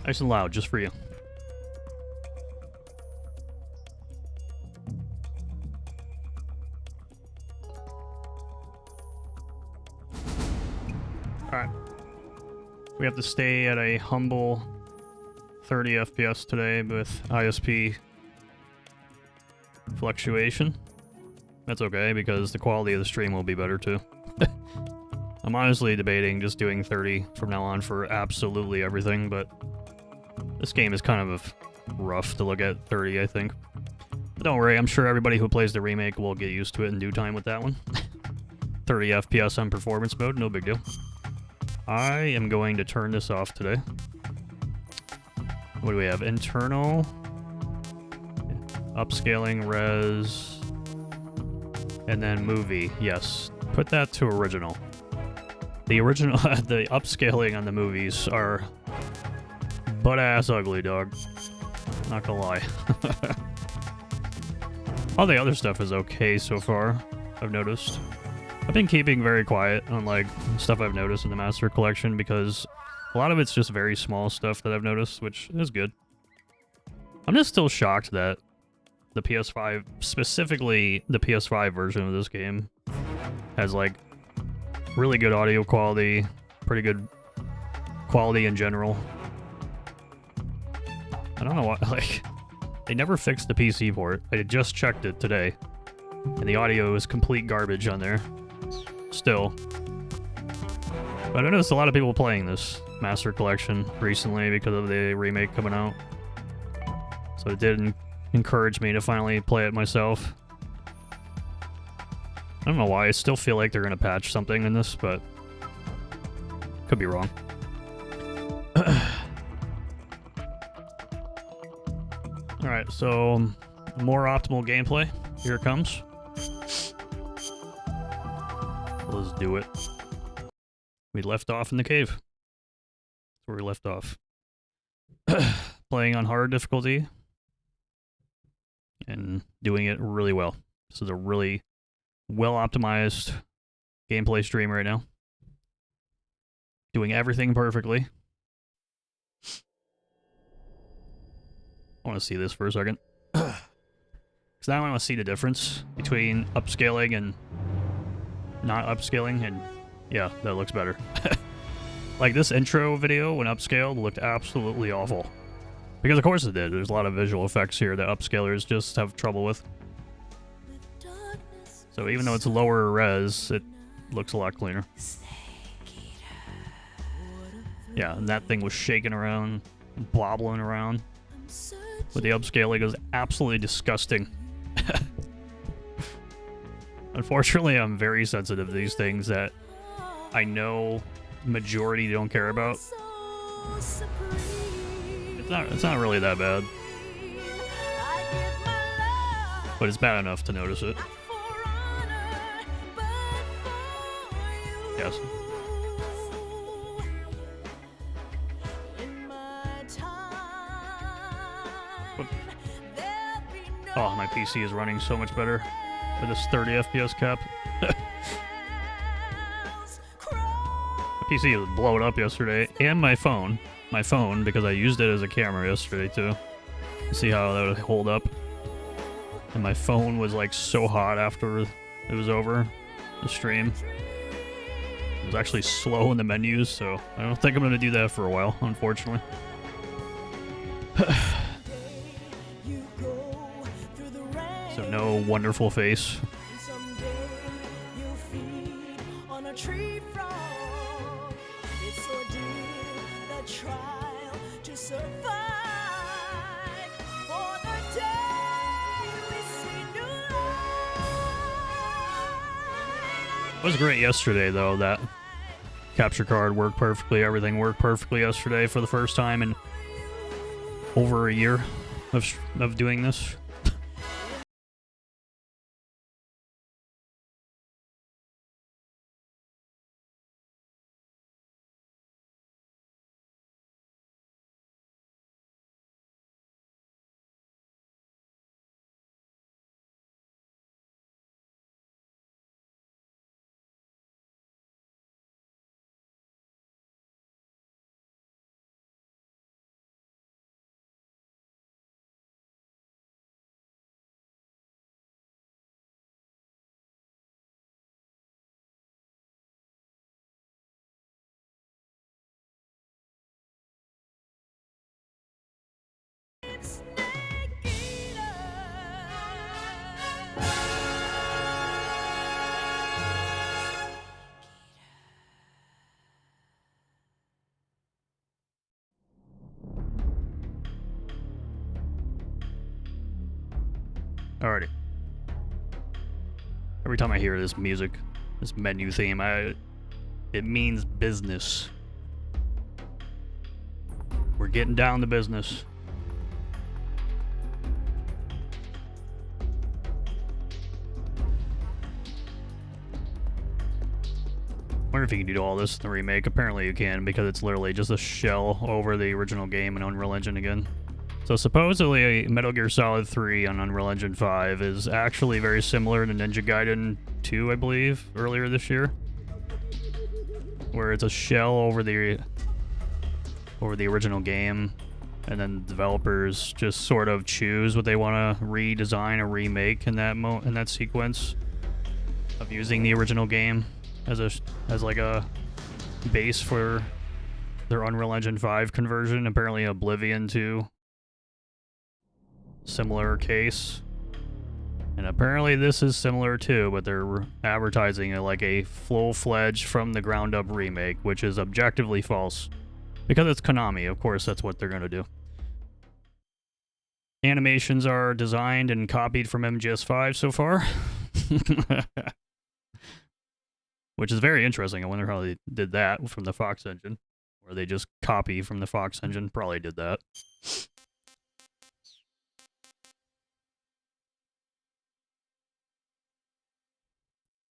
Nice and loud, just for you. Alright. We have to stay at a humble 30 FPS today with ISP fluctuation. That's okay, because the quality of the stream will be better too. I'm honestly debating just doing 30 from now on for absolutely everything, but this game is kind of rough to look at 30, I think. But don't worry, I'm sure everybody who plays the remake will get used to it in due time with that one. 30 FPS on performance mode, no big deal. I am going to turn this off today. What do we have? Internal, upscaling, res, and then movie. Yes, put that to original. The original, the upscaling on the movies are butt-ass ugly, dog. Not gonna lie. All the other stuff is okay so far, I've noticed. I've been keeping very quiet on, like, stuff I've noticed in the Master Collection because a lot of it's just very small stuff that I've noticed, which is good. I'm just still shocked that the PS5, specifically the PS5 version of this game, has, like, really good audio quality, pretty good quality in general. I don't know why, like, they never fixed the PC port. I just checked it today, and the audio is complete garbage on there. Still. But I noticed a lot of people playing this Master Collection recently because of the remake coming out. So it did encourage me to finally play it myself. I don't know why, I still feel like they're gonna patch something in this, but could be wrong. Alright, so more optimal gameplay. Here it comes. Let's do it. We left off in the cave. That's where we left off. Playing on hard difficulty. And doing it really well. This is a really well-optimized gameplay stream right now. Doing everything perfectly. I want to see this for a second. Because now I want to see the difference between upscaling and not upscaling, and yeah, that looks better. Like, this intro video, when upscaled, looked absolutely awful. Because of course it did. There's a lot of visual effects here that upscalers just have trouble with. So even though it's lower res, it looks a lot cleaner. Yeah, and that thing was shaking around, bobbling around. With the upscaling, it was absolutely disgusting. Unfortunately, I'm very sensitive to these things that I know majority don't care about. It's not really that bad. But it's bad enough to notice it. Yes. Oh, my PC is running so much better with this 30 FPS cap. My PC was blowing up yesterday, and my phone. My phone, because I used it as a camera yesterday too. See how that would hold up. And my phone was like so hot after it was over, the stream. It was actually slow in the menus, so I don't think I'm going to do that for a while, unfortunately. So no wonderful face. It was great yesterday, though. That capture card worked perfectly. Everything worked perfectly yesterday for the first time in over a year of doing this. Alrighty. Every time I hear this music, this menu theme, it means business. We're getting down to business. Wonder if you can do all this in the remake. Apparently you can, because it's literally just a shell over the original game in Unreal Engine again. So supposedly Metal Gear Solid 3 on Unreal Engine 5 is actually very similar to Ninja Gaiden 2, I believe, earlier this year, where it's a shell over the original game, and then developers just sort of choose what they want to redesign or remake in that sequence of using the original game as like a base for their Unreal Engine 5 conversion. Apparently Oblivion 2, similar case. And apparently this is similar too, but they're advertising it like a full-fledged from the ground up remake, which is objectively false. Because it's Konami, of course that's what they're gonna do. Animations are designed and copied from MGS5 so far. Which is very interesting. I wonder how they did that from the Fox engine. Or they just copy from the Fox engine. Probably did that.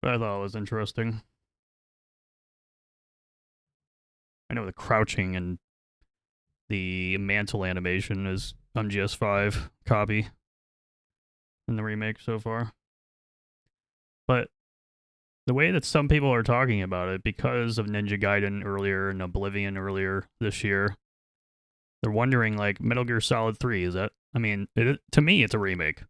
But I thought it was interesting. I know the crouching and the mantle animation is MGS5 copy in the remake so far. But the way that some people are talking about it, because of Ninja Gaiden earlier and Oblivion earlier this year, they're wondering, like, Metal Gear Solid 3, is that... I mean, to me, it's a remake.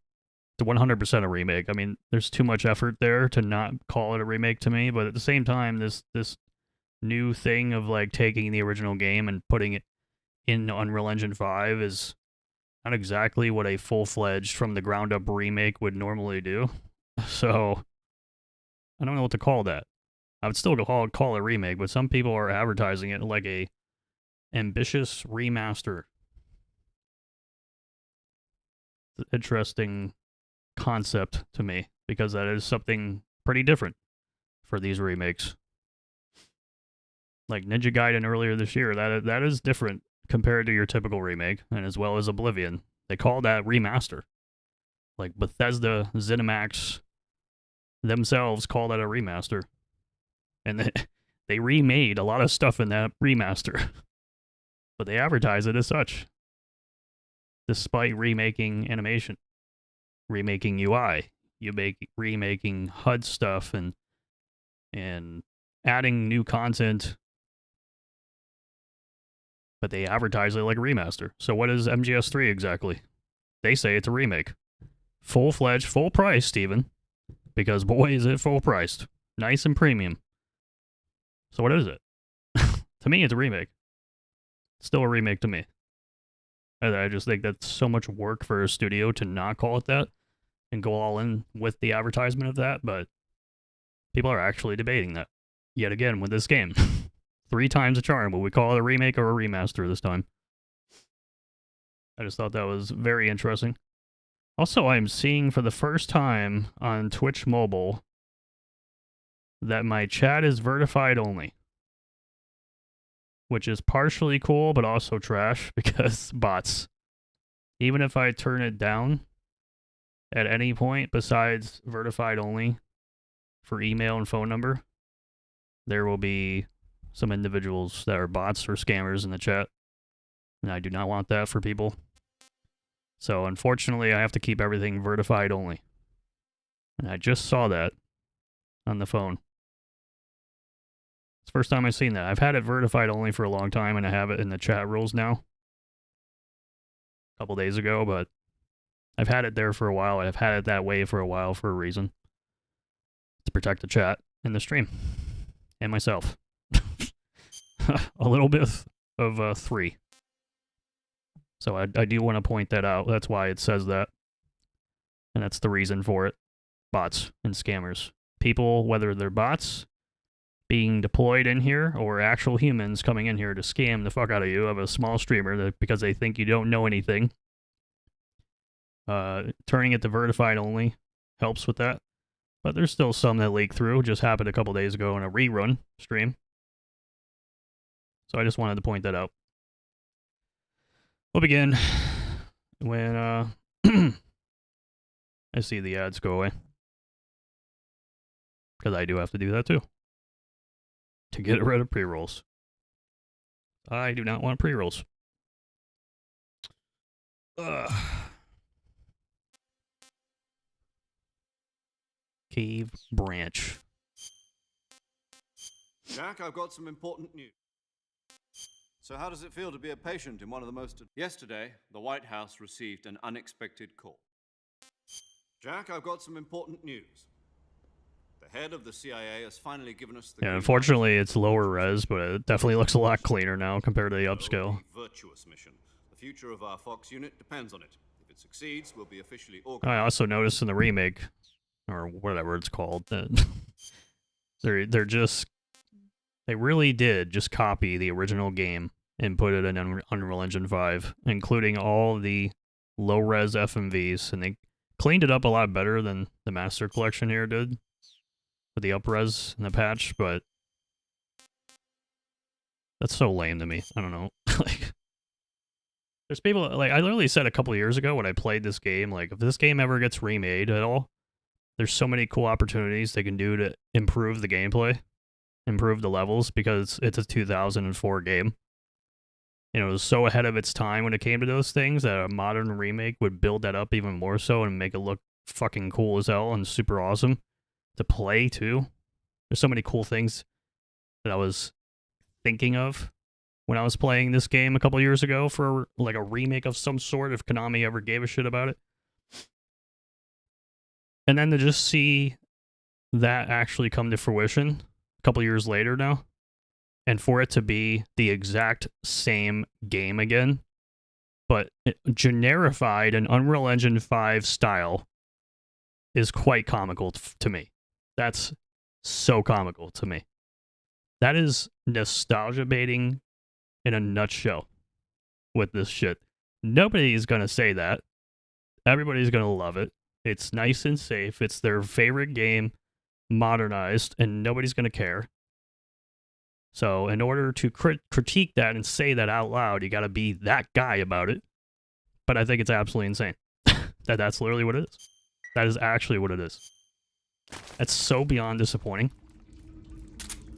It's 100% a remake. I mean, there's too much effort there to not call it a remake to me, but at the same time, this new thing of, like, taking the original game and putting it in Unreal Engine 5 is not exactly what a full-fledged, from-the-ground-up remake would normally do. So I don't know what to call that. I would still call it a remake, but some people are advertising it like a ambitious remaster. Interesting concept to me, because that is something pretty different for these remakes. Like Ninja Gaiden earlier this year, that is different compared to your typical remake, and as well as Oblivion. They call that remaster. Like Bethesda, ZeniMax themselves call that a remaster. And they remade a lot of stuff in that remaster. But they advertise it as such. Despite remaking animation, remaking UI, remaking HUD stuff, and adding new content. But they advertise it like a remaster. So what is MGS3 exactly? They say it's a remake. Full-fledged, full price, Steven. Because boy, is it full priced. Nice and premium. So what is it? To me, it's a remake. Still a remake to me. I just think that's so much work for a studio to not call it that and go all in with the advertisement of that, but people are actually debating that. Yet again, with this game. 3 times the charm. Will we call it a remake or a remaster this time? I just thought that was very interesting. Also, I'm seeing for the first time on Twitch Mobile that my chat is verified only. Which is partially cool, but also trash, because bots. Even if I turn it down at any point besides verified only for email and phone number, there will be some individuals that are bots or scammers in the chat. And I do not want that for people. So unfortunately, I have to keep everything verified only. And I just saw that on the phone. It's the first time I've seen that. I've had it verified only for a long time, and I have it in the chat rules now. A couple days ago, but I've had it there for a while. I've had it that way for a while for a reason. To protect the chat and the stream. And myself. A little bit of 3. So I do want to point that out. That's why it says that. And that's the reason for it. Bots and scammers. People, whether they're bots being deployed in here or actual humans coming in here to scam the fuck out of you of a small streamer because they think you don't know anything. Turning it to verified only helps with that. But there's still some that leak through. Just happened a couple days ago in a rerun stream. So I just wanted to point that out. We'll begin when I see the ads go away. Because I do have to do that too. To get rid of pre-rolls. I do not want pre-rolls. Cave branch. Jack, I've got some important news. So how does it feel to be a patient in one of the most... Yesterday, the White House received an unexpected call. Jack, I've got some important news. The head of the CIA has finally given us the... Yeah, unfortunately it's lower res, but it definitely looks a lot cleaner now compared to the upscale. Virtuous mission. The future of our Fox unit depends on it. If it succeeds, we'll be officially I organized. also noticed in the remake, or whatever it's called, that they're just... They really did just copy the original game and put it in Unreal Engine 5, including all the low-res FMVs, and they cleaned it up a lot better than the Master Collection here did with the up-res and the patch, but that's so lame to me. I don't know. Like, there's people, like, I literally said a couple of years ago when I played this game, like, if this game ever gets remade at all, there's so many cool opportunities they can do to improve the gameplay, improve the levels, because it's a 2004 game. You know, it was so ahead of its time when it came to those things that a modern remake would build that up even more so and make it look fucking cool as hell and super awesome to play too. There's so many cool things that I was thinking of when I was playing this game a couple years ago for like a remake of some sort, if Konami ever gave a shit about it. And then to just see that actually come to fruition a couple years later now, and for it to be the exact same game again, but generified in Unreal Engine 5 style, is quite comical to me. That's so comical to me. That is nostalgia baiting in a nutshell with this shit. Nobody's gonna say that. Everybody's gonna love it. It's nice and safe. It's their favorite game modernized, and nobody's gonna care. So in order to critique that and say that out loud, you got to be that guy about it. But I think it's absolutely insane. That's literally what it is. That is actually what it is. That's so beyond disappointing.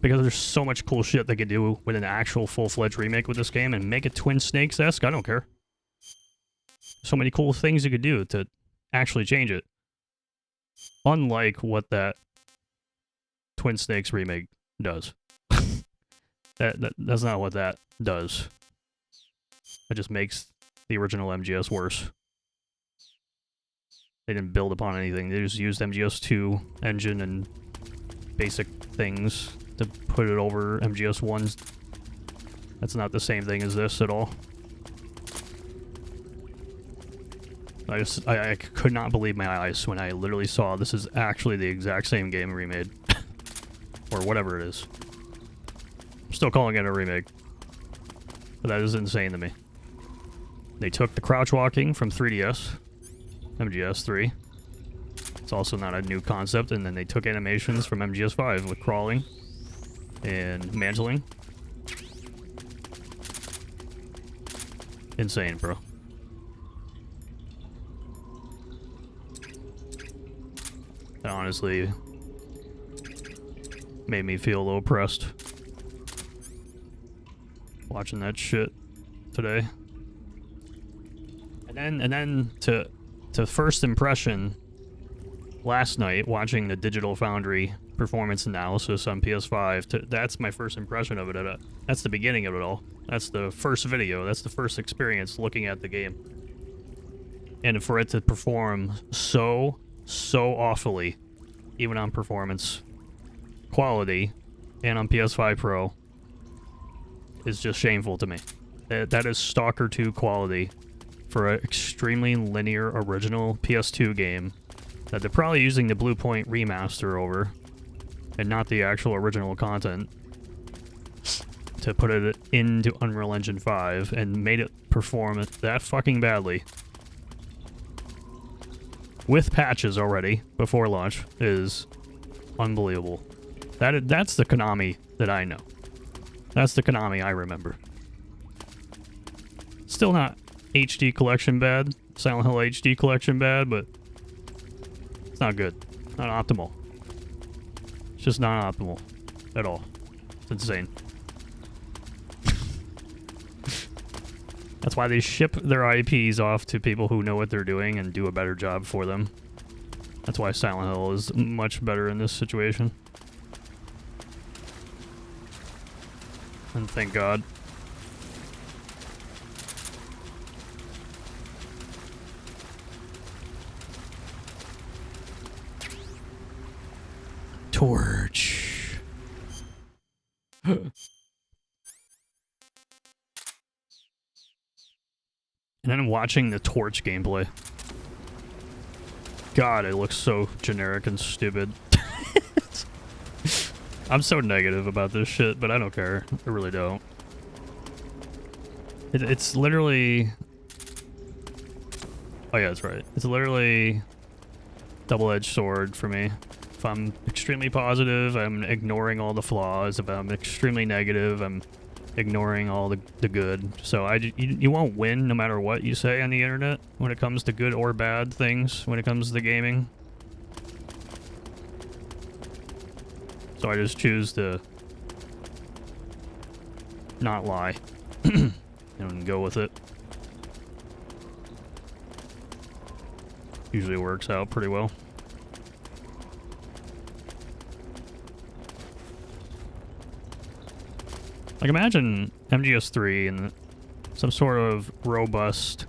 Because there's so much cool shit they could do with an actual full-fledged remake with this game and make it Twin Snakes-esque. I don't care. So many cool things you could do to actually change it. Unlike what that Twin Snakes remake does. That's not what that does. It just makes the original MGS worse. They didn't build upon anything. They just used MGS2 engine and basic things to put it over MGS1's. That's not the same thing as this at all. I could not believe my eyes when I literally saw this is actually the exact same game remade. Or whatever it is. I'm still calling it a remake. But that is insane to me. They took the crouch walking from 3DS, MGS3. It's also not a new concept, and then they took animations from MGS5 with crawling and mantling. Insane, bro. That honestly made me feel a little oppressed watching that shit today. And then to first impression last night watching the Digital Foundry performance analysis on PS5, that's my first impression of it. That's the beginning of it all. That's the first video. That's the first experience looking at the game. And for it to perform so awfully, even on performance quality and on PS5 Pro, is just shameful to me. That is Stalker 2 quality for an extremely linear original PS2 game that they're probably using the Blue Point remaster over and not the actual original content to put it into Unreal Engine 5 and made it perform that fucking badly. with patches already before launch is unbelievable. That's the Konami that I know. That's the Konami I remember. Still not HD collection bad, Silent Hill HD collection bad, but it's not good. Not optimal. It's just not optimal at all. It's insane. That's why they ship their IPs off to people who know what they're doing and do a better job for them. That's why Silent Hill is much better in this situation. And thank God. Torch. And then watching the Torch gameplay. God, it looks so generic and stupid. I'm so negative about this shit, but I don't care. I really don't. It's literally... Oh yeah, that's right. It's literally double-edged sword for me. If I'm extremely positive, I'm ignoring all the flaws. If I'm extremely negative, I'm ignoring all the good. So you won't win no matter what you say on the internet when it comes to good or bad things when it comes to gaming. So I just choose to not lie and go with it. Usually works out pretty well. Like, imagine MGS3 and some sort of robust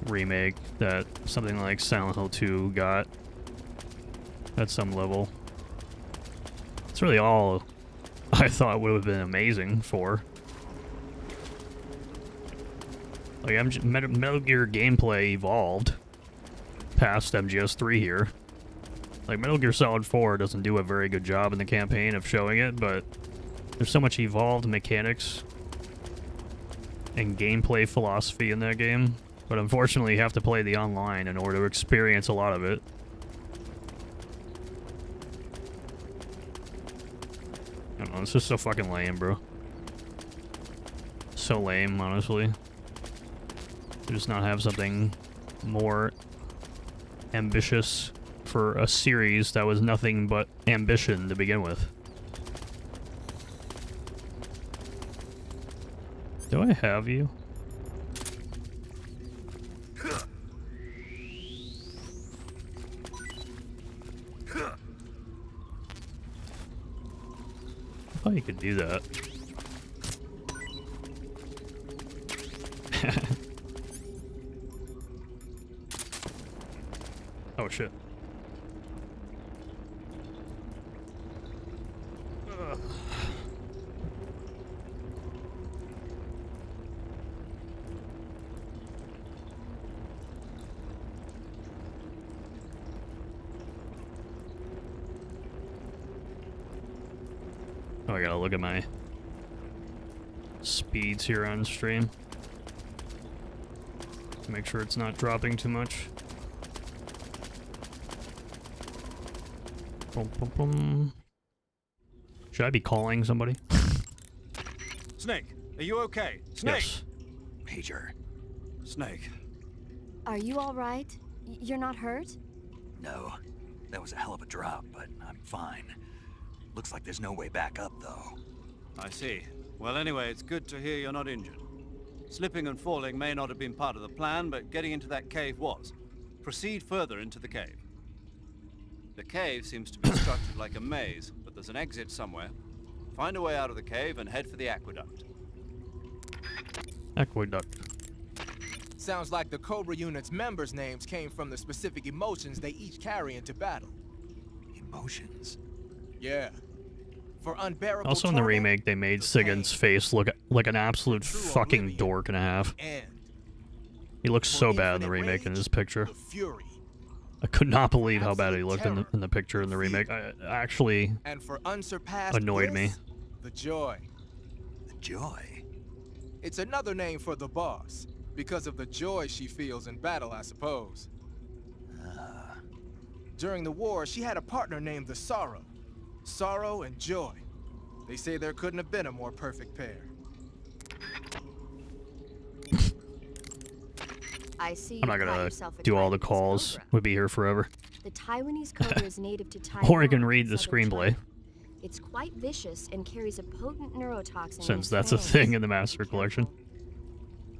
remake that something like Silent Hill 2 got at some level. It's really all I thought would have been amazing for. Like, Metal Gear gameplay evolved past MGS3 here. Like, Metal Gear Solid 4 doesn't do a very good job in the campaign of showing it, but there's so much evolved mechanics and gameplay philosophy in that game. But unfortunately, you have to play the online in order to experience a lot of it. I don't know, it's just so fucking lame, bro. So lame, honestly. To just not have something more ambitious for a series that was nothing but ambition to begin with. Do I have you? I thought you could do that. Oh shit. Ugh. Oh, I gotta look at my speeds here on stream. Make sure it's not dropping too much. Boom, boom, boom. Should I be calling somebody? Snake, are you okay? Snake! Yes. Major. Snake. Are you all right? You're not hurt? No. That was a hell of a drop, but I'm fine. Looks like there's no way back up, though. I see. Well, anyway, it's good to hear you're not injured. Slipping and falling may not have been part of the plan, but getting into that cave was. Proceed further into the cave. The cave seems to be structured like a maze, but there's an exit somewhere. Find a way out of the cave and head for the aqueduct. Aqueduct. Sounds like the Cobra unit's members' names came from the specific emotions they each carry into battle. Emotions? Yeah. For unbearable Also in the torment, remake, they made the Sigan's pain, face look like an absolute true fucking oblivion, dork and a half. and He looks for so bad in the infinite remake in rage, this picture. the fury, I could not believe how bad he absolute looked terror, in the picture in the remake. fear. I actually and for unsurpassed annoyed me. bliss, the joy. The joy? It's another name for the boss, because of the joy she feels in battle, I suppose. Ah. During the war, she had a partner named the Sorrow. Sorrow and Joy. They say there couldn't have been a more perfect pair. I see I'm you not got gonna yourself a do all the Taiwanese calls. cobra. We'd be here forever. The Taiwanese cobra is native to Taiwan. Or I can read and the southern screenplay, China. It's quite vicious and carries a potent neurotoxin. since in that's its a fangs. thing in the Be Master Collection. careful.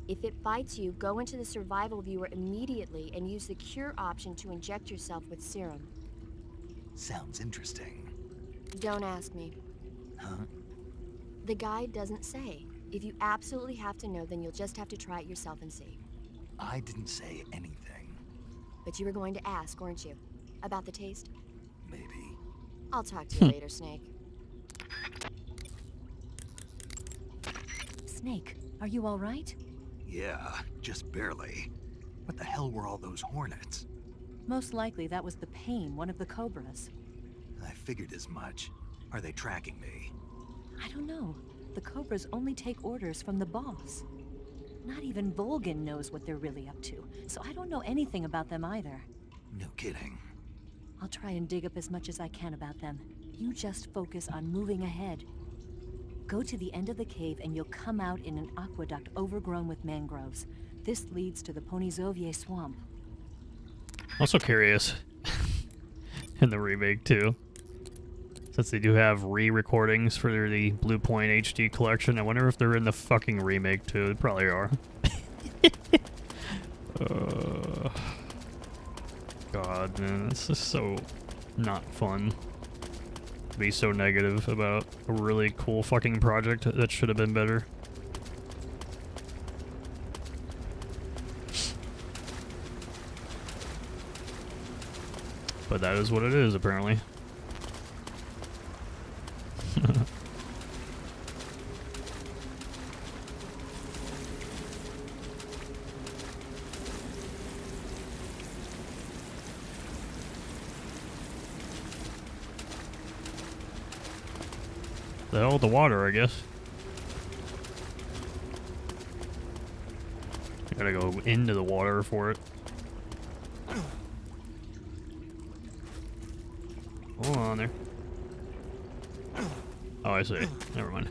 If it bites you, go into the survival viewer immediately and use the cure option to inject yourself with serum. Sounds interesting. Don't ask me. Huh? The guide doesn't say. If you absolutely have to know, then you'll just have to try it yourself and see. I didn't say anything. But you were going to ask, weren't you? About the taste? Maybe. I'll talk to you later, Snake. Snake, are you all right? Yeah, just barely. What the hell were all those hornets? Most likely that was the pain, one of the cobras. I figured as much. Are they tracking me? I don't know. The cobras only take orders from the boss. Not even Volgin knows what they're really up to, so I don't know anything about them either. No kidding. I'll try and dig up as much as I can about them. You just focus on moving ahead. Go to the end of the cave and you'll come out in an aqueduct overgrown with mangroves. This leads to the Ponizovye swamp. Also curious in the remake too, since they do have re-recordings for the Blue Point HD collection. I wonder if they're in the fucking remake too. They probably are. God, man, this is so not fun to be so negative about a really cool fucking project that should have been better. But that is what it is, apparently. The hell with the water, I guess. I gotta go into the water for it. Hold on there. Oh, I see. Never mind.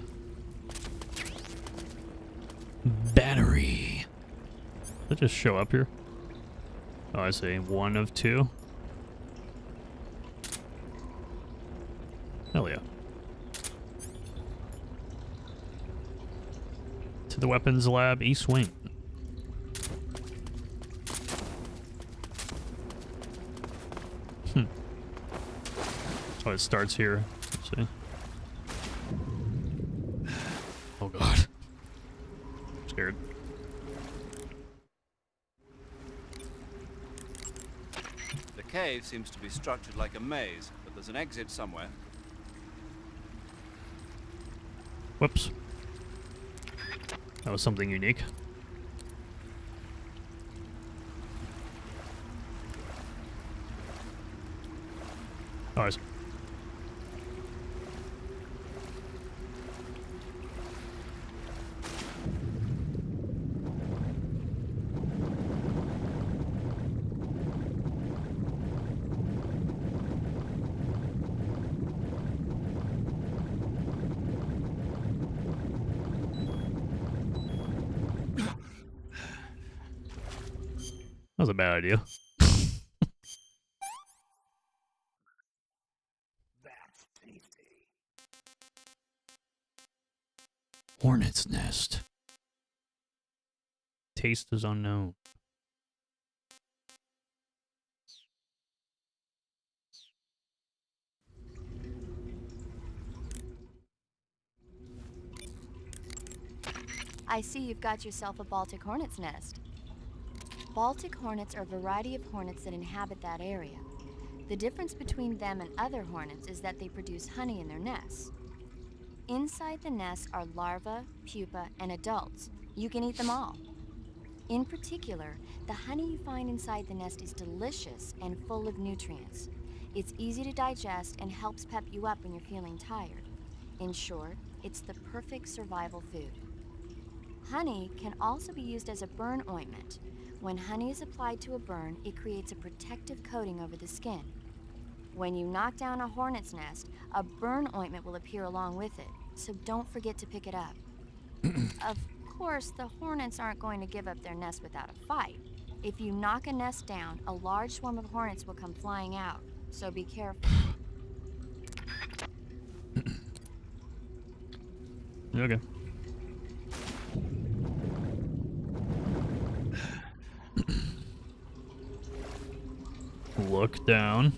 Battery. Did it just show up here? Oh, I see. One of two. Hell yeah. To the weapons lab, East Wing. Oh, it starts here. Let's see. Oh god. I'm scared. The cave seems to be structured like a maze, but there's an exit somewhere. Whoops. That was something unique. Oh, I see. That was a bad idea. That's tasty. Hornet's nest. Taste is unknown. I see you've got yourself a Baltic hornet's nest. Baltic hornets are a variety of hornets that inhabit that area. The difference between them and other hornets is that they produce honey in their nests. Inside the nests are larvae, pupa, and adults. You can eat them all. In particular, the honey you find inside the nest is delicious and full of nutrients. It's easy to digest and helps pep you up when you're feeling tired. In short, it's the perfect survival food. Honey can also be used as a burn ointment. When honey is applied to a burn, it creates a protective coating over the skin. When you knock down a hornet's nest, a burn ointment will appear along with it, so don't forget to pick it up. Of course, the hornets aren't going to give up their nest without a fight. If you knock a nest down, a large swarm of hornets will come flying out, so be careful. Okay. Look down.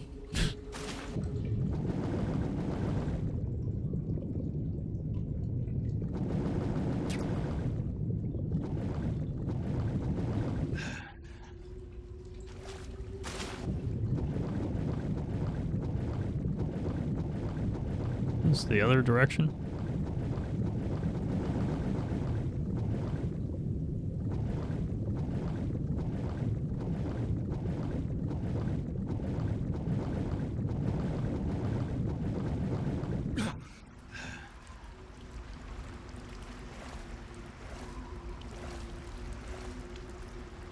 This is the other direction.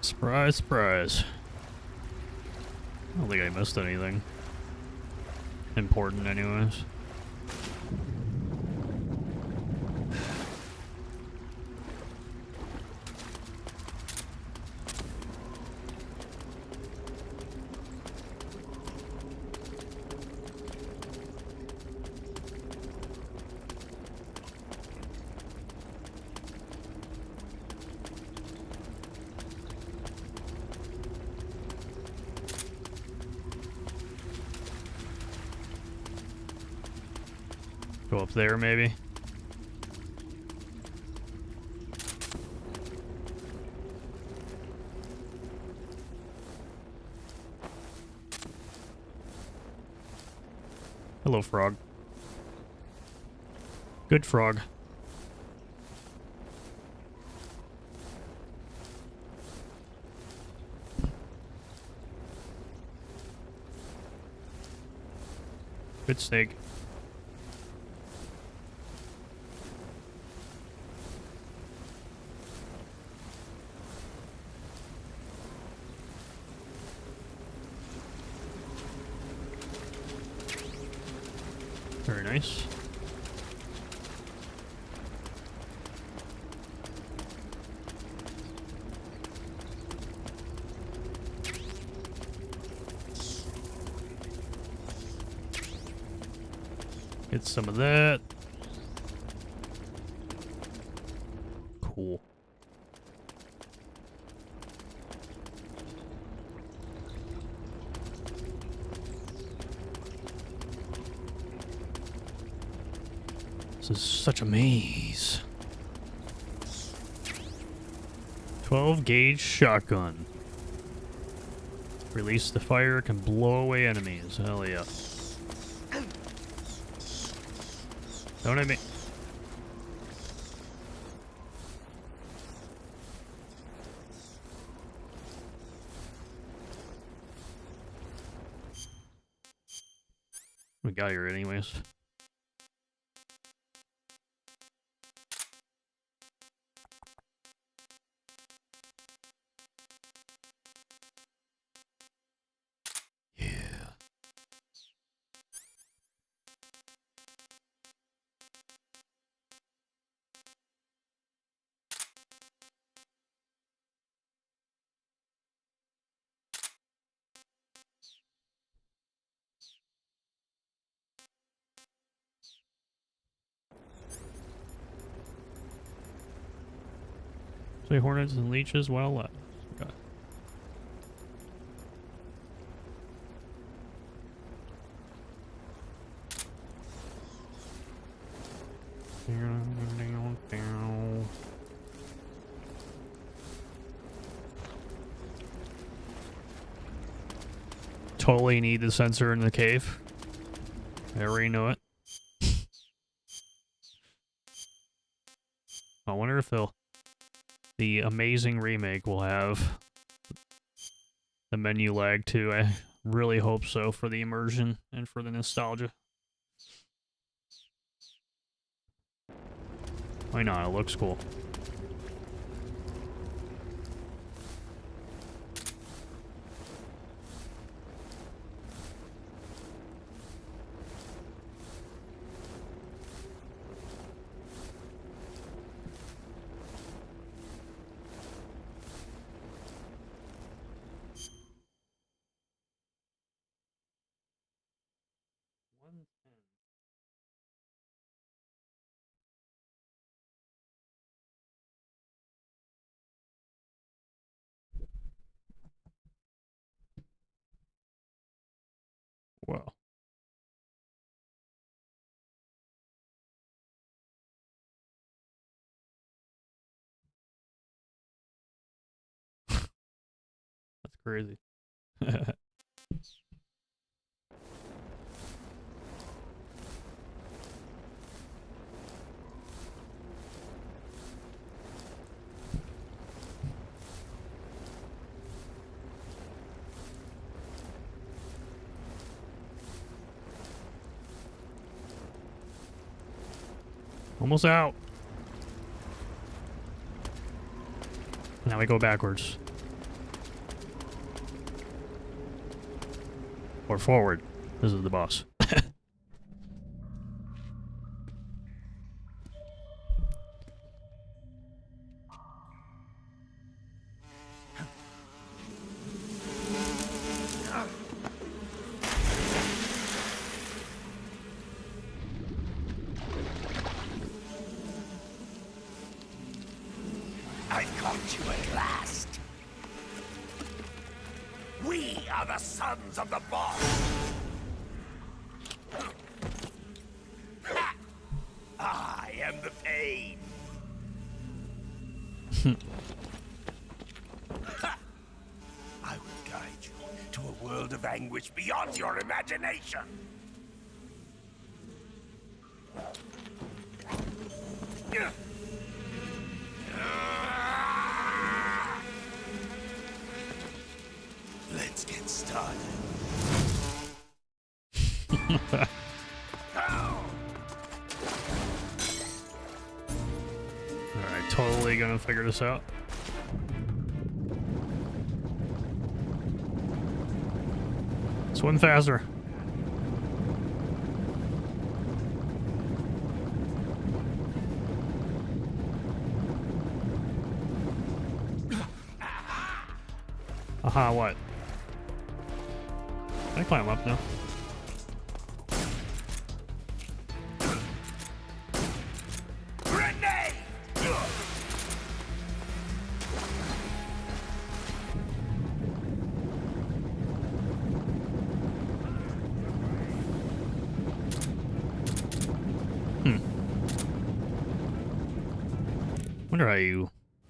Surprise, surprise. I don't think I missed anything important anyways. Go up there, maybe. Hello, frog. Good frog. Good steak. Very nice. Get some of that. Cool. This is such a maze. 12-gauge shotgun. Release the fire, can blow away enemies. Hell yeah. Don't hit me. We got here anyways. Say hornets and leeches while left. Okay. Totally need the sensor in the cave. I already know it. I wonder if the amazing remake will have the menu lag too. I really hope so for the immersion and for the nostalgia. Why not? It looks cool. Wow. That's crazy. Almost out. Now we go backwards. Or forward. This is the boss. I've caught you at last. We are the sons of the boss. Ha! I am the pain. Ha! I will guide you to a world of anguish beyond your imagination. Let's get started. Alright, totally gonna figure this out. Swim faster. Aha, what? Can I climb up now? Grenade! Wonder how you...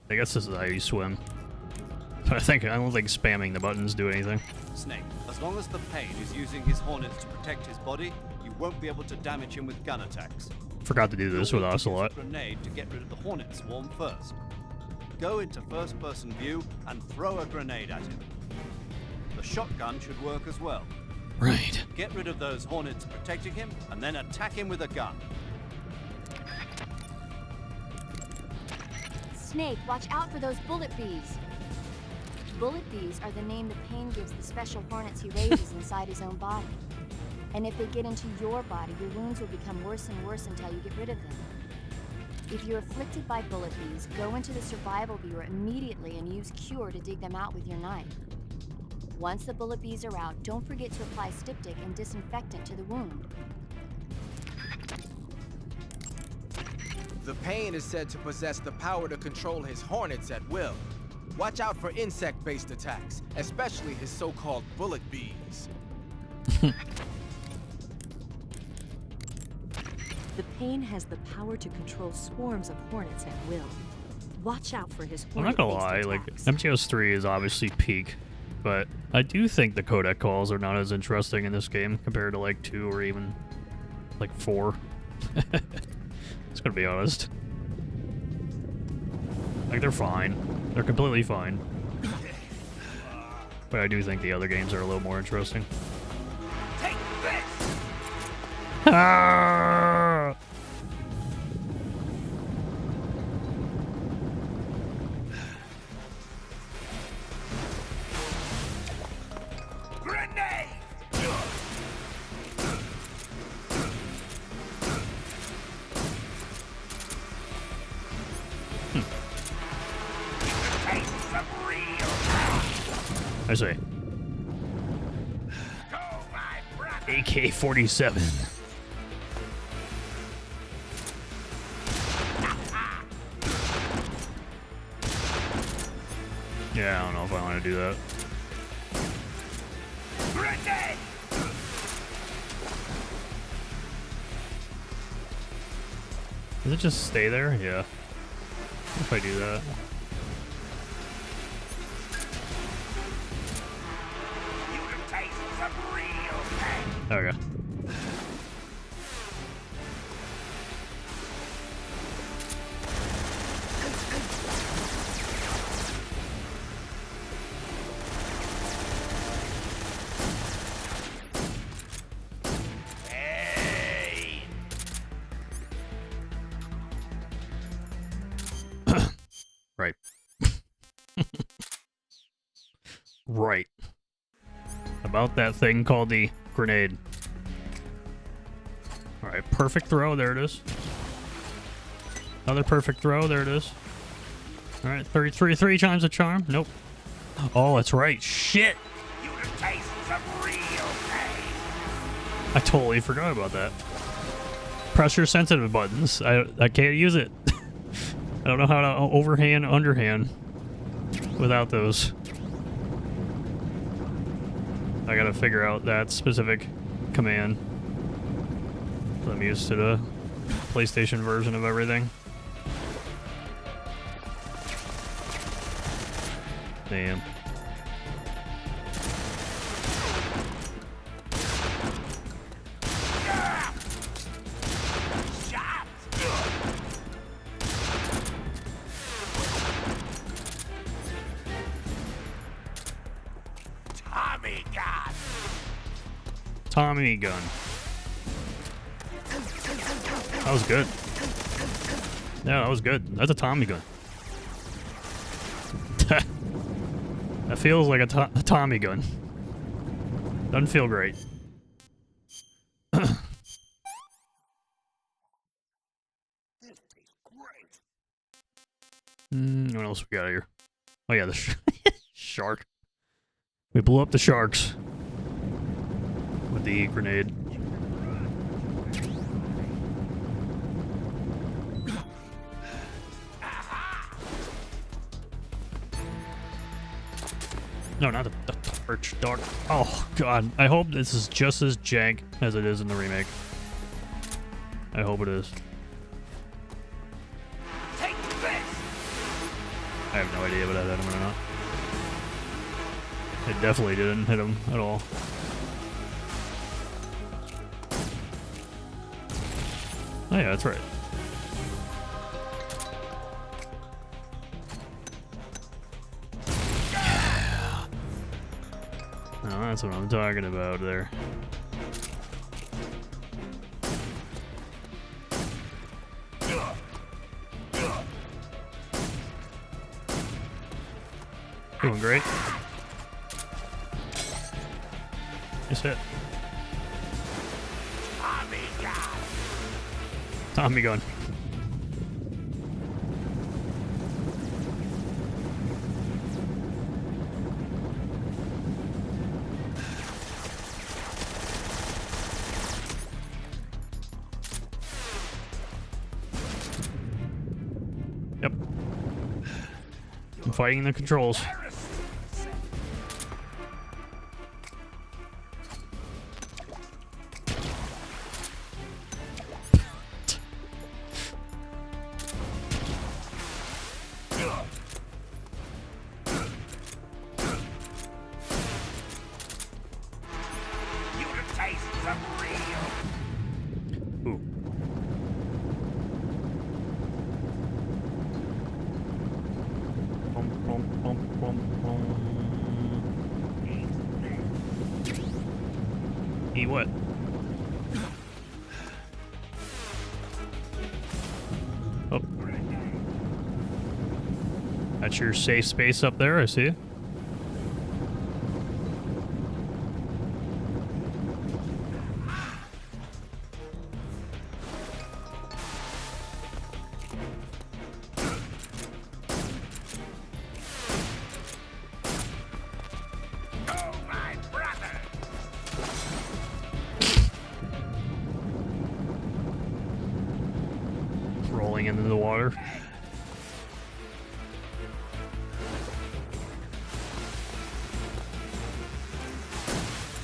I guess this is how you swim. But I don't think spamming the buttons do anything. Snake, as long as the pain is using his hornets to protect his body, you won't be able to damage him with gun attacks. Forgot to do this with You'll need to use Ocelot. a grenade to get rid of the hornet swarm first. Go into first-person view and throw a grenade at him. The shotgun should work as well. Right. Get rid of those hornets protecting him, and then attack him with a gun. Snake, watch out for those bullet bees. Bullet bees are the name the pain gives the special hornets he raises inside his own body. And if they get into your body, your wounds will become worse and worse until you get rid of them. If you're afflicted by bullet bees, go into the survival bureau immediately and use Cure to dig them out with your knife. Once the bullet bees are out, don't forget to apply styptic and disinfectant to the wound. The pain is said to possess the power to control his hornets at will. Watch out for insect-based attacks, especially his so-called bullet bees. The pain has the power to control swarms of hornets at will. Watch out for his I'm not gonna hornet-based lie, like, attacks. MGS 3 is obviously peak, but I do think the codec calls are not as interesting in this game compared to, like, 2 or even, like, 4. Just gonna be honest. Like, they're fine. They're completely fine. But I do think the other games are a little more interesting. Take this! Ah! Grenade! Taste some real I see. go, my brother! AK-47. Yeah, I don't know if I want to do that. Grenade! Does it just stay there? Yeah. If I do that. You can taste some real pain. Okay. Hey! Right. Right. About that thing called the grenade. Alright, perfect throw, there it is. Another perfect throw, there it is. Alright, 3 times the charm. Nope. Oh, that's right. Shit! You can taste some real pain. I totally forgot about that. Pressure sensitive buttons. I can't use it. I don't know how to overhand, underhand without those. I gotta figure out that specific command. I'm used to the PlayStation version of everything. Damn. Shot! Tommy gun! Tommy gun. That was good. Yeah, that was good. That's a Tommy gun. That feels like a Tommy gun. Doesn't feel great. This tastes great. What else we got here? Oh yeah, the shark. We blew up the sharks with the grenade. No, not the torch dog. Oh god, I hope this is just as jank as it is in the remake. I hope it is. Take this! I have no idea if that hit him or not. It definitely didn't hit him at all. Oh yeah, that's right. Oh, that's what I'm talking about there. Doing great. Nice hit. Tommy gun! Tommy gun. Yep. I'm fighting the controls. You can taste some real. Ooh. Bum, bum, bum, bum, bum. Eat what? Oh. That's your safe space up there, I see. Oh, my brother! Rolling into the water.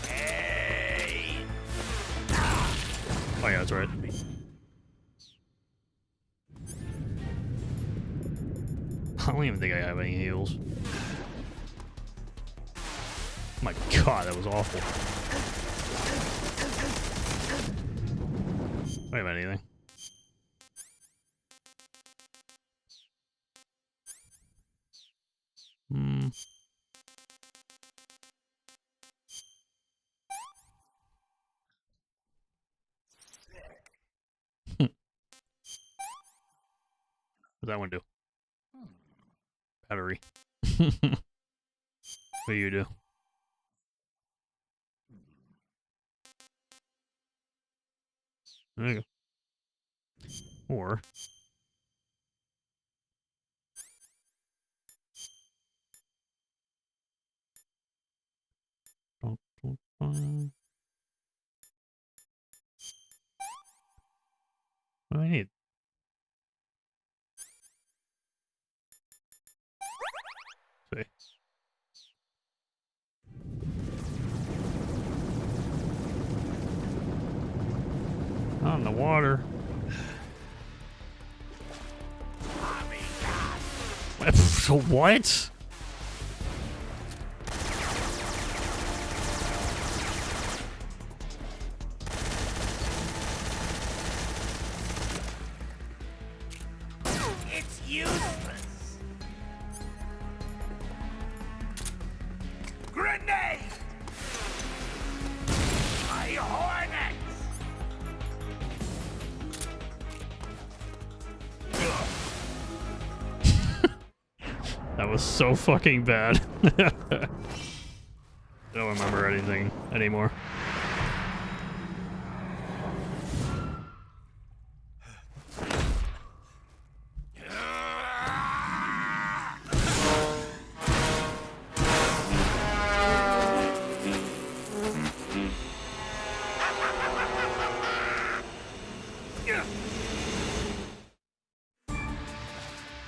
Hey! Oh yeah, that's right. think I have any heals. My god, that was awful. Do I have anything? Hmm. What's that one do? Battery. What do you do? There you go. Or what do I need? See. Not in the water. What? It's useless. Grenade! My hornets! That was so fucking bad. I don't remember anything anymore.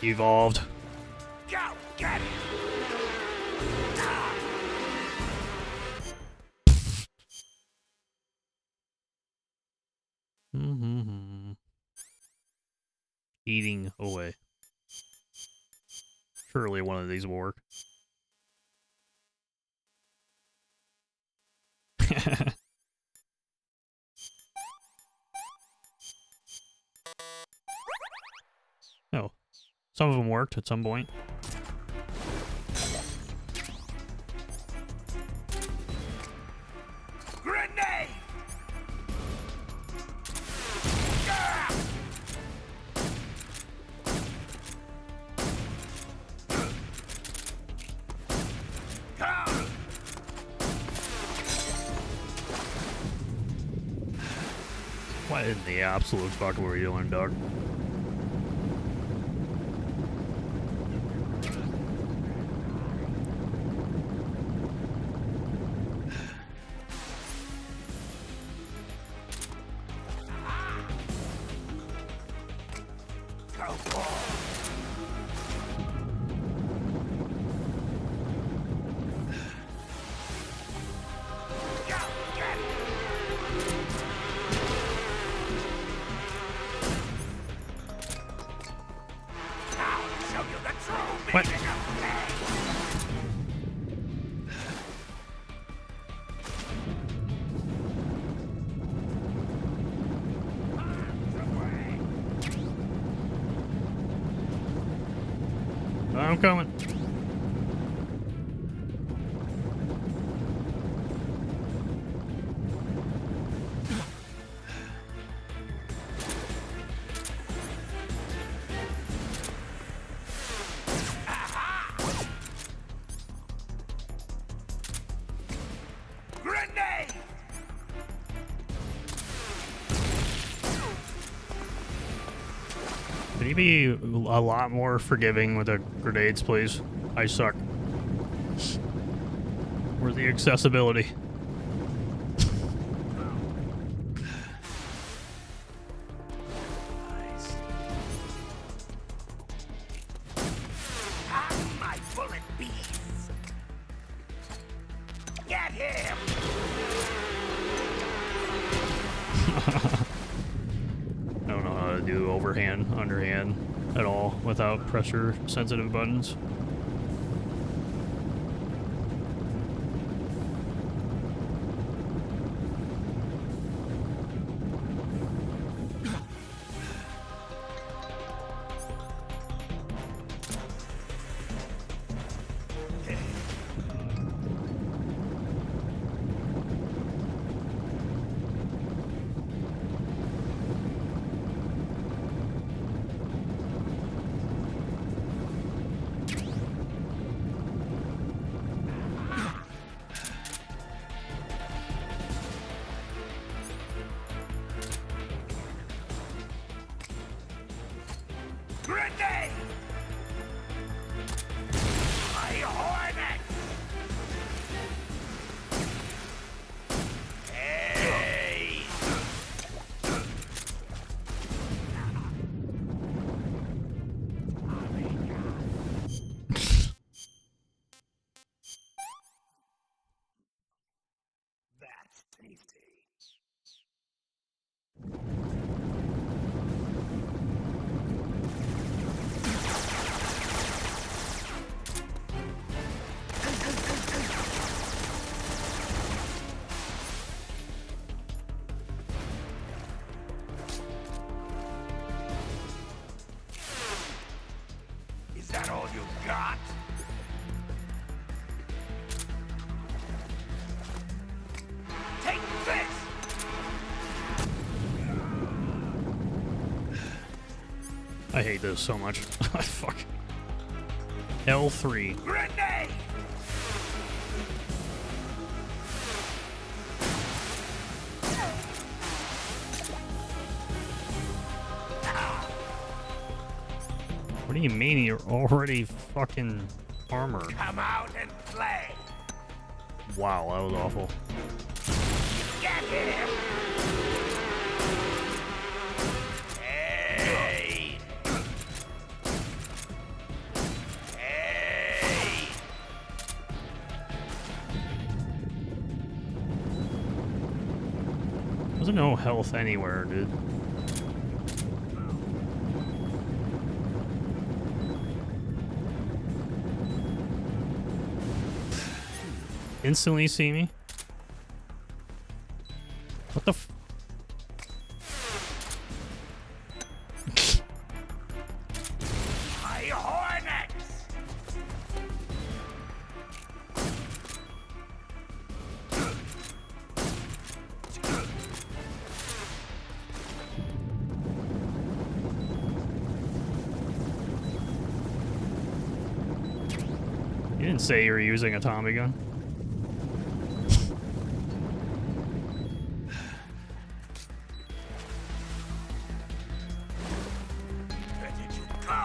Evolved. Go, get it! Eating away. Surely one of these will work. Oh, some of them worked at some point. Grenade! What in the absolute fuck were you doing, dog? What? I'm coming. Grenade! Can you be a lot more forgiving with the grenades, please? I suck. Where's the accessibility? My bullet bees! Get him! I don't know how to do overhand, underhand. at all without pressure sensitive buttons. Grenade! My hornet! Hey! That's tasty. Is that all you got? Take this! I hate this so much. Fuck. L3. Grenade! What do you mean you're already fucking armor? Come out and play! Wow, that was awful. Get him! Hey! Hey! There's no health anywhere, dude. Instantly see me? What the f- My hornets! You didn't say you were using a Tommy gun. Where did you go?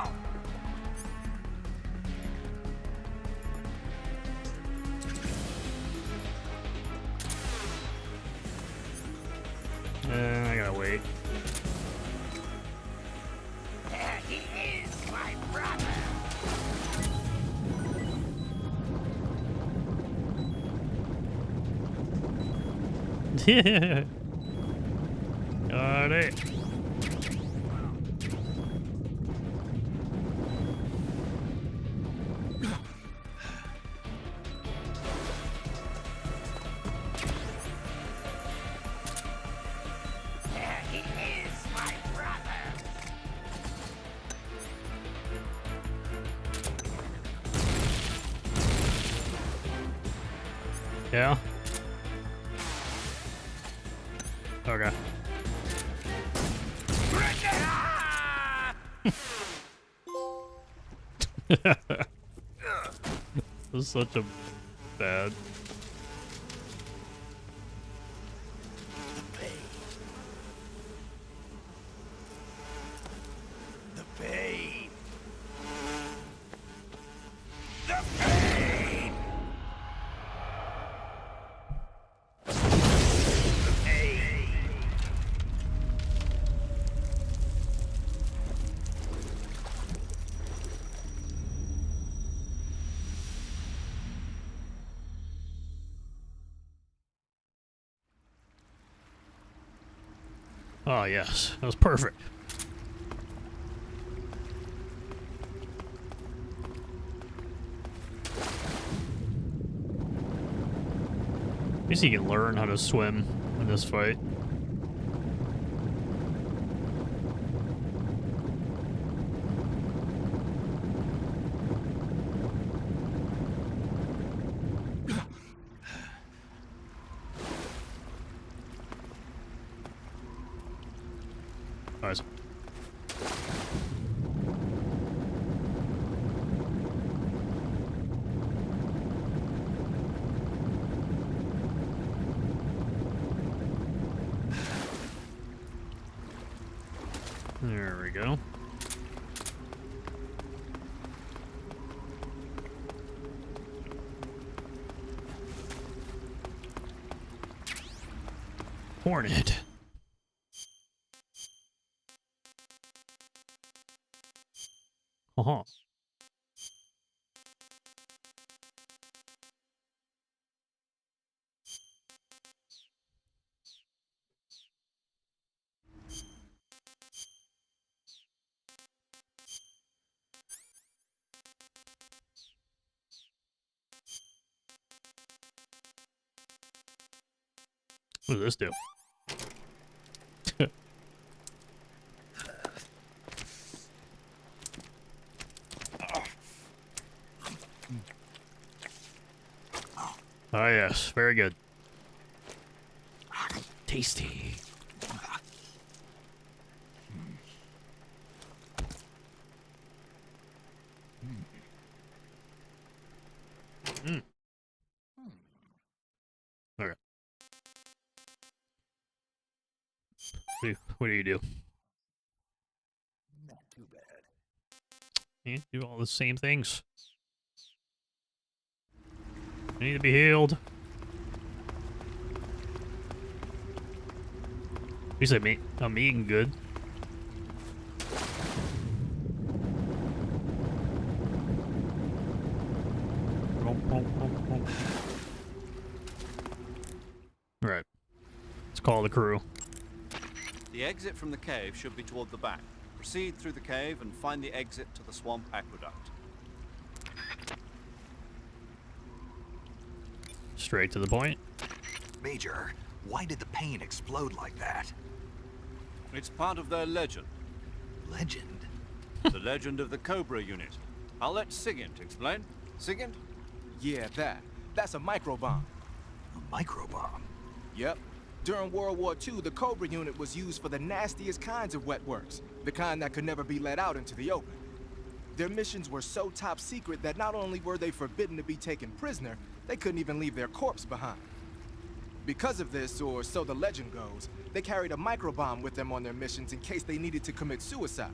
I gotta wait. There he is, my brother! Yeah. Got it. There he is, my brother! Yeah. Okay. Ah! This is such a bad. The pain! The pain! The pain! Oh yes, that was perfect. least he can learn how to swim in this fight. Nice. There we go. Hornet. Uh-huh. What does this do? Oh yes, very good. Tasty. Mm. Okay. What do you do? Not too bad. You do all the same things. I need to be healed. At least I'm eating good. Alright. Let's call the crew. The exit from the cave should be toward the back. Proceed through the cave and find the exit to the swamp aqueduct. Straight to the point. Major, why did the pain explode like that? It's part of their legend. Legend? The legend of the Cobra unit. I'll let Sigint explain. Sigint? Yeah, that's a microbomb. A microbomb? Yep. During World War II, the Cobra unit was used for the nastiest kinds of wet works, the kind that could never be let out into the open. Their missions were so top secret that not only were they forbidden to be taken prisoner, they couldn't even leave their corpse behind. Because of this, or so the legend goes, they carried a microbomb with them on their missions in case they needed to commit suicide.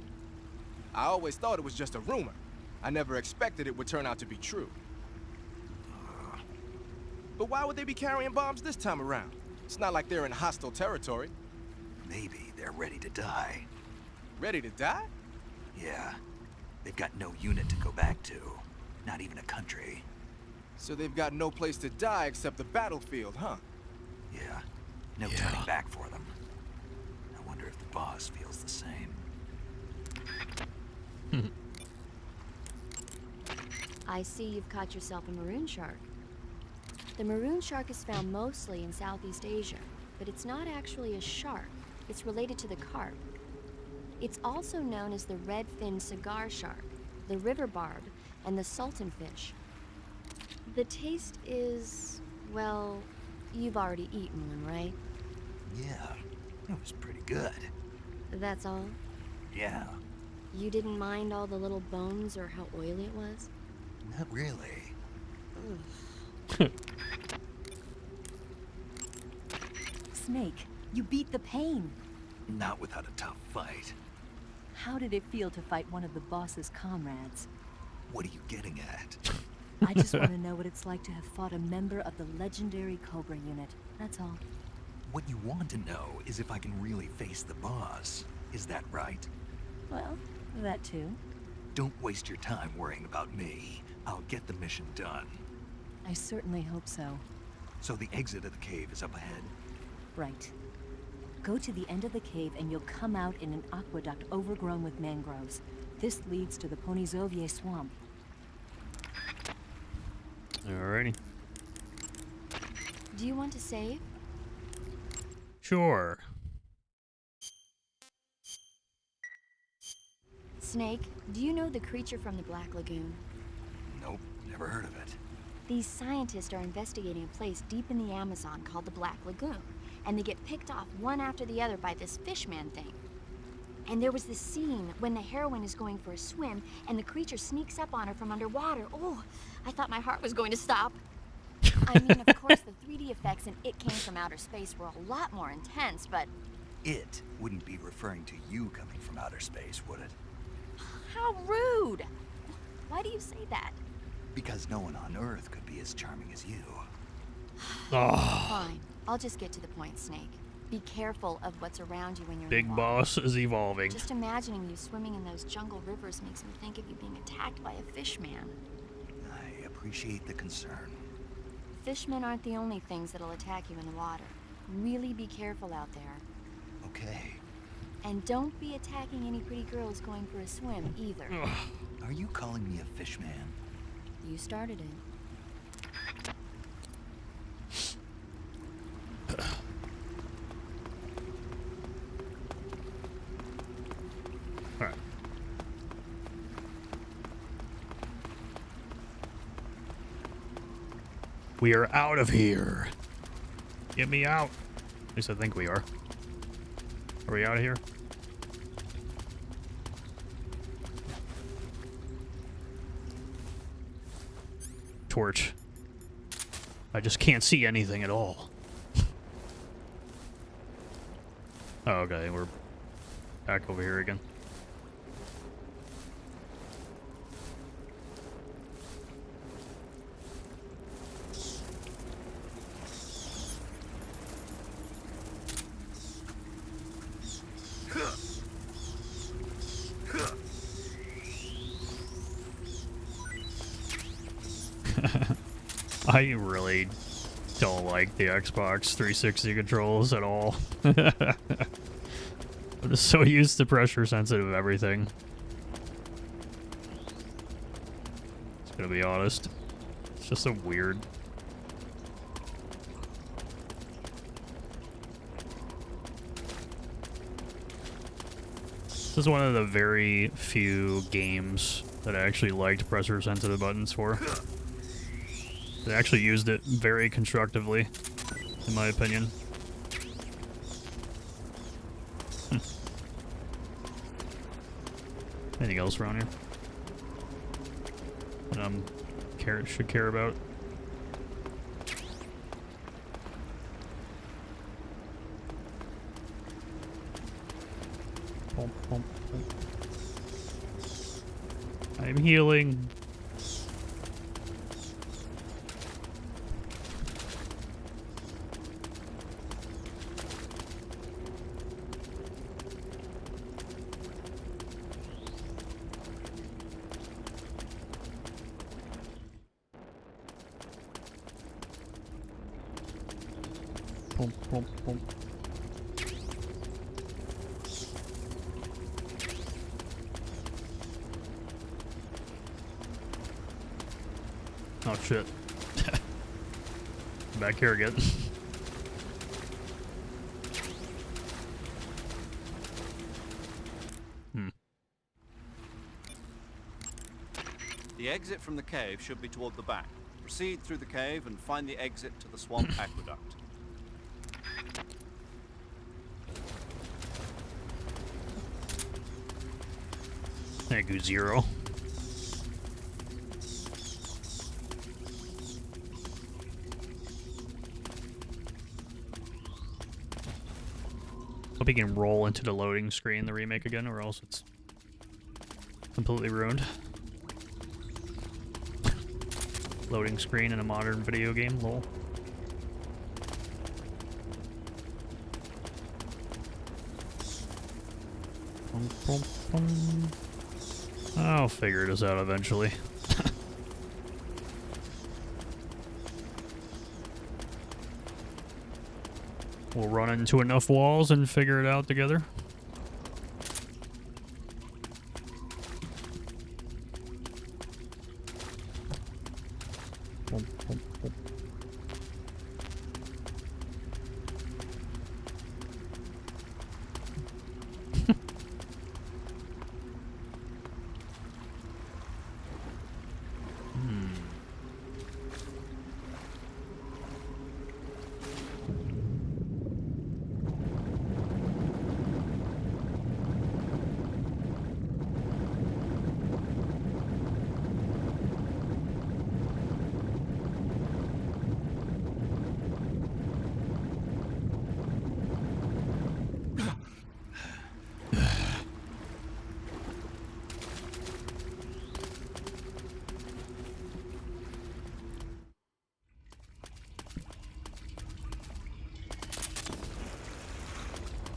I always thought it was just a rumor. I never expected it would turn out to be true. But why would they be carrying bombs this time around? It's not like they're in hostile territory. Maybe they're ready to die. Ready to die? Yeah. They've got no unit to go back to. Not even a country. So they've got no place to die except the battlefield, huh? Yeah. No turning back for them. I wonder if the boss feels the same. I see you've caught yourself a maroon shark. The maroon shark is found mostly in Southeast Asia, but it's not actually a shark. It's related to the carp. It's also known as the red-finned cigar shark, the river barb, and the sultanfish. The taste is, well, you've already eaten one, right? Yeah. It was pretty good. That's all? Yeah. You didn't mind all the little bones or how oily it was? Not really. Snake, you beat the pain. Not without a tough fight. How did it feel to fight one of the boss's comrades? What are you getting at? I just want to know what it's like to have fought a member of the legendary Cobra unit. That's all. What you want to know is if I can really face the boss. Is that right? Well, that too. Don't waste your time worrying about me. I'll get the mission done. I certainly hope so. So the exit of the cave is up ahead? Right. Go to the end of the cave and you'll come out in an aqueduct overgrown with mangroves. This leads to the Ponizovye swamp. Alrighty. Do you want to save? Sure. Snake, do you know the creature from the Black Lagoon? Nope, never heard of it. These scientists are investigating a place deep in the Amazon called the Black Lagoon, and they get picked off one after the other by this fishman thing. And there was this scene when the heroine is going for a swim, and the creature sneaks up on her from underwater. Oh, I thought my heart was going to stop. I mean, of course, the 3D effects in It Came from Outer Space were a lot more intense, but... It wouldn't be referring to you coming from outer space, would it? How rude! Why do you say that? Because no one on Earth could be as charming as you. Oh, Fine, I'll just get to the point, Snake. Be careful of what's around you when you're Big in the water. Boss is evolving. Just imagining you swimming in those jungle rivers makes me think of you being attacked by a fishman. I appreciate the concern. Fishmen aren't the only things that'll attack you in the water. Really be careful out there. Okay. And don't be attacking any pretty girls going for a swim, either. Are you calling me a fish man? You started it. Alright. We are out of here. Get me out. At least I think we are. Are we out of here? Torch. I just can't see anything at all. Oh, okay, we're back over here again. I really don't like the Xbox 360 controls at all. I'm just so used to pressure sensitive everything. Just gonna be honest. It's just so weird. This is one of the very few games that I actually liked pressure sensitive buttons for. They actually used it very constructively, in my opinion. Anything else around here that should care about? I'm healing. Oh shit. Back here again. The exit from the cave should be toward the back. Proceed through the cave and find the exit to the swamp aqueduct. Thank you, Zero. Hope he can roll into the loading screen in the remake again, or else it's completely ruined. Loading screen in a modern video game, lol. I'll figure this out eventually. We'll run into enough walls and figure it out together.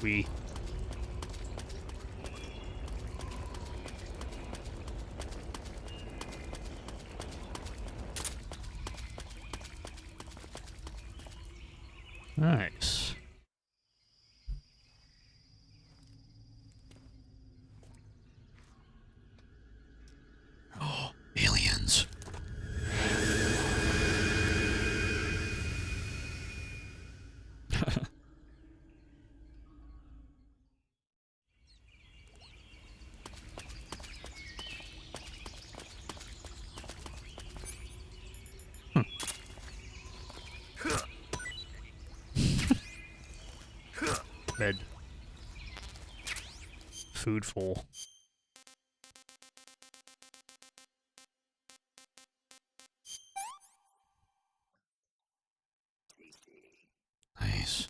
We. Nice. Oh, aliens. Bed. Food full. Nice.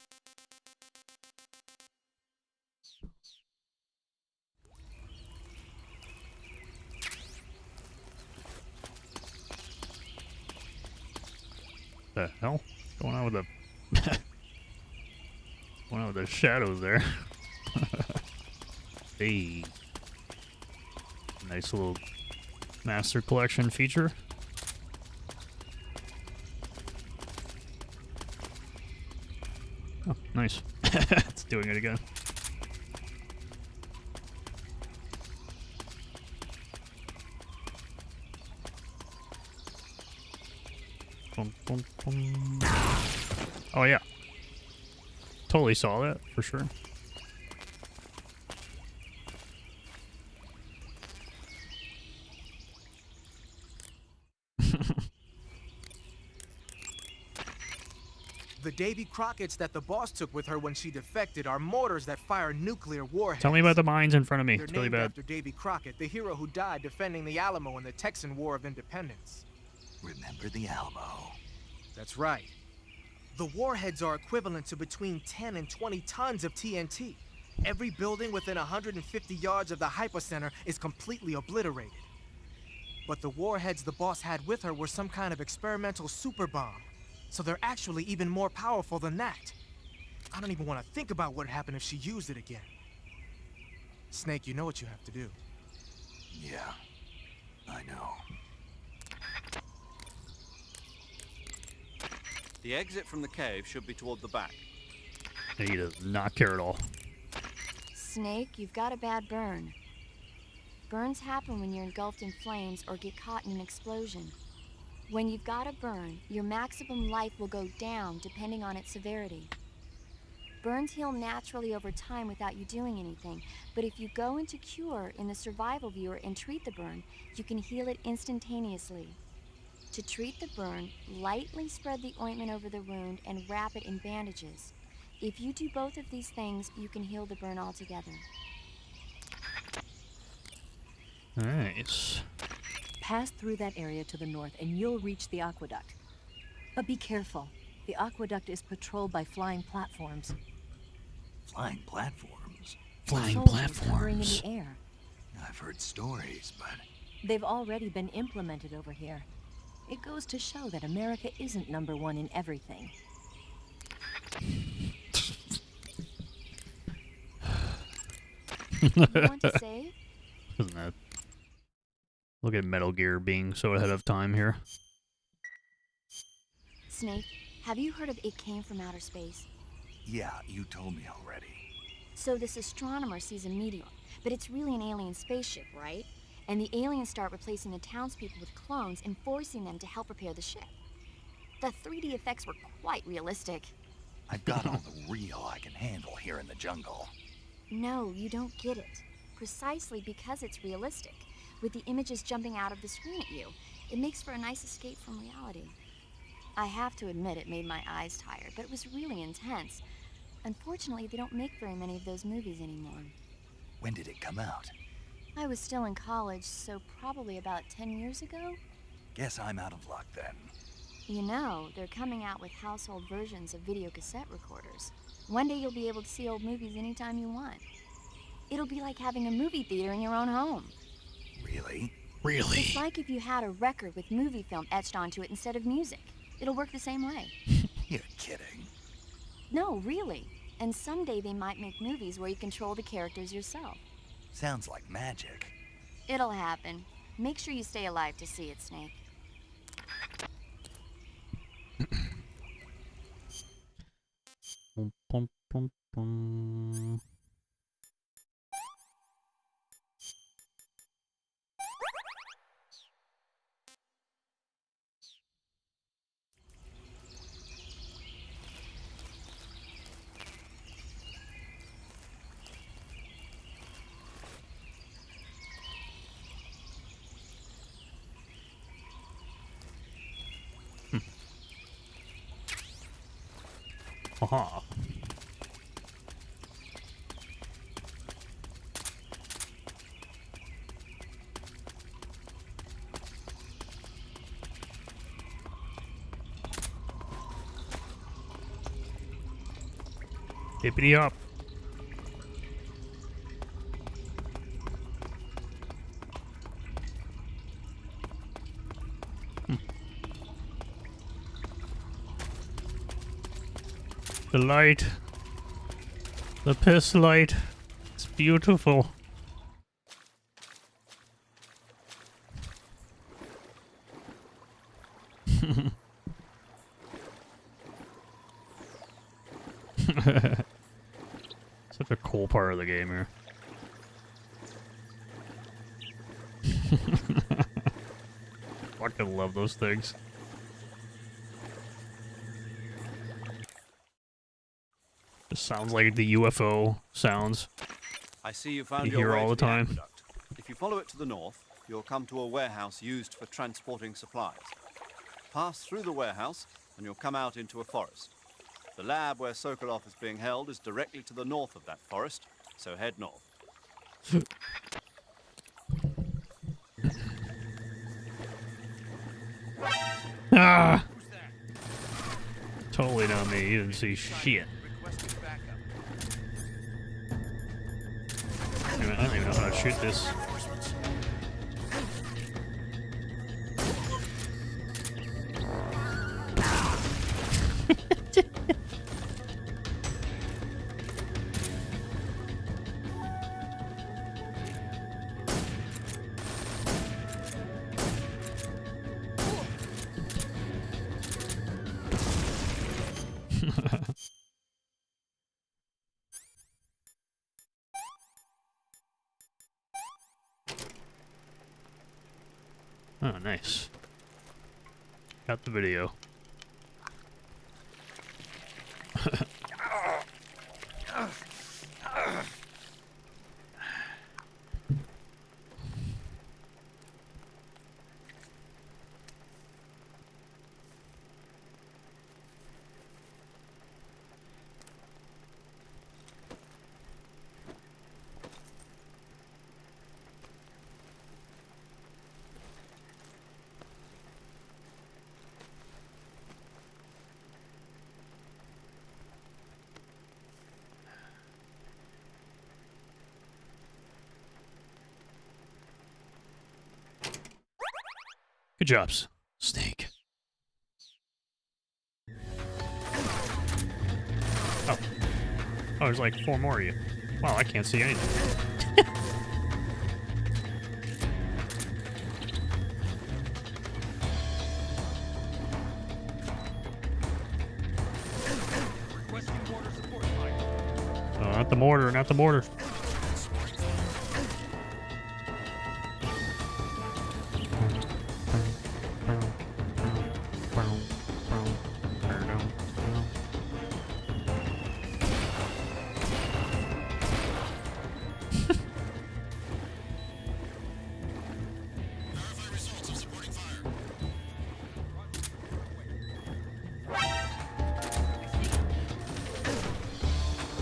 The hell? What's going on with the going on with the shadows there? Hey. Nice little master collection feature. Oh, nice. It's doing it again. Bum, bum, bum. Oh yeah. Totally saw that, for sure. The Davy Crockett's that the boss took with her when she defected are mortars that fire nuclear warheads. Tell me about the mines in front of me. They're It's really named bad. after Davy Crockett, the hero who died defending the Alamo in the Texan War of Independence. Remember the Alamo. That's right. The warheads are equivalent to between 10 and 20 tons of TNT. Every building within 150 yards of the hypocenter is completely obliterated. But the warheads the boss had with her were some kind of experimental super bomb. So they're actually even more powerful than that. I don't even want to think about what would happen if she used it again. Snake, you know what you have to do. Yeah, I know. The exit from the cave should be toward the back. He does not care at all. Snake, you've got a bad burn. Burns happen when you're engulfed in flames or get caught in an explosion. When you've got a burn, your maximum life will go down depending on its severity. Burns heal naturally over time without you doing anything, but if you go into cure in the survival viewer and treat the burn, you can heal it instantaneously. To treat the burn, lightly spread the ointment over the wound and wrap it in bandages. If you do both of these things, you can heal the burn altogether. Nice. Pass through that area to the north and you'll reach the aqueduct. But be careful. The aqueduct is patrolled by flying platforms. Flying platforms? Flying Soldiers hovering in platforms. the air. I've heard stories, but They've already been implemented over here. It goes to show that America isn't #1 in everything. You want to save? Isn't that? Look at Metal Gear being so ahead of time here. Snake, have you heard of It Came from Outer Space? yeah, you told me already. So this astronomer sees a meteor, but it's really an alien spaceship, right? And the aliens start replacing the townspeople with clones and forcing them to help repair the ship. The 3D effects were quite realistic. I've got all the real I can handle here in the jungle. No, you don't get it. Precisely because it's realistic, with the images jumping out of the screen at you, it makes for a nice escape from reality. I have to admit it made my eyes tired, but it was really intense. Unfortunately, they don't make very many of those movies anymore. When did it come out? I was still in college, so probably about 10 years ago. Guess I'm out of luck then. You know, they're coming out with household versions of video cassette recorders. One day you'll be able to see old movies anytime you want. It'll be like having a movie theater in your own home. Really? Really? It's like if you had a record with movie film etched onto it instead of music. It'll work the same way. You're kidding. No, really. And someday they might make movies where you control the characters yourself. Sounds like magic. It'll happen. Make sure you stay alive to see it, Snake. Bum, bum, bum, bum. Haha. Hippity up. The light. The piss light. It's beautiful. Such a cool part of the game here. Fucking love those things. Just sounds like the UFO sounds I see you found you your hear way all to the time. aqueduct. If you follow it to the north, you'll come to a warehouse used for transporting supplies. Pass through the warehouse, and you'll come out into a forest. The lab where Sokolov is being held is directly to the north of that forest, so head north. Ah! Totally not me. You didn't see shit. I don't even know how to shoot this. Oh, nice. Got the video. Good jobs, Snake. Oh. Oh, there's like 4 more of you. Wow, I can't see anything. Oh, not the mortar, not the mortar.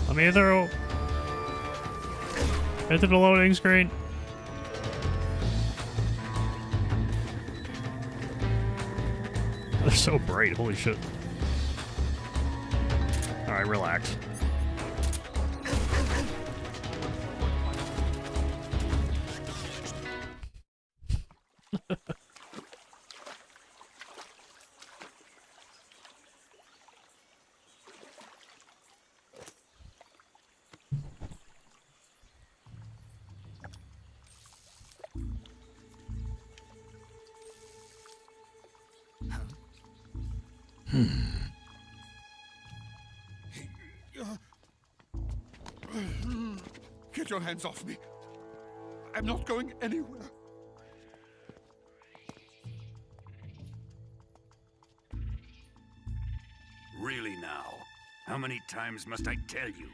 Let me through. Into the loading screen. They're so bright, holy shit. Alright, relax. Get your hands off me. I'm not going anywhere. Really now? How many times must I tell you?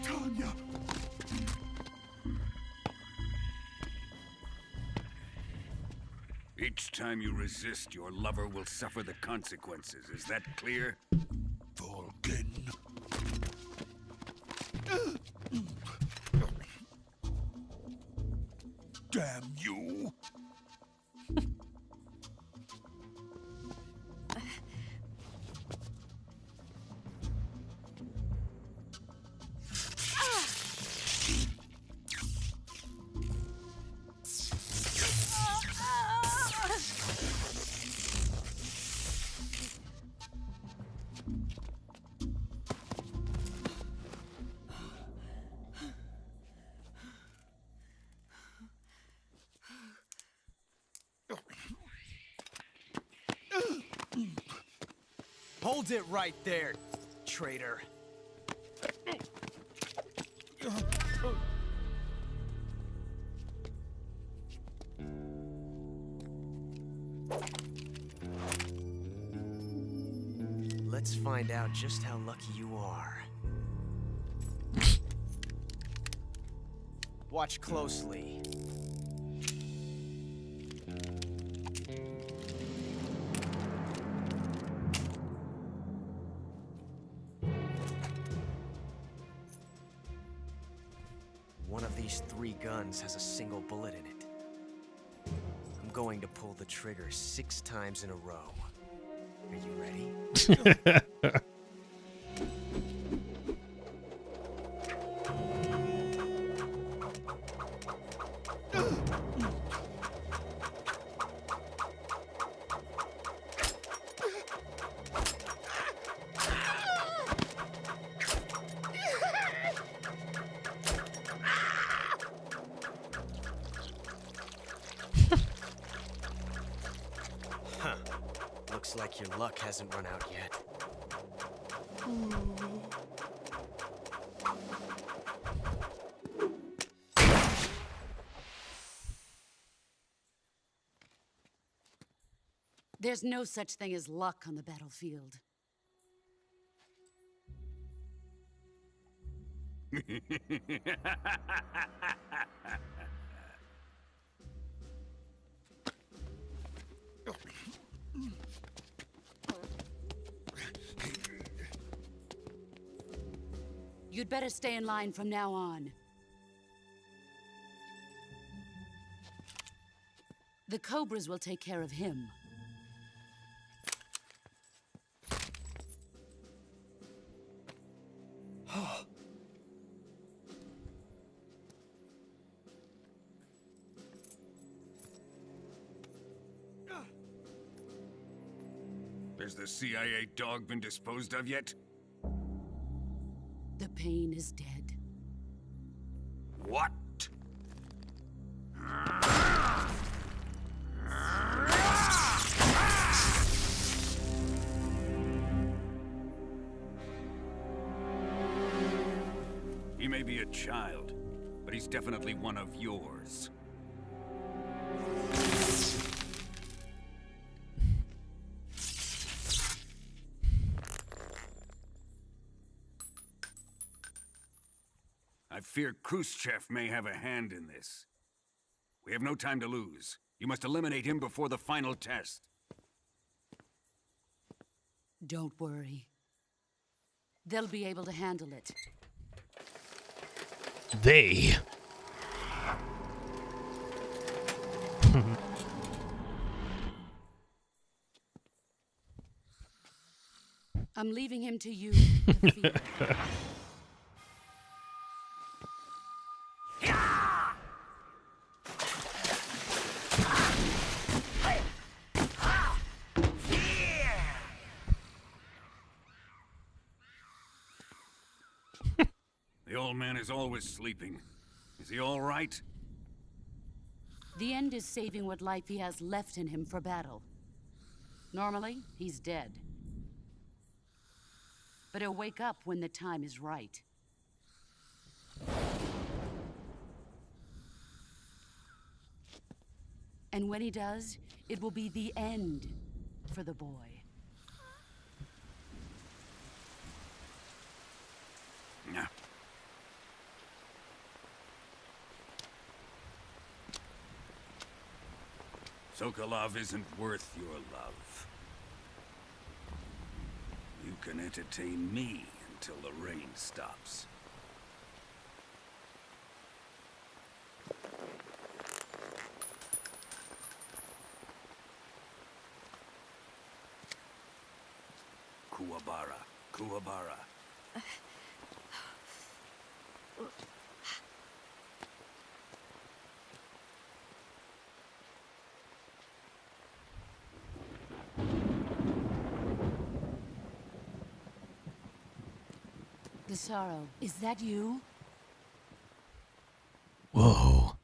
Tanya! Each time you resist, your lover will suffer the consequences. Is that clear? Vulcan. Damn you! Hold it right there, traitor. Let's find out just how lucky you are. Watch closely. One of these 3 guns has a single bullet in it. I'm going to pull the trigger 6 times in a row. Are you ready? Huh. Looks like your luck hasn't run out yet. There's no such thing as luck on the battlefield. You'd better stay in line from now on. The Cobras will take care of him. Has the CIA dog been disposed of yet? The pain is dead. What? He may be a child, but he's definitely one of yours. I fear Khrushchev may have a hand in this. We have no time to lose. You must eliminate him before the final test. Don't worry. They'll be able to handle it. They. I'm leaving him to you. To feel. The old man is always sleeping. Is he all right? The end is saving what life he has left in him for battle. Normally, he's dead. But he'll wake up when the time is right. And when he does, it will be the end for the boy. Yeah. Sokolov isn't worth your love. You can entertain me until the rain stops. Kuwabara, Kuwabara. The sorrow, is that you? Whoa.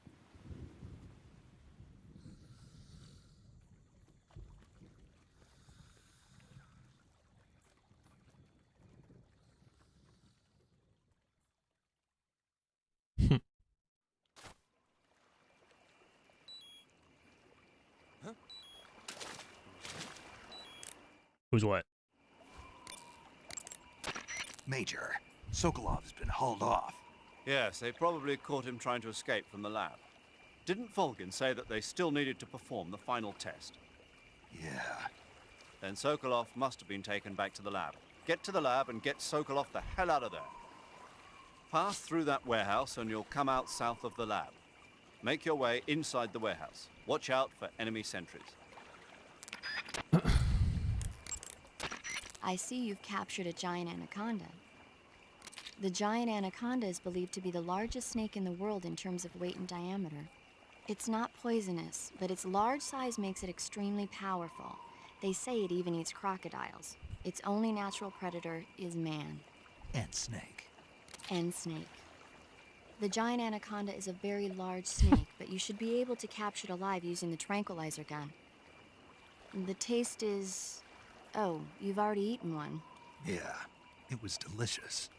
Who's what? Major, Sokolov's been hauled off. Yes, they probably caught him trying to escape from the lab. Didn't Volgin say that they still needed to perform the final test? Yeah. Then Sokolov must have been taken back to the lab. Get to the lab and get Sokolov the hell out of there. Pass through that warehouse and you'll come out south of the lab. Make your way inside the warehouse. Watch out for enemy sentries. I see you've captured a giant anaconda. The giant anaconda is believed to be the largest snake in the world in terms of weight and diameter. It's not poisonous, but its large size makes it extremely powerful. They say it even eats crocodiles. Its only natural predator is man. And snake. And snake. The giant anaconda is a very large snake, but you should be able to capture it alive using the tranquilizer gun. The taste is... Oh, you've already eaten one. Yeah, it was delicious.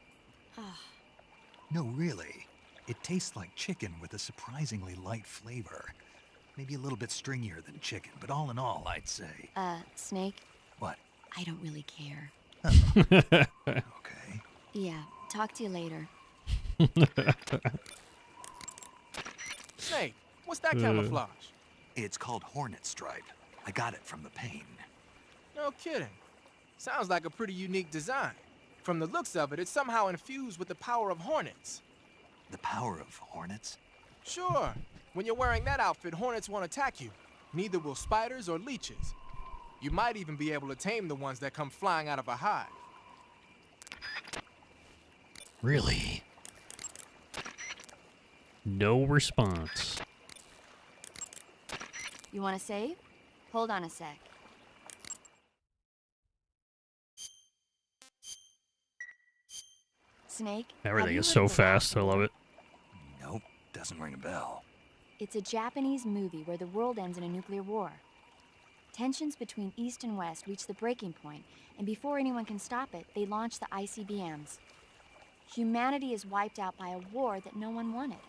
Ah. No, really. It tastes like chicken with a surprisingly light flavor. Maybe a little bit stringier than chicken, but all in all, I'd say. Snake? What? I don't really care. Okay. Yeah, talk to you later. Snake, what's that camouflage? It's called hornet stripe. I got it from the pain. No kidding. Sounds like a pretty unique design. From the looks of it, it's somehow infused with the power of hornets. The power of hornets? Sure. When you're wearing that outfit, hornets won't attack you. Neither will spiders or leeches. You might even be able to tame the ones that come flying out of a hive. Really? No response. You want to save? Hold on a sec. Snake? Everything have is you so heard of the fast. I last love war? it. Nope, doesn't ring a bell. It's a Japanese movie where the world ends in a nuclear war. Tensions between East and West reach the breaking point, and before anyone can stop it, they launch the ICBMs. Humanity is wiped out by a war that no one wanted.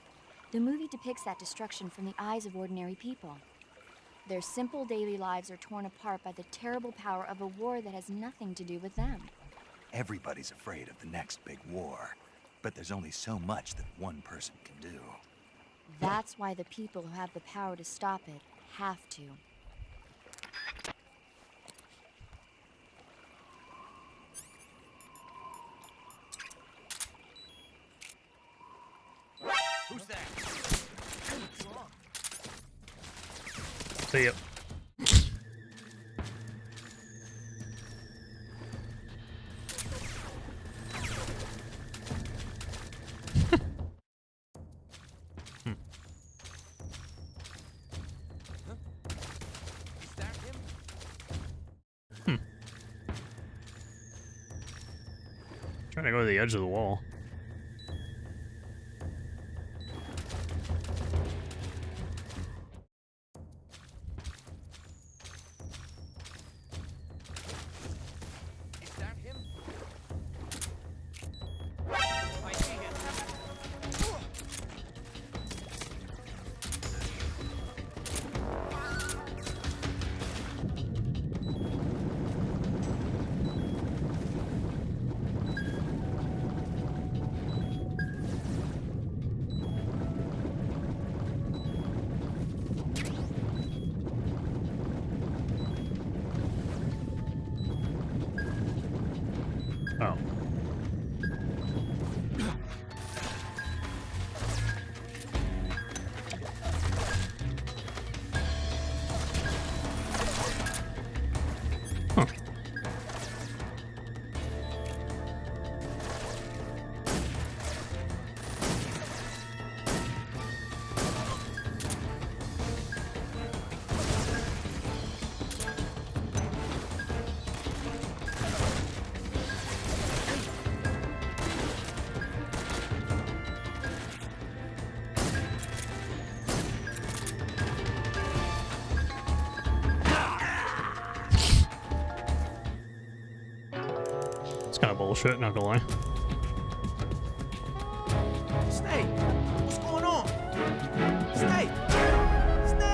The movie depicts that destruction from the eyes of ordinary people. Their simple daily lives are torn apart by the terrible power of a war that has nothing to do with them. Everybody's afraid of the next big war, but there's only so much that one person can do. That's why the people who have the power to stop it have to. Who's that? See ya. Is that him? Trying to go to the edge of the wall. Oh. Huh. It's kind of bullshit, not gonna lie. Snake! What's going on? Snake! Snake!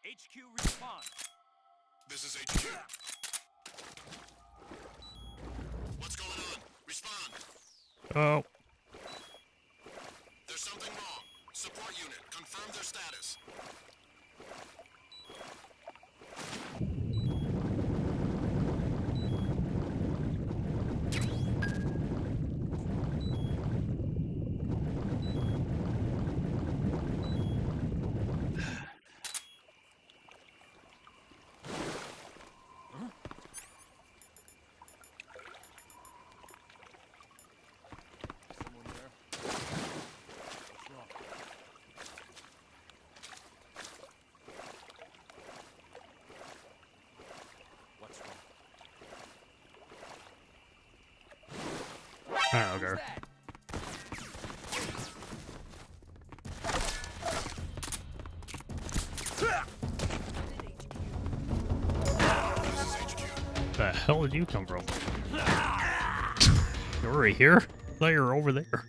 HQ respond. This is HQ. What's going on? Respond. Oh. There's something wrong. Support unit, confirm their status. Someone there? What's wrong? What's wrong? I don't care. The hell did you come from? You're right here? I thought you were over there.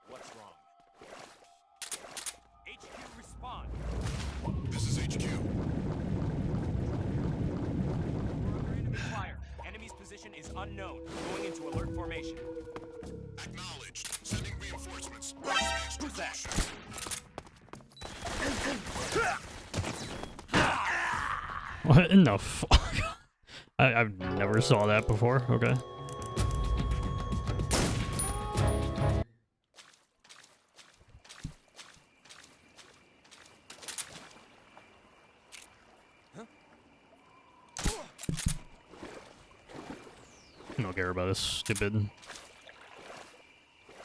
What's wrong? HQ respond. This is HQ. We're under enemy fire. Enemy's position is unknown. Going into alert formation. Acknowledged. Sending reinforcements. Who's that? What in the fuck? I've never saw that before. Okay. I don't care about this stupid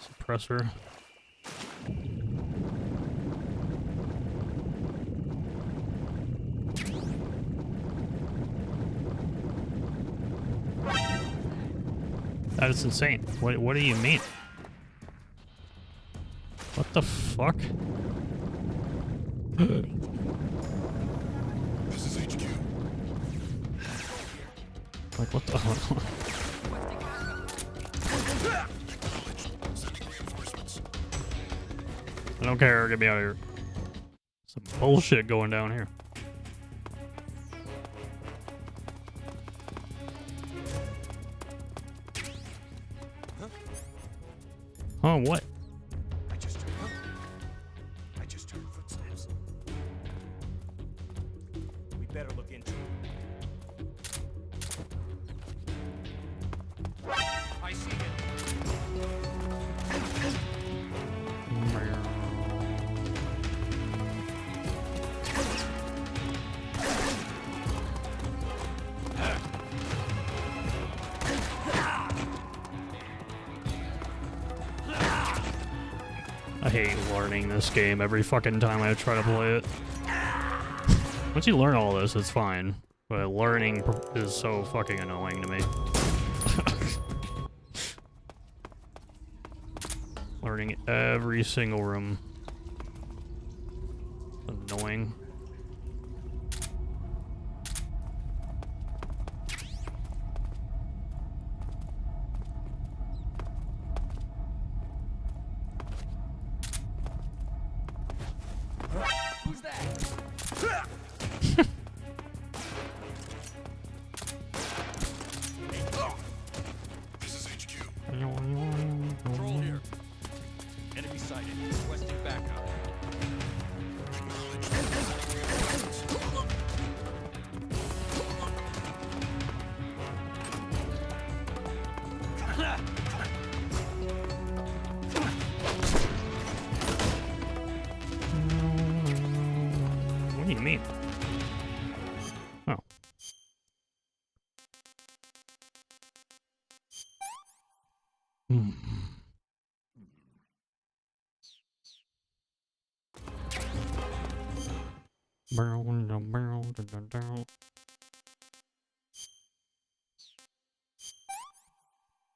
suppressor. That is insane. What do you mean? What the fuck? This is HQ. Like what the hell? Sending reinforcements. I don't care. Get me out of here. Some bullshit going down here. Oh, what? I just heard footsteps. We better look into it. I see it. I hate learning this game every fucking time I try to play it. Once you learn all this, it's fine. But learning is so fucking annoying to me. Learning every single room. Annoying. Who's that? This is HQ. Control here. Enemy sighted. Requesting backup. What do you mean? Oh. Hmm.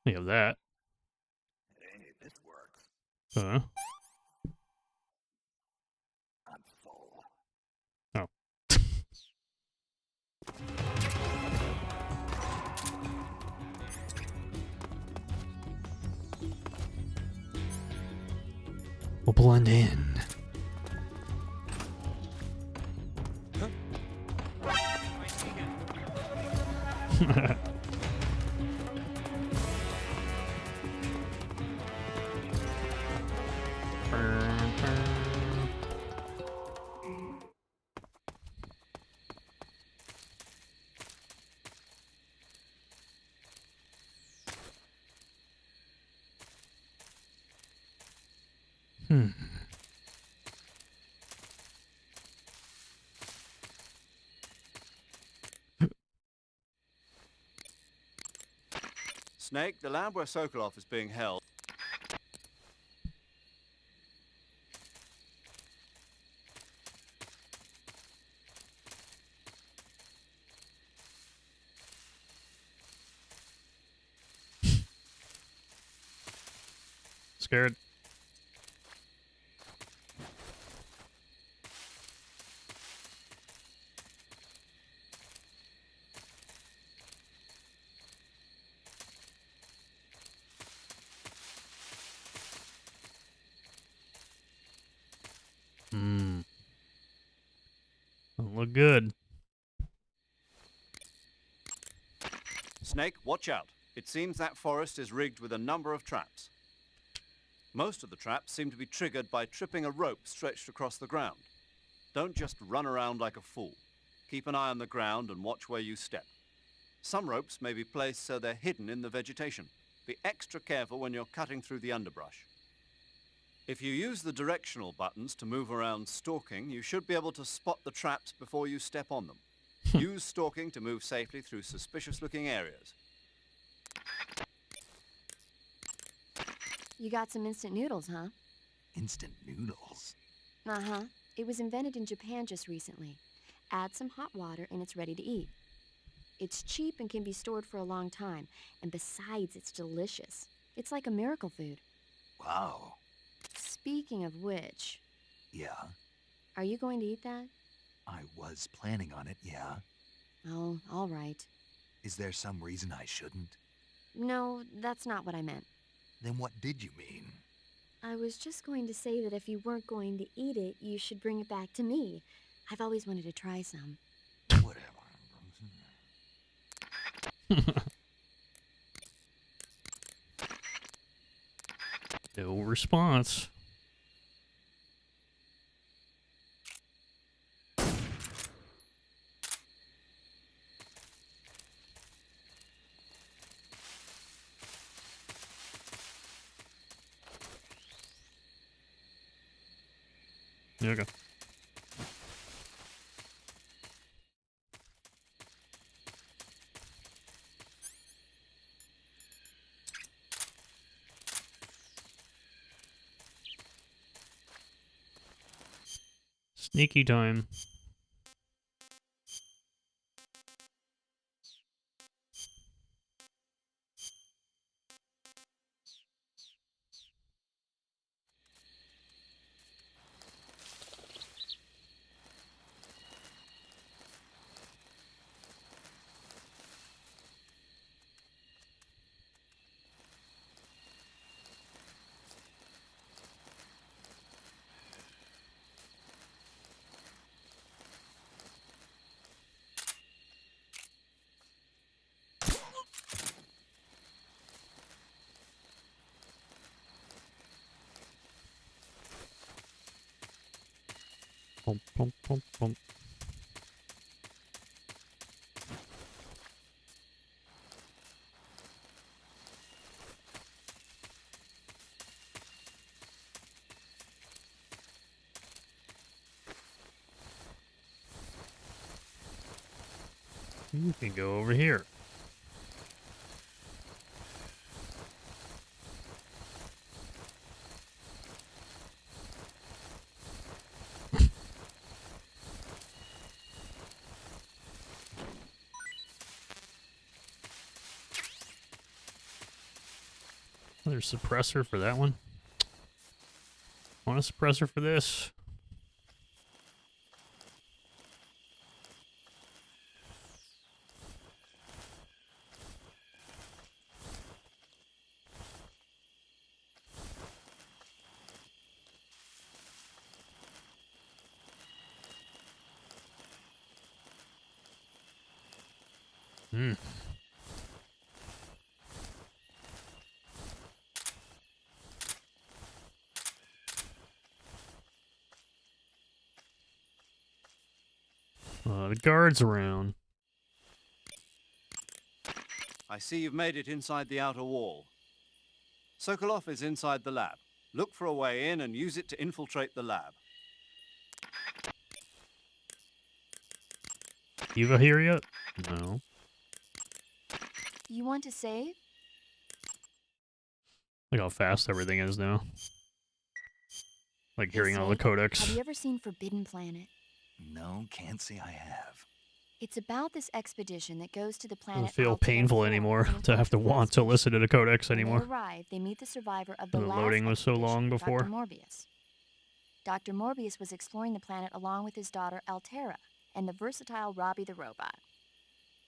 You have that. Hey, this works. Huh? I'm full. Oh. We'll blend in. I see him. Hmm. Snake, the lab where Sokolov is being held. Scared. Don't look good. Snake, watch out. It seems that forest is rigged with a number of traps. Most of the traps seem to be triggered by tripping a rope stretched across the ground. Don't just run around like a fool. Keep an eye on the ground and watch where you step. Some ropes may be placed so they're hidden in the vegetation. Be extra careful when you're cutting through the underbrush. If you use the directional buttons to move around stalking, you should be able to spot the traps before you step on them. Use stalking to move safely through suspicious-looking areas. You got some instant noodles, huh? Instant noodles. Uh-huh. It was invented in Japan just recently. Add some hot water and it's ready to eat. It's cheap and can be stored for a long time. And besides, it's delicious. It's like a miracle food. Wow. Speaking of which, Yeah, are you going to eat that? I was planning on it, yeah. Oh, all right. Is there some reason I shouldn't? No, that's not what I meant. Then what did you mean? I was just going to say that if you weren't going to eat it, you should bring it back to me. I've always wanted to try some. Whatever. No response. Okay. Sneaky time. Pump, pump, pump, pump. You can go over here. Another suppressor for that one. Want a suppressor for this? Hmm. The guard's around. I see you've made it inside the outer wall. Sokolov is inside the lab. Look for a way in and use it to infiltrate the lab. Eva here yet? No. You want to save? Look how fast everything is now. Like Hey, hearing all the Save, Have codecs. you ever seen Forbidden Planet? No, can't say I have. It's about this expedition that goes to the planet. Doesn't feel Alpha painful 4 anymore in to have to Antarctica want to listen to the codecs When anymore. they arrive, they meet the survivor of the The last loading was so expedition, long before. Dr. Morbius. Dr. Morbius was exploring the planet along with his daughter Altera and the versatile Robbie the robot.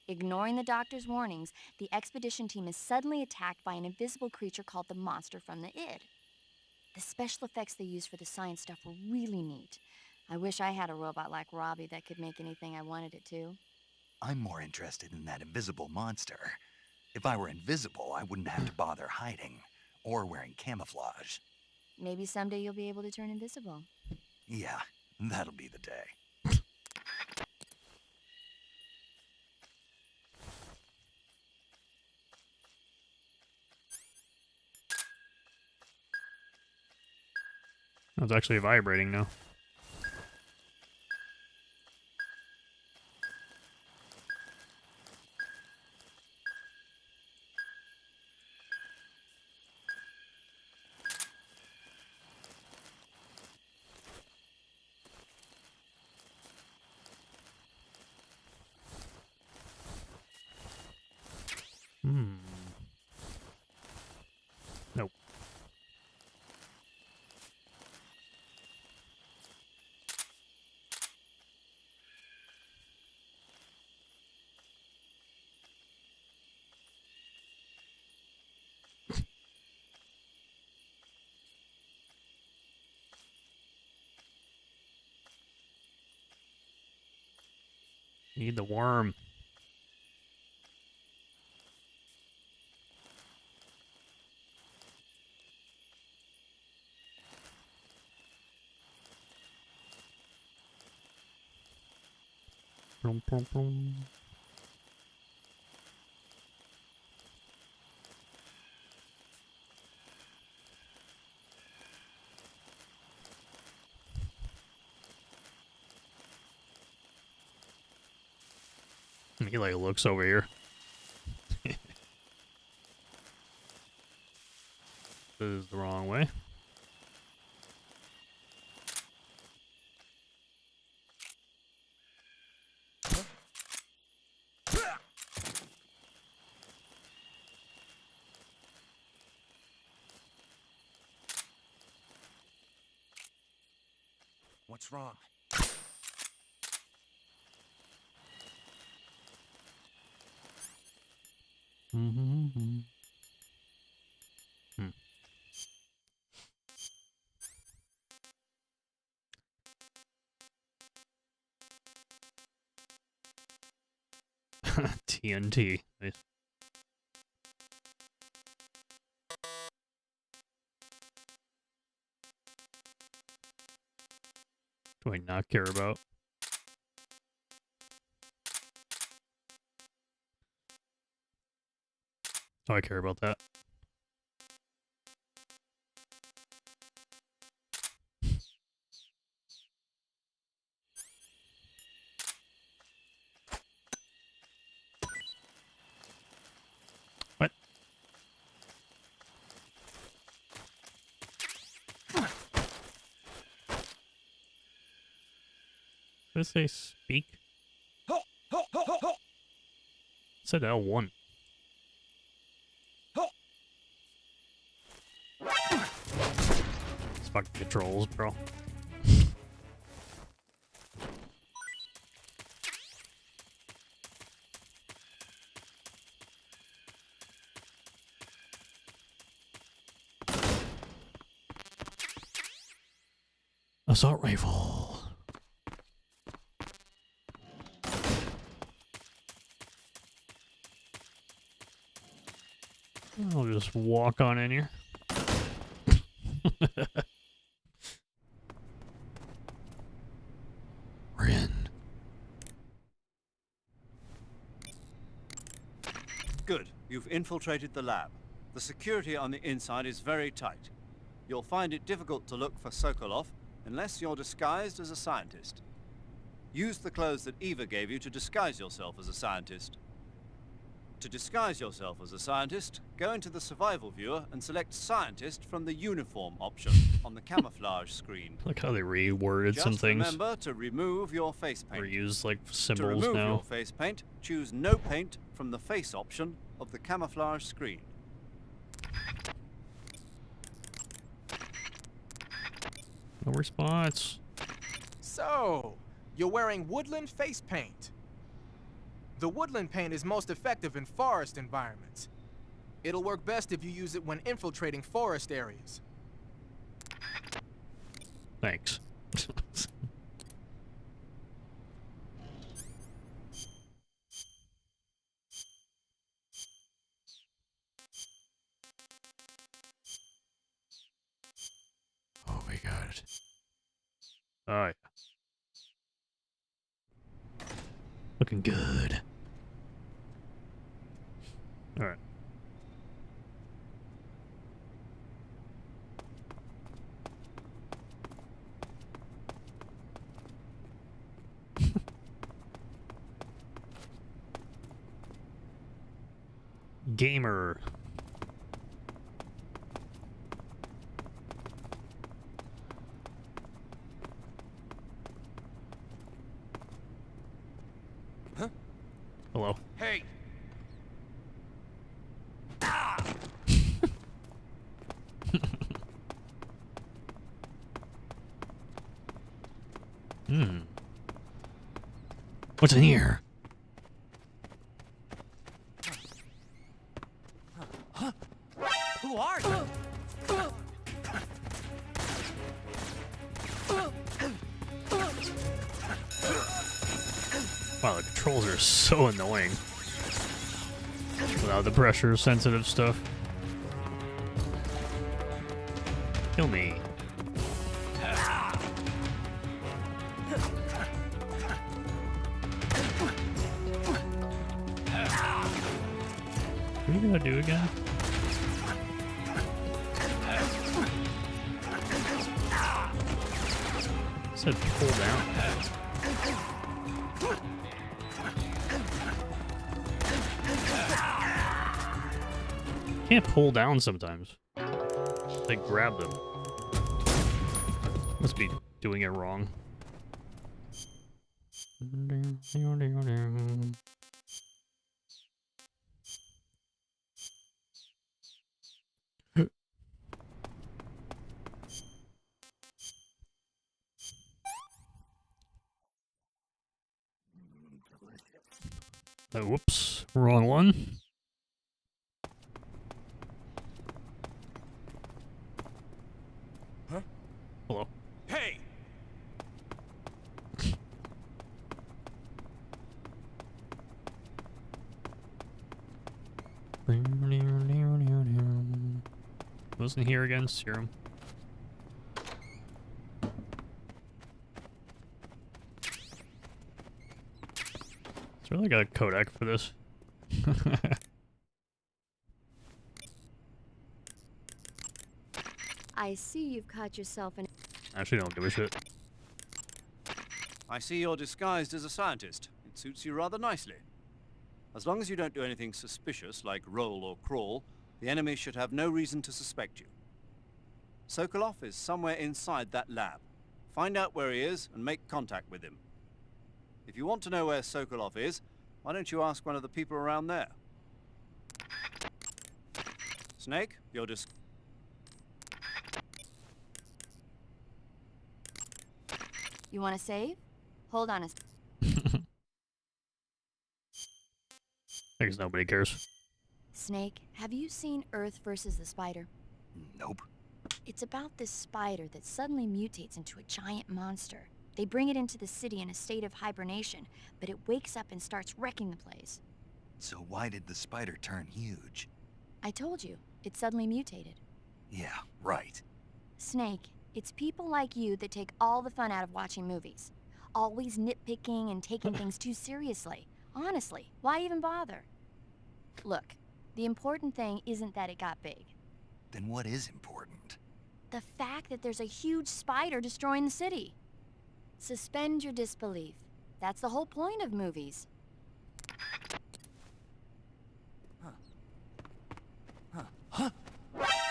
Ignoring the doctor's warnings, the expedition team is suddenly attacked by an invisible creature called the Monster from the Id. The special effects they used for the science stuff were really neat. I wish I had a robot like Robbie that could make anything I wanted it to. I'm more interested in that invisible monster. If I were invisible, I wouldn't have to bother hiding or wearing camouflage. Maybe someday you'll be able to turn invisible. Yeah, that'll be the day. Oh, it's actually vibrating now. Hmm. Nope. Need the worm. Plum, plum, plum. He like looks over here. This is the wrong way. What's wrong? Mm-hmm. TNT. Nice. Do I not care about? Oh, I care about that. What? Did it say speak? It said L1. It's fucking controls, bro. Assault rifle. I'll just walk on in here. We're in. Good. You've infiltrated the lab. The security on the inside is very tight. You'll find it difficult to look for Sokolov unless you're disguised as a scientist. Use the clothes that Eva gave you to disguise yourself as a scientist. To disguise yourself as a scientist, go into the survival viewer and select scientist from the uniform option on the camouflage screen. Look how they reworded some Just things. remember to remove your face paint. Or use like To symbols remove now. your face paint, choose no paint from the face option of the camouflage screen. No response. So, you're wearing woodland face paint. The woodland paint is most effective in forest environments. It'll work best if you use it when infiltrating forest areas. Thanks. Oh my god. Oh yeah. Looking good. Alright. Gamer. Huh? Hello. Hey! What's in here? Who are you? Wow, the controls are so annoying. Without the pressure sensitive stuff. Kill me. What are you gonna do again? I said pull down. Can't pull down sometimes. They grab them. Must be doing it wrong. Whoops, wrong one. Huh? Hello. Hey! Wasn't here again, serum. It's really got a codec for this. I see you've caught yourself in. Actually, don't give a shit. I see you're disguised as a scientist. It suits you rather nicely. As long as you don't do anything suspicious, like roll or crawl, the enemy should have no reason to suspect you. Sokolov is somewhere inside that lab. Find out where he is and make contact with him. If you want to know where Sokolov is, why don't you ask one of the people around there? Snake, you're You want to save? Hold on a I guess nobody cares. Snake, have you seen Earth versus the Spider? Nope. It's about this spider that suddenly mutates into a giant monster. They bring it into the city in a state of hibernation, but it wakes up and starts wrecking the place. So why did the spider turn huge? I told you, it suddenly mutated. Yeah, right. Snake, it's people like you that take all the fun out of watching movies. Always nitpicking and taking things too seriously. Honestly, why even bother? Look, the important thing isn't that it got big. Then what is important? The fact that there's a huge spider destroying the city. Suspend your disbelief. That's the whole point of movies.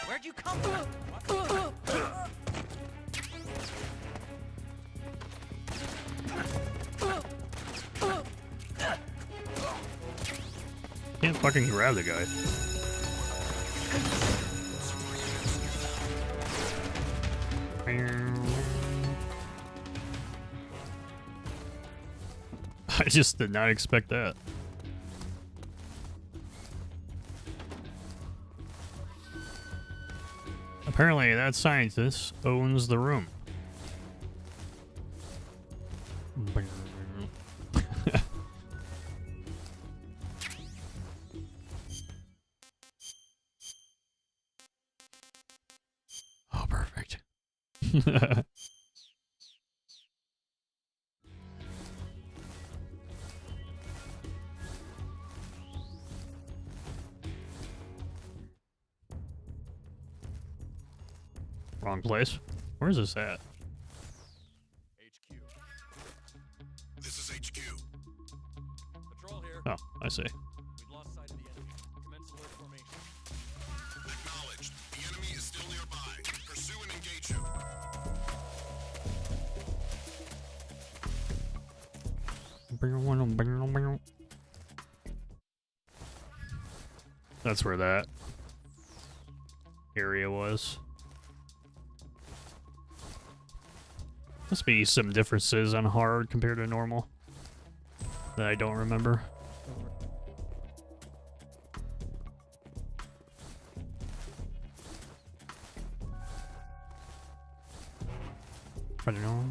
Where'd you come from? Can't fucking grab the guy. I just did not expect that. Apparently, that scientist owns the room. Oh, perfect. Wrong place. Where's this at? HQ. This is HQ. Patrol here. Oh, I see. We've lost sight of the enemy. Commence alert formation. Acknowledged. The enemy is still nearby. Pursue and engage him. That's where that area was. Must be some differences on hard compared to normal that I don't remember. I don't know.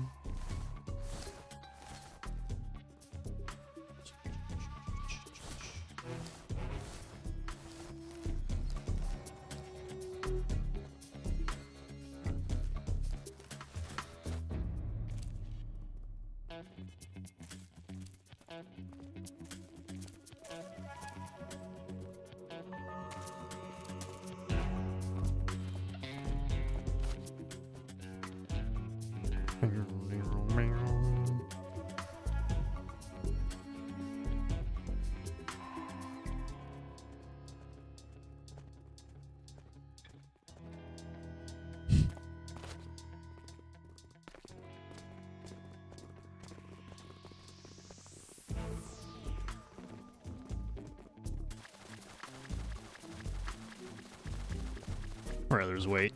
Where others wait.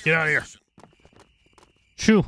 Get out of here. Shoo.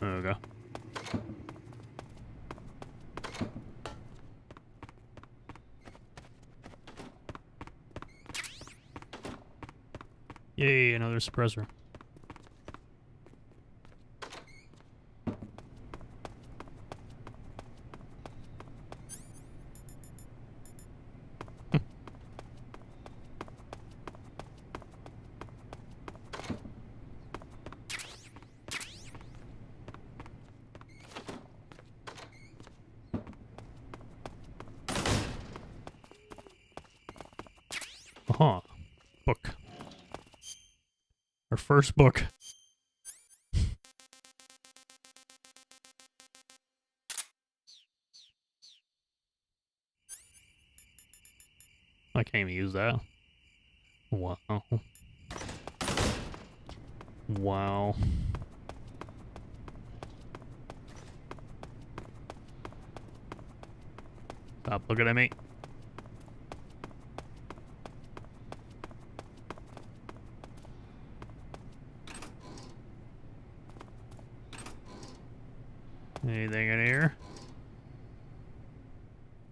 There we go. Yay, another suppressor. Uh-huh. Book. Our first book. I can't even use that. Wow. Wow. Stop looking at me. Anything in here?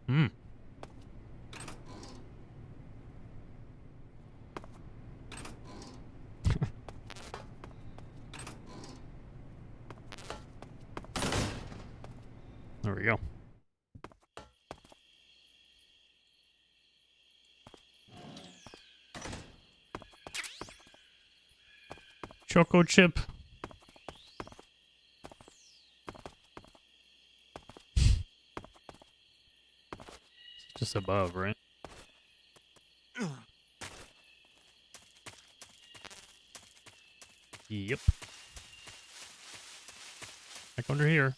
Hmm. There we go. Choco chip. Just above, right? Yep. Back under here.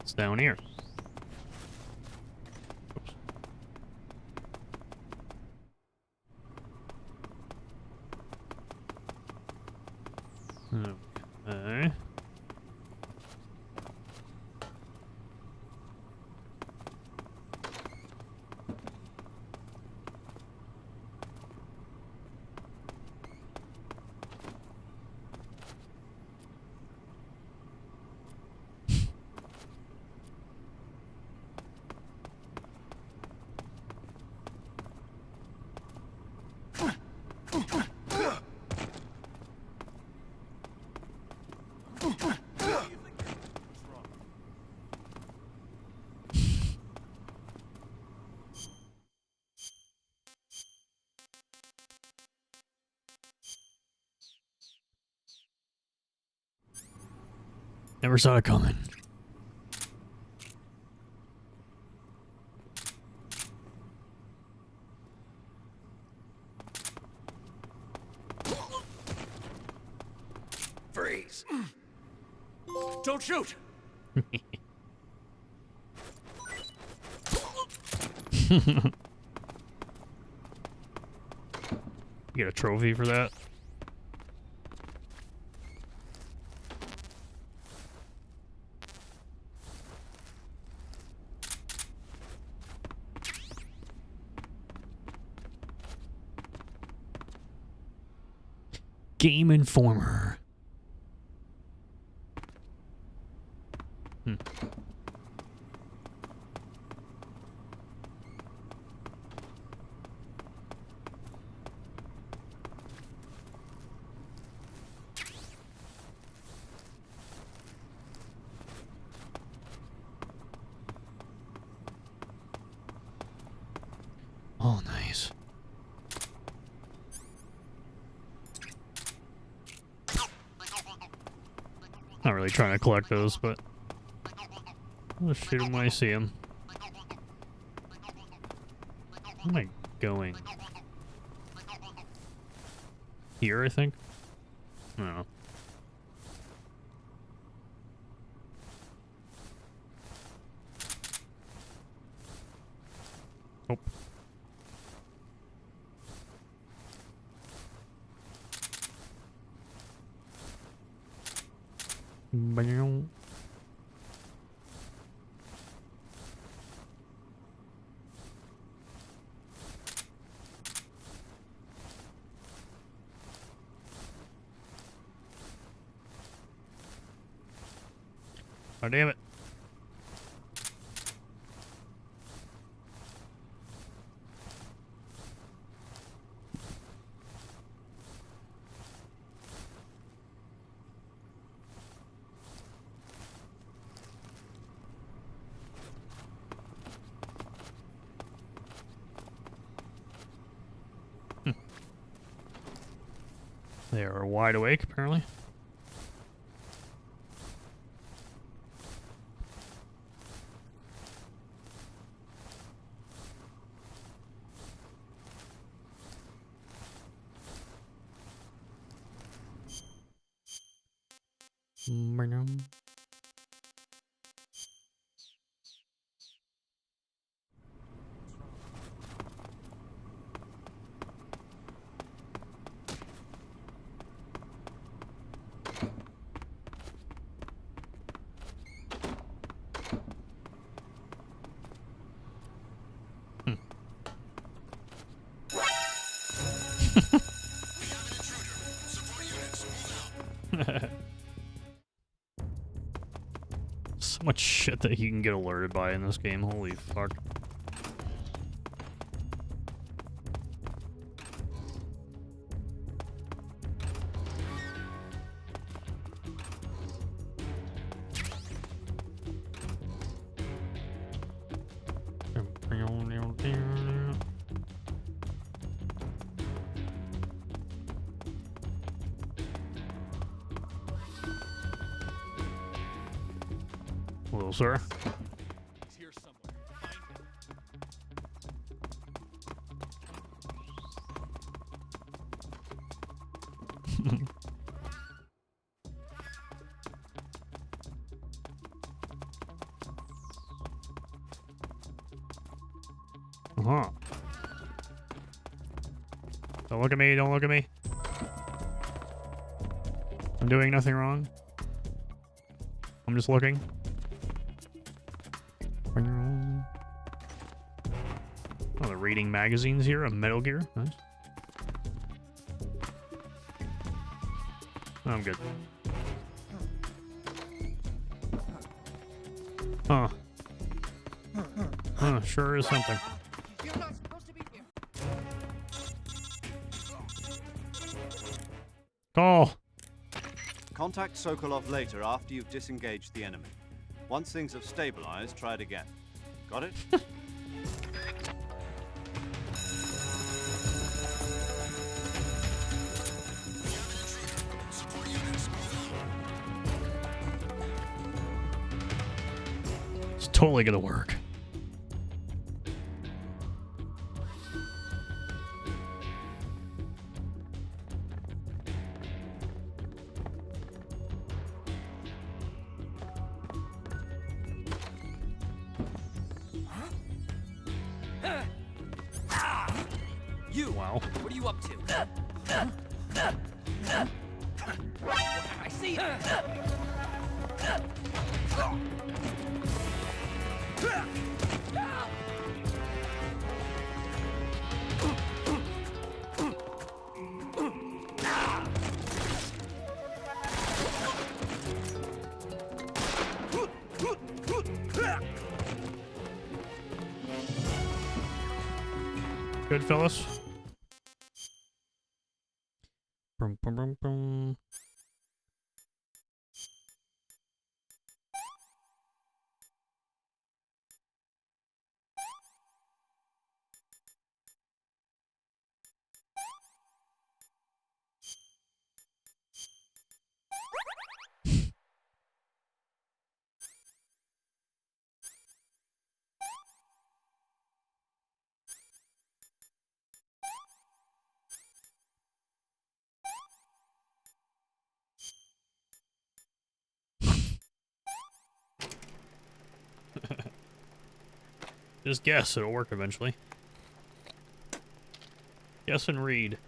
It's down here. Oops. Okay. Never saw it coming. Freeze. Don't shoot! You get a trophy for that? Game Informer. Oh, nice. Not really trying to collect those, but I'll shoot them when I see them. Where am I going? Here, I think? I don't know. Oh. Bam. Oh, damn it. They are wide awake, apparently. So much shit that you can get alerted by in this game. Holy fuck. Hello, sir. He's here somewhere. Find him. Uh-huh. Don't look at me, don't look at me. I'm doing nothing wrong. I'm just looking. Oh, they're reading magazines here of Metal Gear. Nice. I'm good. Huh. Huh, sure is something. You're not supposed to be here. Call! Contact Sokolov later after you've disengaged the enemy. Once things have stabilized, try it again. Got it? totally gonna work. You! Wow. What are you up to? I see you! Good, fellas. Brum, brum, brum, brum. Just guess, it'll work eventually. Guess and read.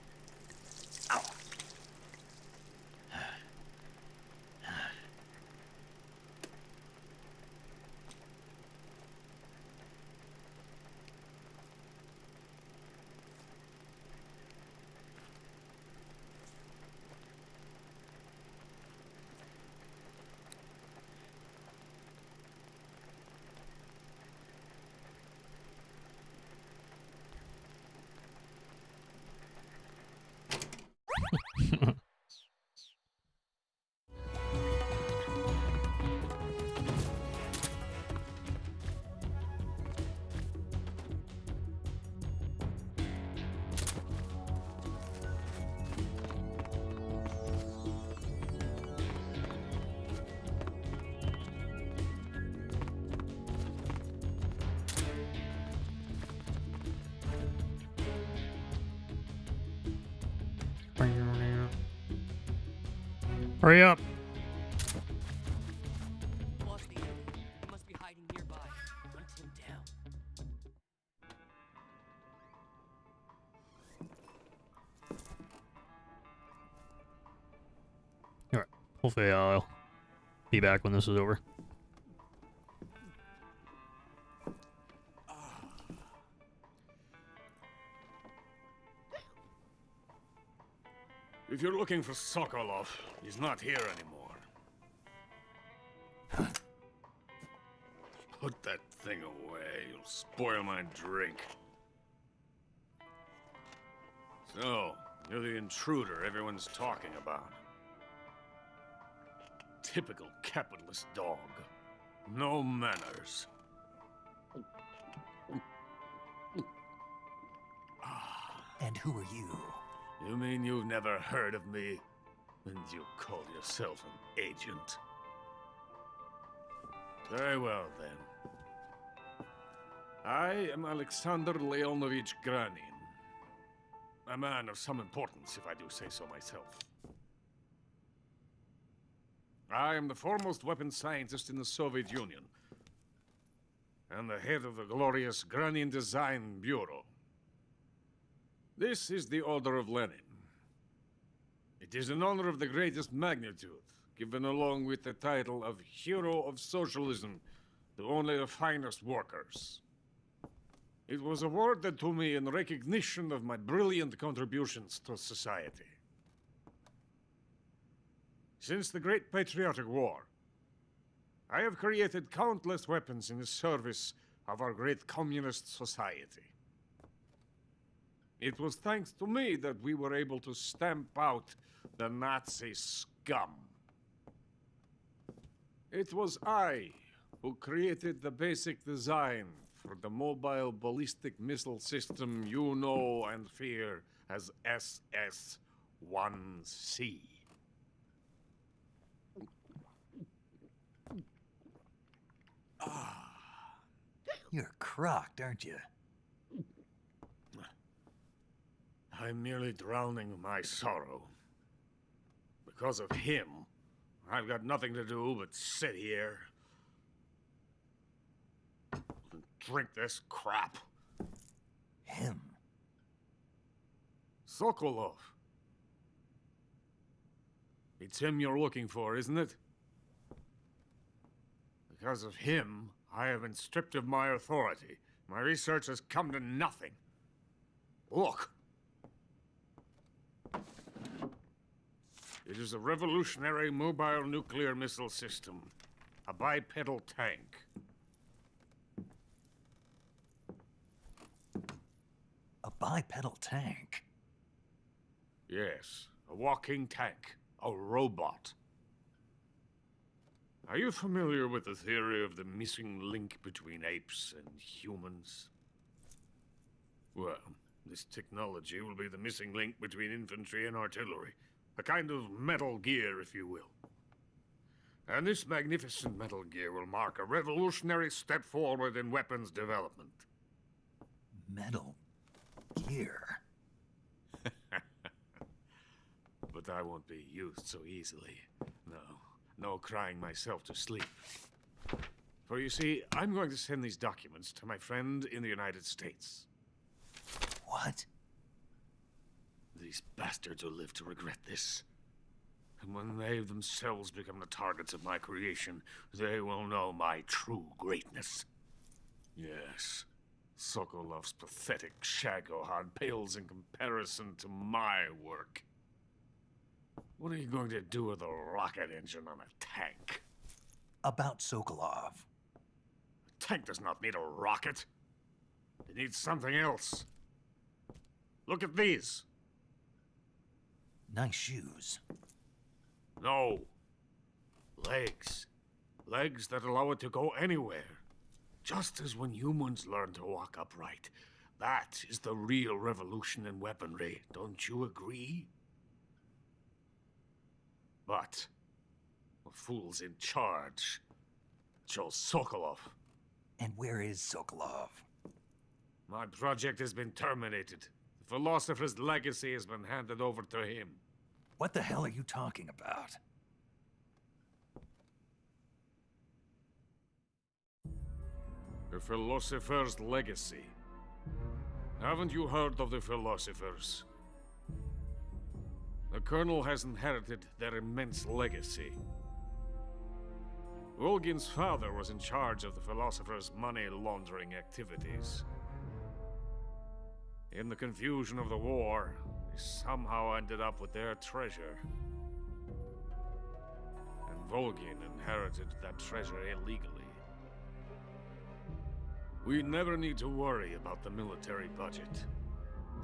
Hurry up. Lost the enemy. He must be hiding nearby. Hunt him down. Alright. Hopefully I'll be back when this is over. If you're looking for Sokolov, he's not here anymore. Put that thing away. You'll spoil my drink. So, you're the intruder everyone's talking about. Typical capitalist dog. No manners. And who are you? You mean you've never heard of me? And you call yourself an agent? Very well, then. I am Alexander Leonovich Granin. A man of some importance, if I do say so myself. I am the foremost weapons scientist in the Soviet Union, and the head of the glorious Granin Design Bureau. This is the Order of Lenin. It is an honor of the greatest magnitude, given along with the title of Hero of Socialism to only the finest workers. It was awarded to me in recognition of my brilliant contributions to society. Since the Great Patriotic War, I have created countless weapons in the service of our great communist society. It was thanks to me that we were able to stamp out the Nazi scum. It was I who created the basic design for the mobile ballistic missile system you know and fear as SS-1C. You're crocked, aren't you? I'm merely drowning my sorrow. Because of him, I've got nothing to do but sit here and drink this crap. Him? Sokolov. It's him you're looking for, isn't it? Because of him, I have been stripped of my authority. My research has come to nothing. Look. It is a revolutionary mobile nuclear missile system. A bipedal tank. A bipedal tank? Yes, a walking tank. A robot. Are you familiar with the theory of the missing link between apes and humans? Well, this technology will be the missing link between infantry and artillery. A kind of Metal Gear, if you will. And this magnificent Metal Gear will mark a revolutionary step forward in weapons development. Metal Gear? But I won't be used so easily. No crying myself to sleep. For you see, I'm going to send these documents to my friend in the United States. What? These bastards will live to regret this. And when they themselves become the targets of my creation, they will know my true greatness. Yes, Sokolov's pathetic Shagohod pales in comparison to my work. What are you going to do with a rocket engine on a tank? About Sokolov. A tank does not need a rocket. It needs something else. Look at these. Nice shoes. No. Legs. Legs that allow it to go anywhere. Just as when humans learn to walk upright. That is the real revolution in weaponry. Don't you agree? But the fool's in charge. Joe Sokolov. And where is Sokolov? My project has been terminated. The philosopher's legacy has been handed over to him. What the hell are you talking about? The philosopher's legacy. Haven't you heard of the philosophers? The Colonel has inherited their immense legacy. Volgin's father was in charge of the philosophers' money laundering activities. In the confusion of the war, he somehow ended up with their treasure. And Volgin inherited that treasure illegally. We never need to worry about the military budget.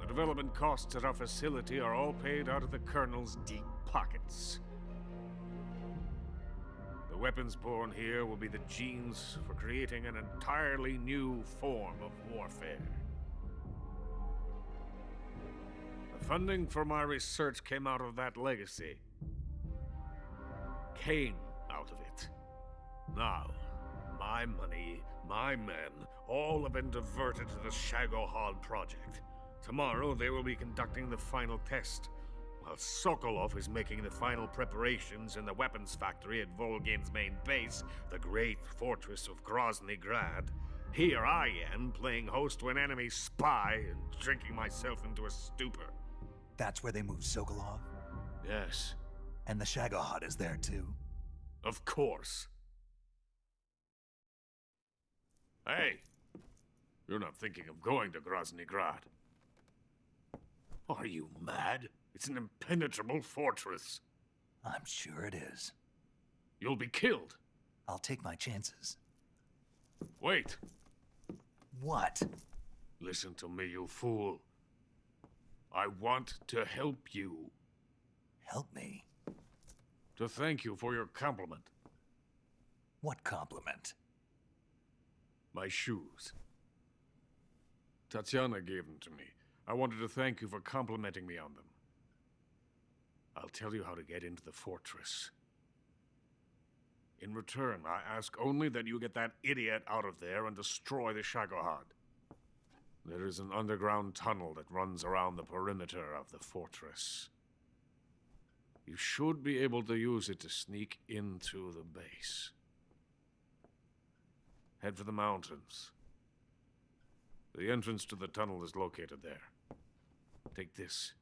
The development costs at our facility are all paid out of the Colonel's deep pockets. The weapons born here will be the genes for creating an entirely new form of warfare. The funding for my research came out of that legacy. Came out of it. Now, my money, my men, all have been diverted to the Shagohod project. Tomorrow, they will be conducting the final test, while Sokolov is making the final preparations in the weapons factory at Volgin's main base, the great fortress of Grozny Grad. Here I am, playing host to an enemy spy and drinking myself into a stupor. That's where they moved Sokolov? Yes. And the Shagohod is there too? Of course. Hey! You're not thinking of going to Grozny Grad. Are you mad? It's an impenetrable fortress. I'm sure it is. You'll be killed. I'll take my chances. Wait. What? Listen to me, you fool. I want to help you. Help me? To thank you for your compliment. What compliment? My shoes. Tatiana gave them to me. I wanted to thank you for complimenting me on them. I'll tell you how to get into the fortress. In return, I ask only that you get that idiot out of there and destroy the Shagohod. There is an underground tunnel that runs around the perimeter of the fortress. You should be able to use it to sneak into the base. Head for the mountains. The entrance to the tunnel is located there. Take this.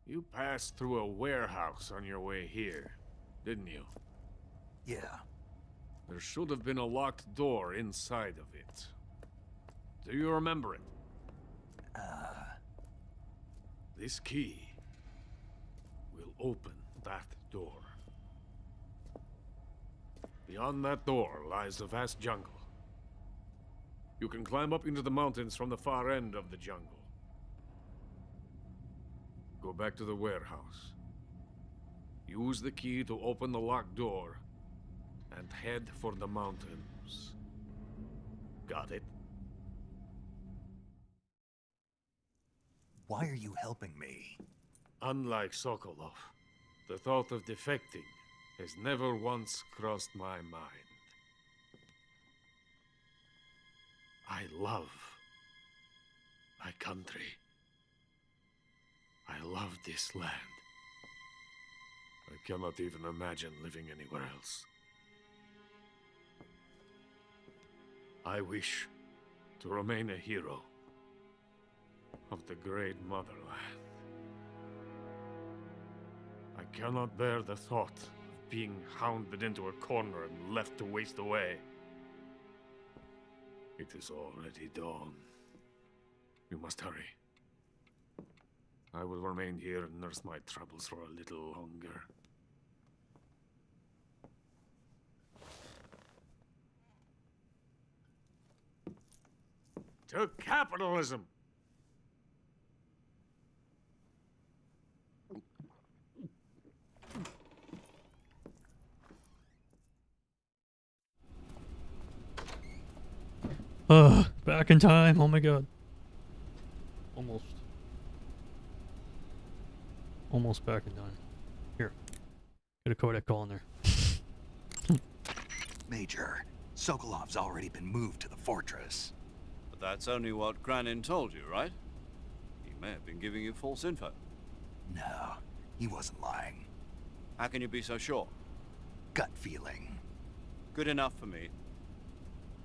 You passed through a warehouse on your way here, didn't you? Yeah. There should have been a locked door inside of it. Do you remember it? This key will open that door. Beyond that door lies a vast jungle. You can climb up into the mountains from the far end of the jungle. Go back to the warehouse. Use the key to open the locked door and head for the mountains. Got it? Why are you helping me? Unlike Sokolov, the thought of defecting has never once crossed my mind. I love my country. I love this land. I cannot even imagine living anywhere else. I wish to remain a hero of the great motherland. I cannot bear the thought of being hounded into a corner and left to waste away. It is already dawn. We must hurry. I will remain here and nurse my troubles for a little longer. To capitalism! Back in time. Oh my god. Almost back in time. Here. Get a codec call in there. Major, Sokolov's already been moved to the fortress. But that's only what Granin told you, right? He may have been giving you false info. No, he wasn't lying. How can you be so sure? Gut feeling. Good enough for me.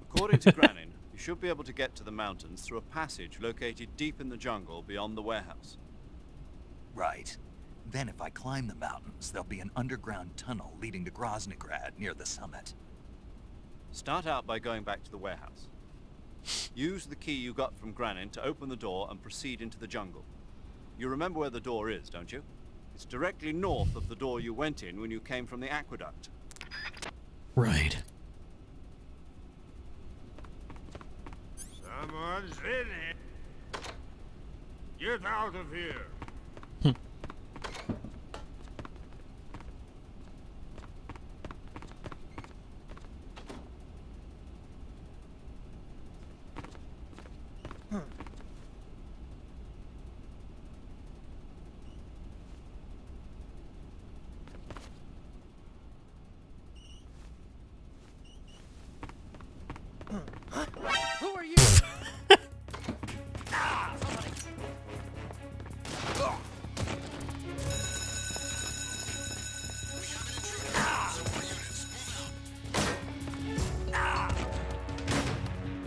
According to Granin, you should be able to get to the mountains through a passage located deep in the jungle beyond the warehouse. Right. Then if I climb the mountains, there'll be an underground tunnel leading to Groznygrad near the summit. Start out by going back to the warehouse. Use the key you got from Granin to open the door and proceed into the jungle. You remember where the door is, don't you? It's directly north of the door you went in when you came from the aqueduct. Right. Someone's in here. Get out of here. Who are you?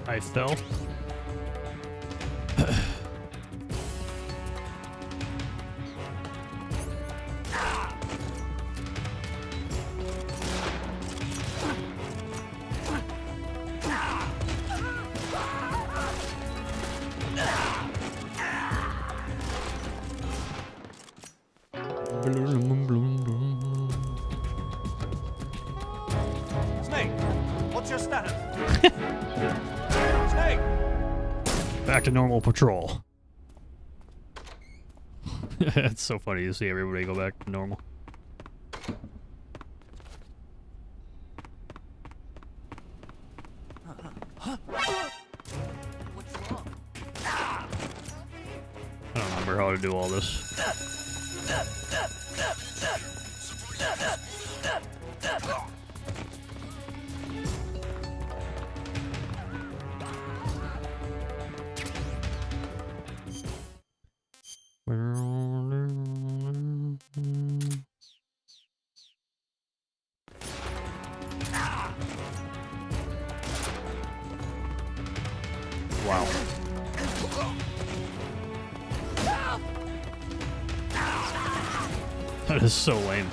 I fell. Snake, what's your status? Snake! Back to normal patrol. It's so funny to see everybody go back to normal. What's wrong? I don't remember how want to do all this. Wow. That is so lame.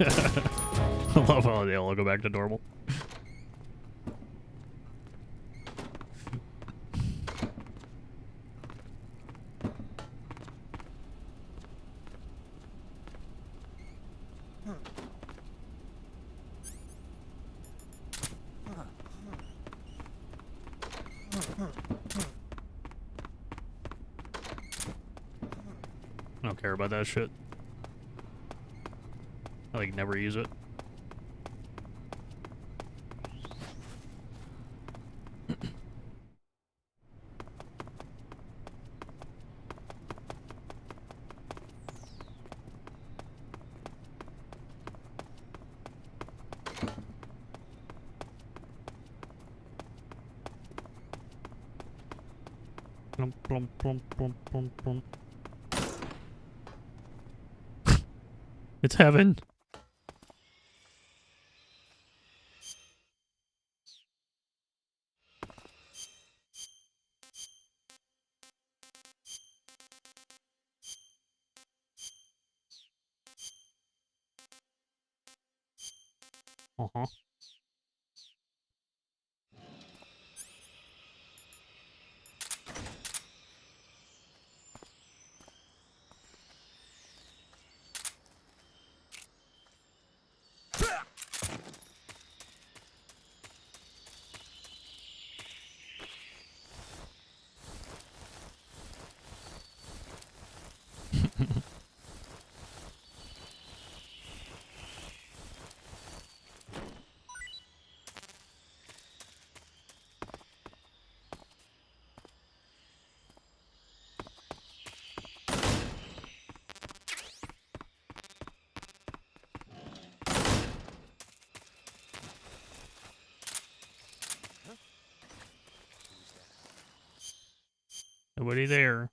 I love how they all go back to normal. I don't care about that shit. I like never use it. Plum, plum, plum, plum, plum, plum. It's heaven. Uh-huh. Nobody there.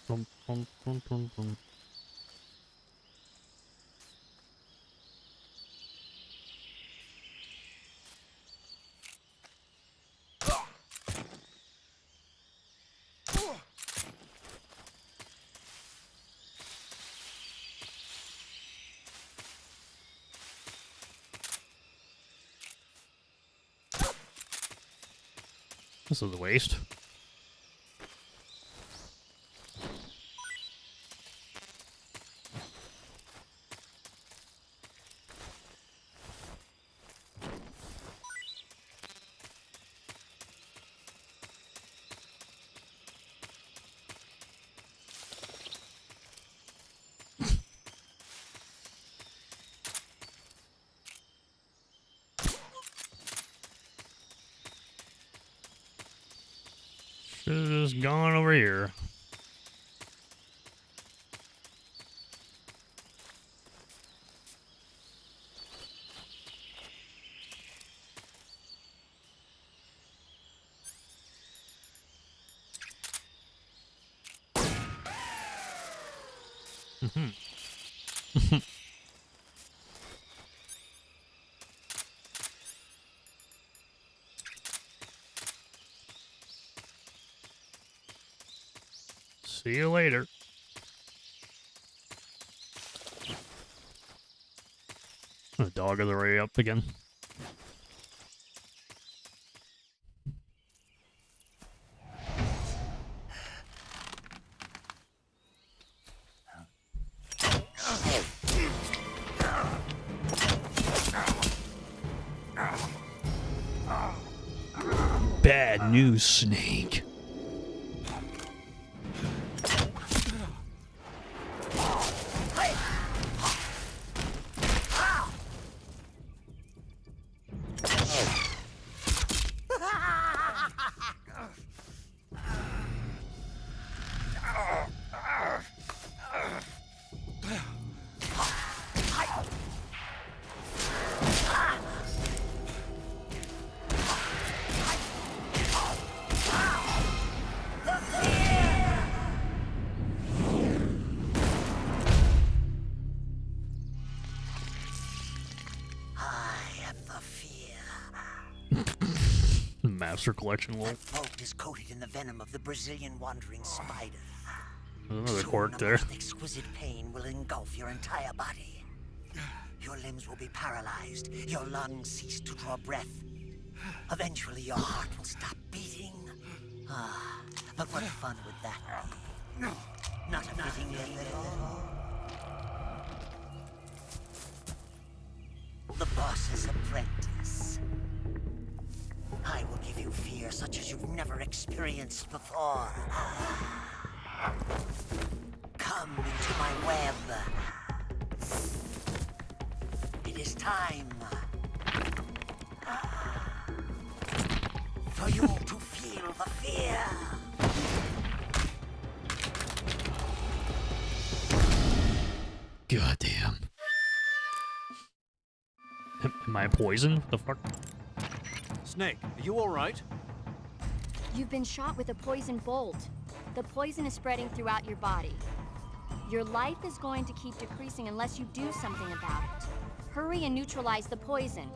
Plum, plum, plum, plum, plum. This is a waste. Should've just gone over here. See you later. The dog is already up again. Bad news, Snake. Master collection lol. That vault is coated in the venom of the Brazilian wandering spider. There's another Soon quirk the there. most exquisite pain will engulf your entire body. Your limbs will be paralyzed, your lungs cease to draw breath. Eventually your heart will stop beating. Ah, but what fun would that be? Not a fitting end at all. The boss's apprentice. I will give you fear such as you've never experienced before. Come into my web. It is time for you to feel the fear. Goddamn. Am I poisoned? What the fuck? Snake, are you all right? You've been shot with a poison bolt. The poison is spreading throughout your body. Your life is going to keep decreasing unless you do something about it. Hurry and neutralize the poison.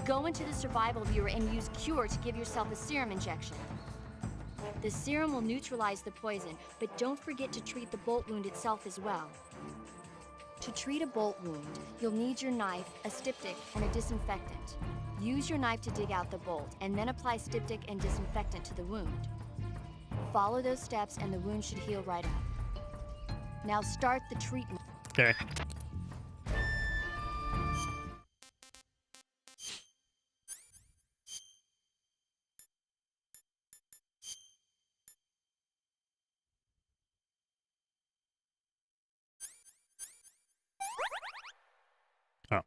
Go into the survival viewer and use Cure to give yourself a serum injection. The serum will neutralize the poison, but don't forget to treat the bolt wound itself as well. To treat a bolt wound, you'll need your knife, a styptic, and a disinfectant. Use your knife to dig out the bolt, and then apply styptic and disinfectant to the wound. Follow those steps and the wound should heal right up. Now start the treatment. Okay. Oh.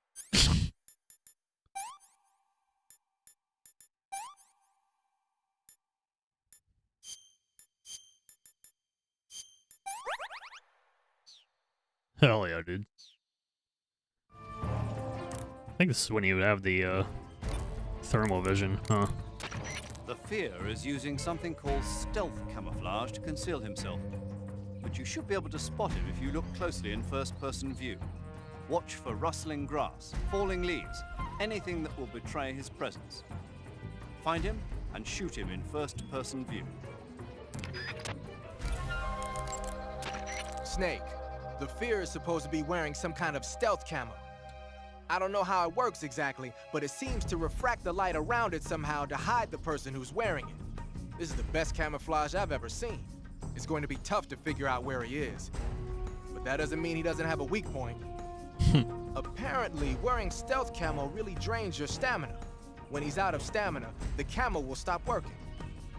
Hell yeah, dude. I think this is when you would have the thermal vision, huh? The Fear is using something called stealth camouflage to conceal himself. But you should be able to spot him if you look closely in first-person view. Watch for rustling grass, falling leaves, anything that will betray his presence. Find him and shoot him in first-person view. Snake, the Fear is supposed to be wearing some kind of stealth camo. I don't know how it works exactly, but it seems to refract the light around it somehow to hide the person who's wearing it. This is the best camouflage I've ever seen. It's going to be tough to figure out where he is. But that doesn't mean he doesn't have a weak point. Apparently, wearing stealth camo really drains your stamina. When he's out of stamina, the camo will stop working.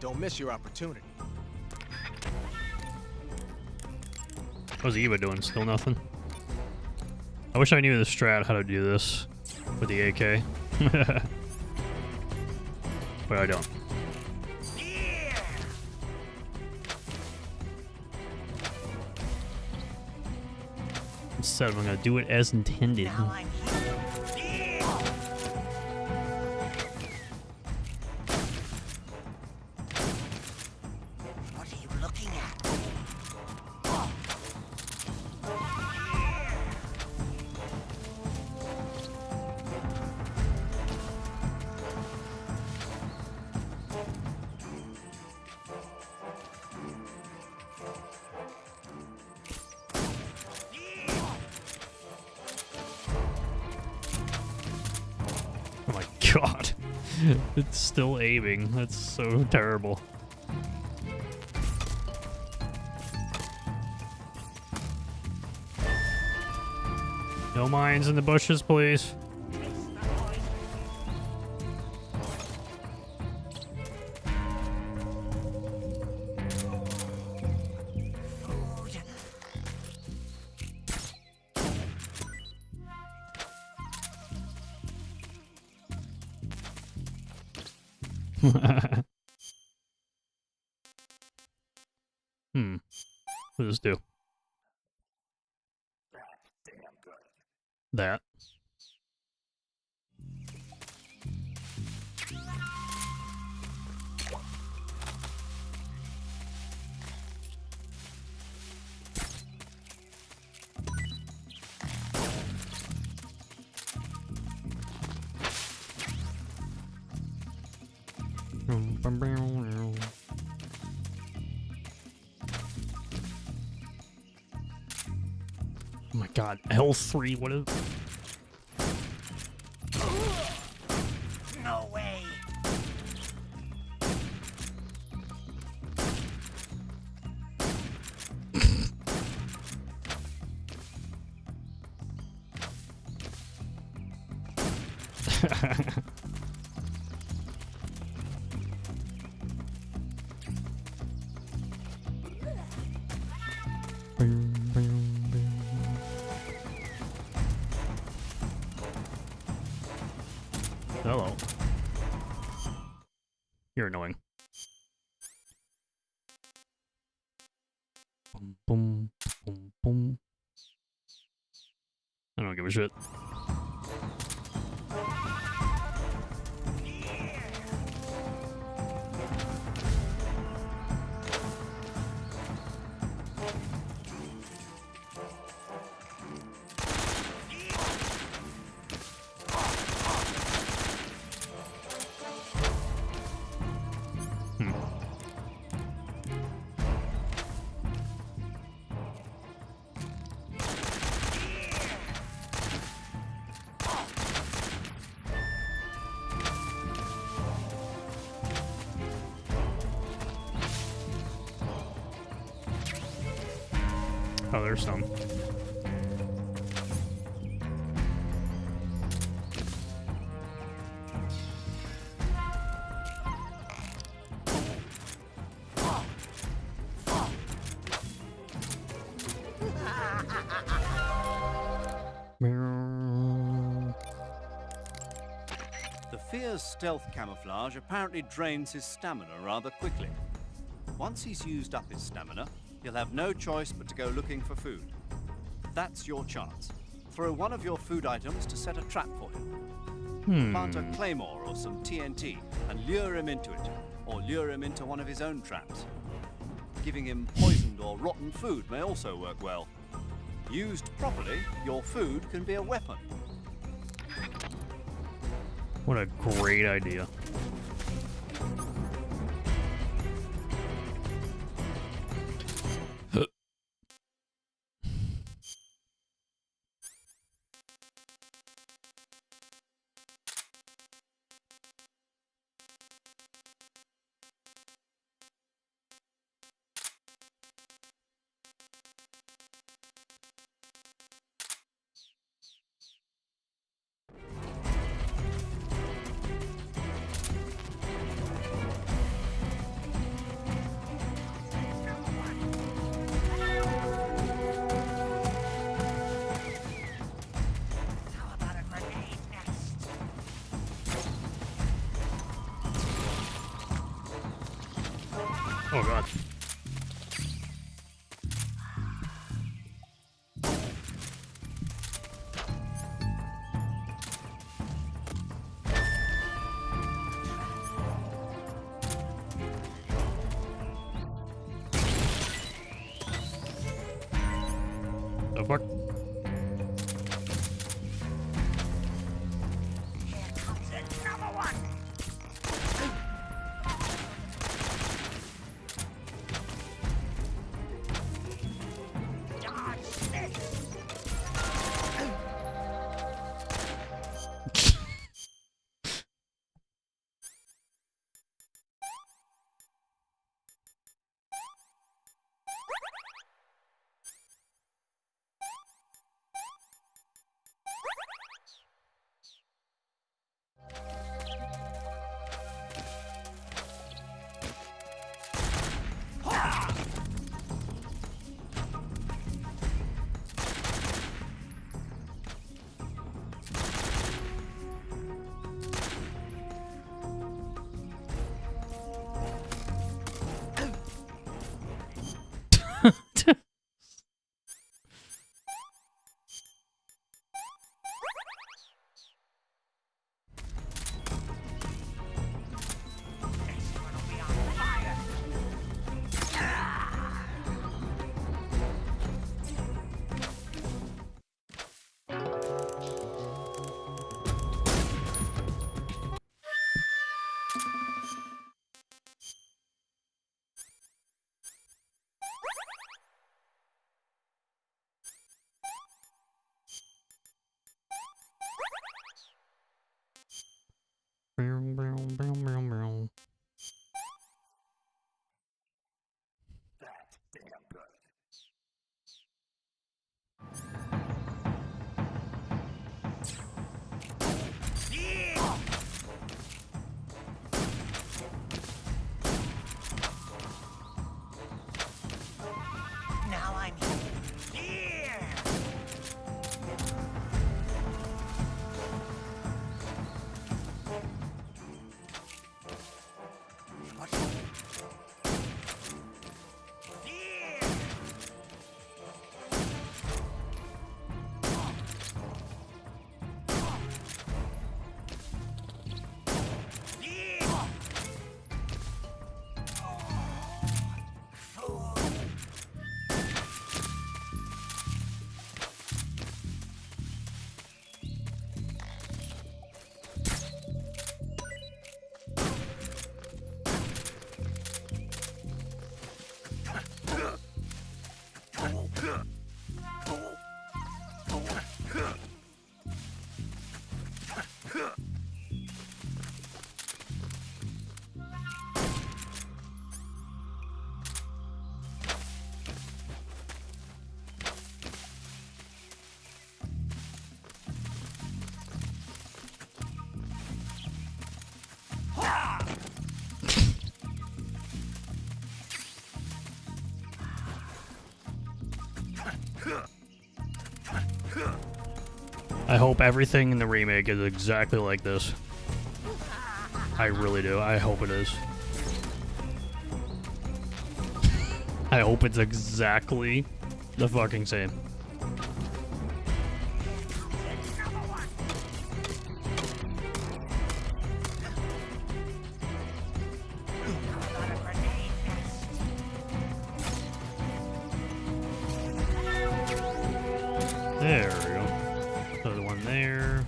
Don't miss your opportunity. How's Eva doing? Still nothing? I wish I knew the strat how to do this with the AK. But I don't. Instead, I'm gonna do it as intended. Now I'm here. What are you looking at? God. It's still aiming. That's so terrible. No mines in the bushes, please. What does this do? That. Oh my god, L3, what is... No way. Hello. You're annoying. Boom, boom, boom, boom. I don't give a shit. Oh, there's some. The Fear's stealth camouflage apparently drains his stamina rather quickly. Once he's used up his stamina, he'll have no choice but to go looking for food. That's your chance. Throw one of your food items to set a trap for him. Plant a claymore or some TNT and lure him into it, or lure him into one of his own traps. Giving him poisoned or rotten food may also work well. Used properly, your food can be a weapon. What a great idea. How about a grenade next? Oh god. The fuck? Here comes another one. I hope everything in the remake is exactly like this. I really do. I hope it is. I hope it's exactly the fucking same. There we go. Another one there.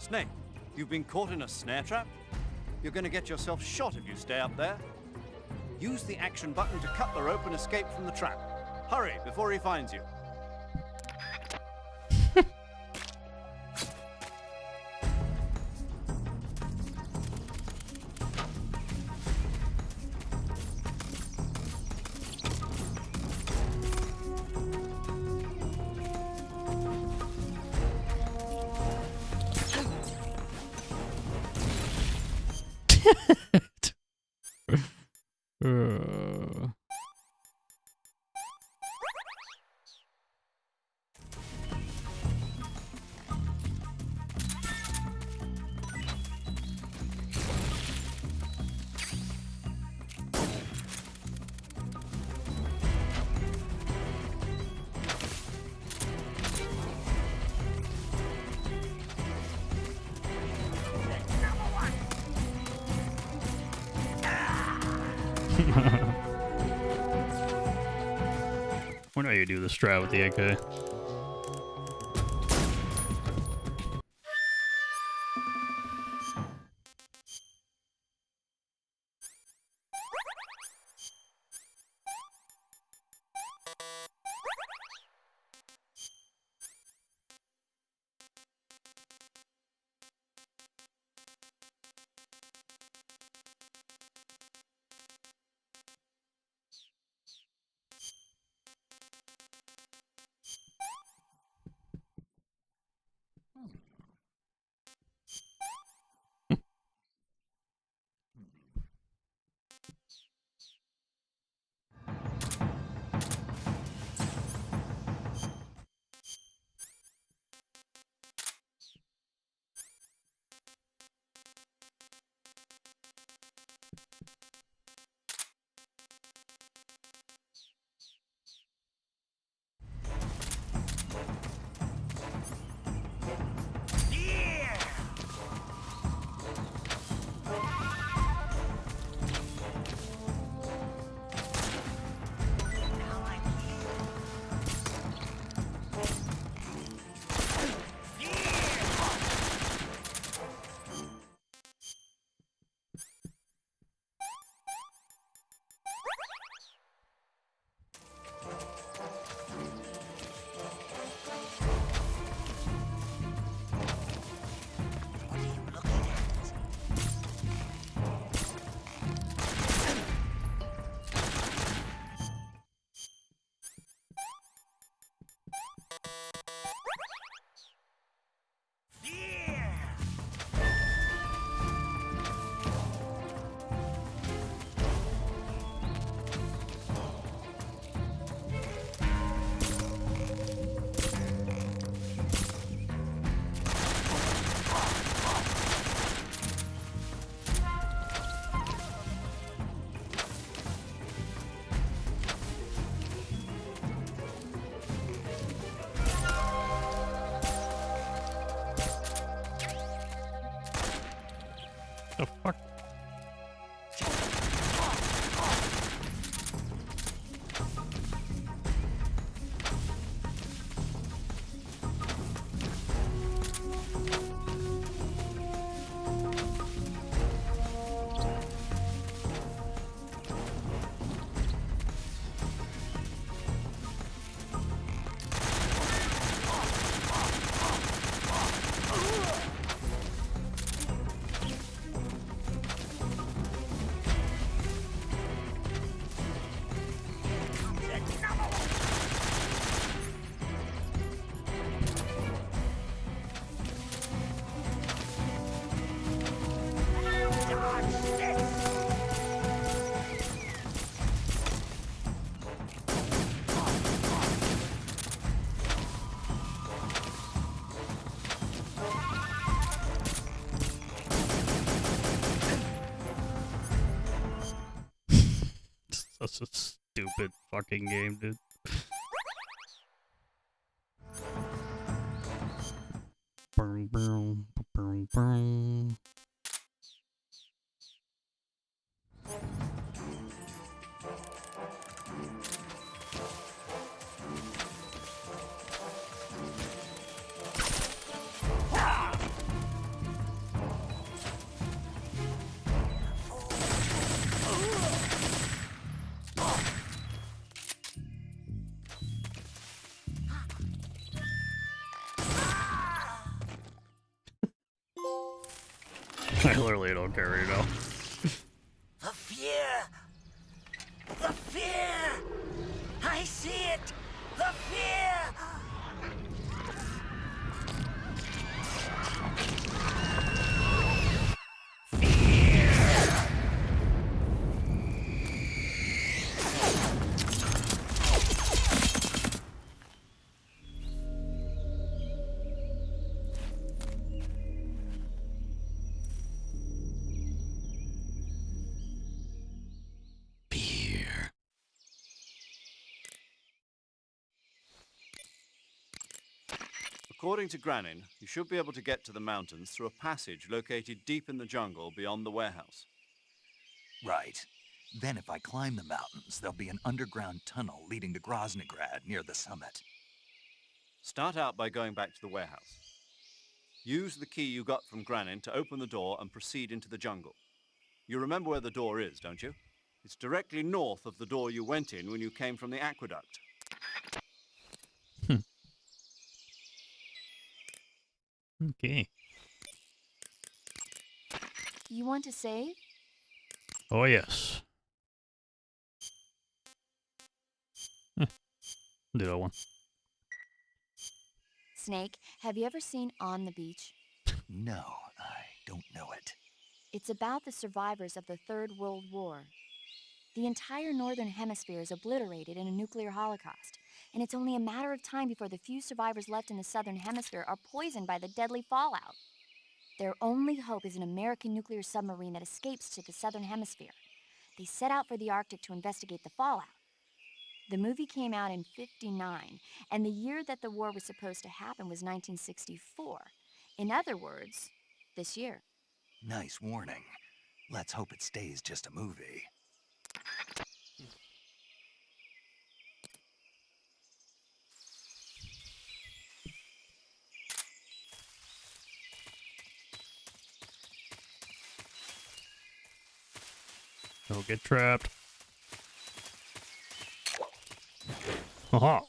Snake, you've been caught in a snare trap? You're gonna get yourself shot if you stay up there. Use the action button to cut the rope and escape from the trap. Hurry, before he finds you. Wonder how you do the strat with the AK. That's a stupid fucking game, dude. Boom, boom, boom, boom. I literally don't care right now. The fear! The fear! I see it! The fear! Fear. According to Granin, you should be able to get to the mountains through a passage located deep in the jungle beyond the warehouse. Right. Then if I climb the mountains, there'll be an underground tunnel leading to Groznygrad near the summit. Start out by going back to the warehouse. Use the key you got from Granin to open the door and proceed into the jungle. You remember where the door is, don't you? It's directly north of the door you went in when you came from the aqueduct. Okay. You want to save? Oh, yes. Do that one. Snake, have you ever seen On the Beach? No, I don't know it. It's about the survivors of the Third World War. The entire northern hemisphere is obliterated in a nuclear holocaust, and it's only a matter of time before the few survivors left in the southern hemisphere are poisoned by the deadly fallout. Their only hope is an American nuclear submarine that escapes to the southern hemisphere. They set out for the Arctic to investigate the fallout. The movie came out in '59, and the year that the war was supposed to happen was 1964. In other words, this year. Nice warning. Let's hope it stays just a movie. Don't get trapped. Haha.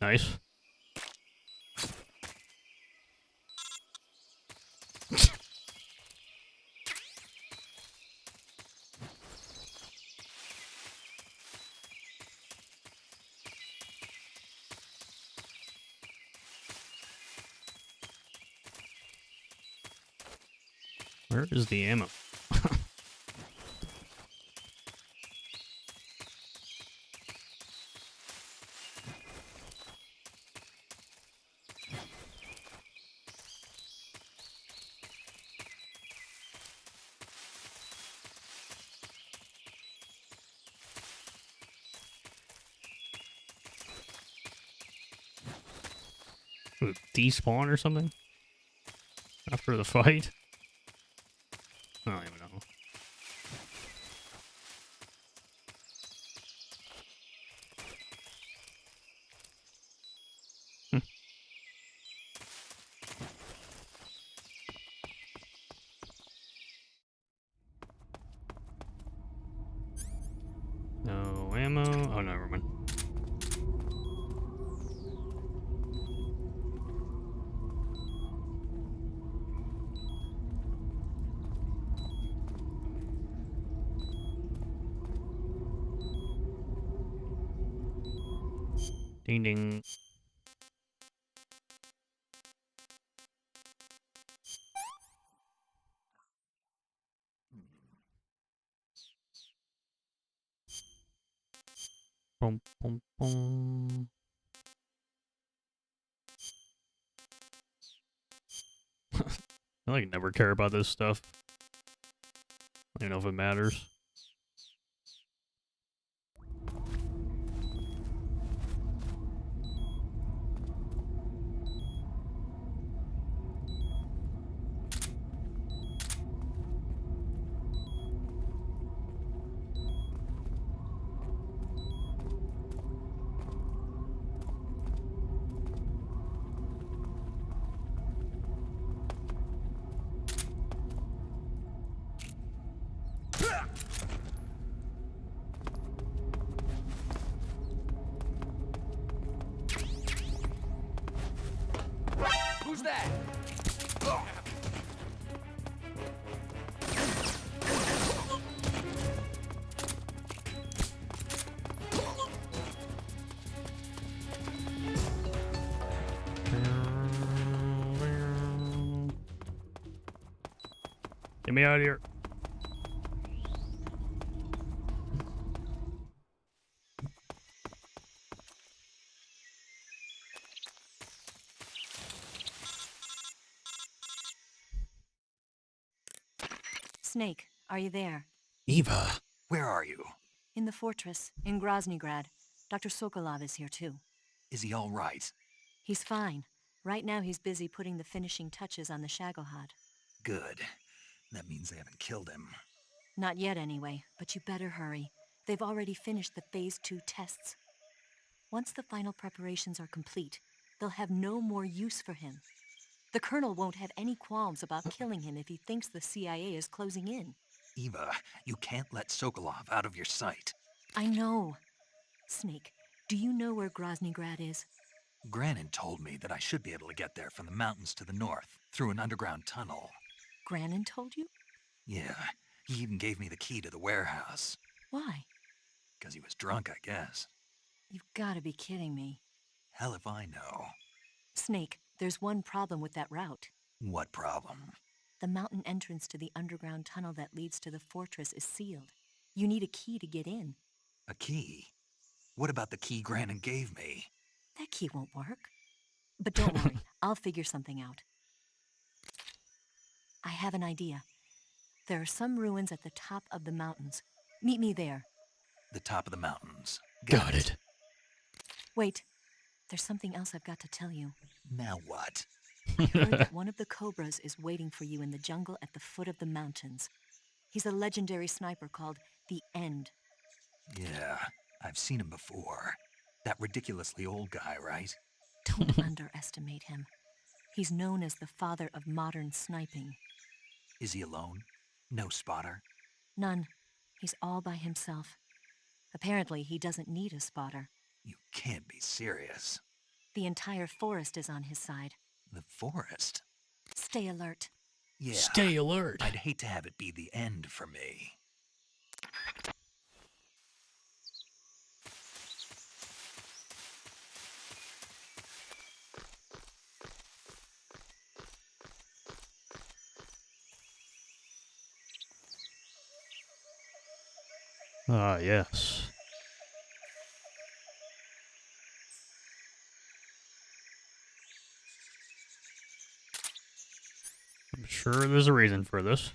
Nice. Where is the ammo? Would it despawn or something? After the fight? I don't even know. No ammo. Oh, never mind. Ding ding. Boom, boom, boom. I like never care about this stuff. I don't even know if it matters. Who's that? Get me out of here. Snake, are you there? Eva, where are you? In the fortress, in Groznygrad. Dr. Sokolov is here too. Is he all right? He's fine. Right now he's busy putting the finishing touches on the Shagohod. Good. That means they haven't killed him. Not yet anyway, but you better hurry. They've already finished the Phase 2 tests. Once the final preparations are complete, they'll have no more use for him. The Colonel won't have any qualms about killing him if he thinks the CIA is closing in. Eva, you can't let Sokolov out of your sight. I know. Snake, do you know where Groznygrad is? Granin told me that I should be able to get there from the mountains to the north, through an underground tunnel. Granin told you? Yeah, he even gave me the key to the warehouse. Why? Because he was drunk, I guess. You've got to be kidding me. Hell if I know. Snake, there's one problem with that route. What problem? The mountain entrance to the underground tunnel that leads to the fortress is sealed. You need a key to get in. A key? What about the key Granin gave me? That key won't work. But don't worry, I'll figure something out. I have an idea. There are some ruins at the top of the mountains. Meet me there. The top of the mountains. Got it. Wait, there's something else I've got to tell you. Now what? I heard that one of the Cobras is waiting for you in the jungle at the foot of the mountains. He's a legendary sniper called the End. Yeah, I've seen him before. That ridiculously old guy, right? Don't underestimate him. He's known as the father of modern sniping. Is he alone? No spotter? None. He's all by himself. Apparently, he doesn't need a spotter. You can't be serious. The entire forest is on his side. The forest? Stay alert. Yeah. Stay alert. I'd hate to have it be the end for me. Ah, yes. I'm sure there's a reason for this.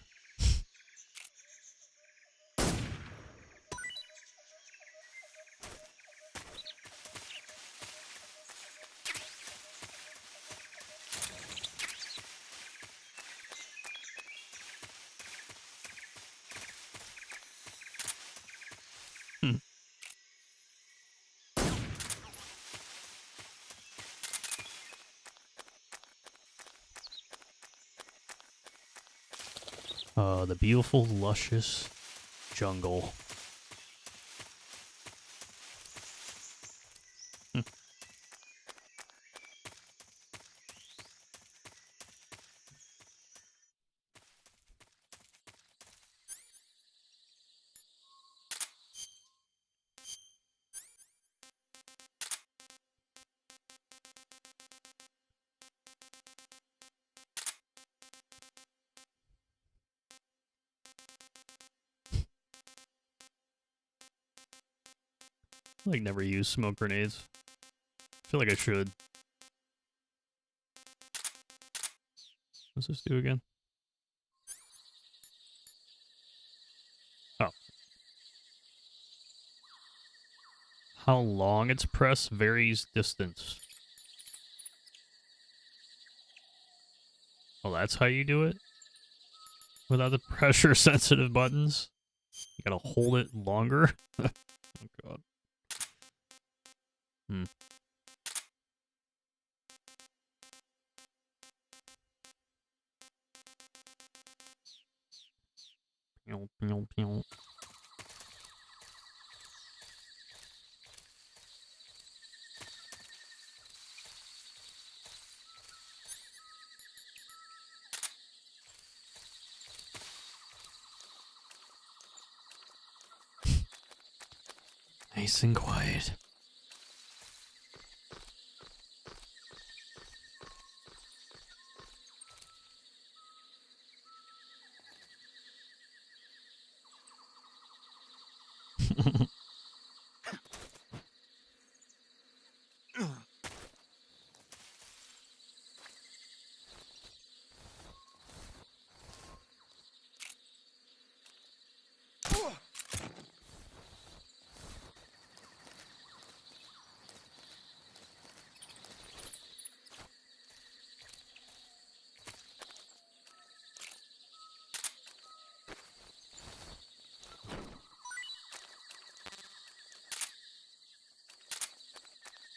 The beautiful, luscious jungle. Like, never use smoke grenades. I feel like I should. What's this do again? Oh. How long it's pressed varies distance. Oh, that's how you do it? Without the pressure sensitive buttons? You gotta hold it longer? Oh god. Hmm. Pew, pew, pew. Nice and quiet.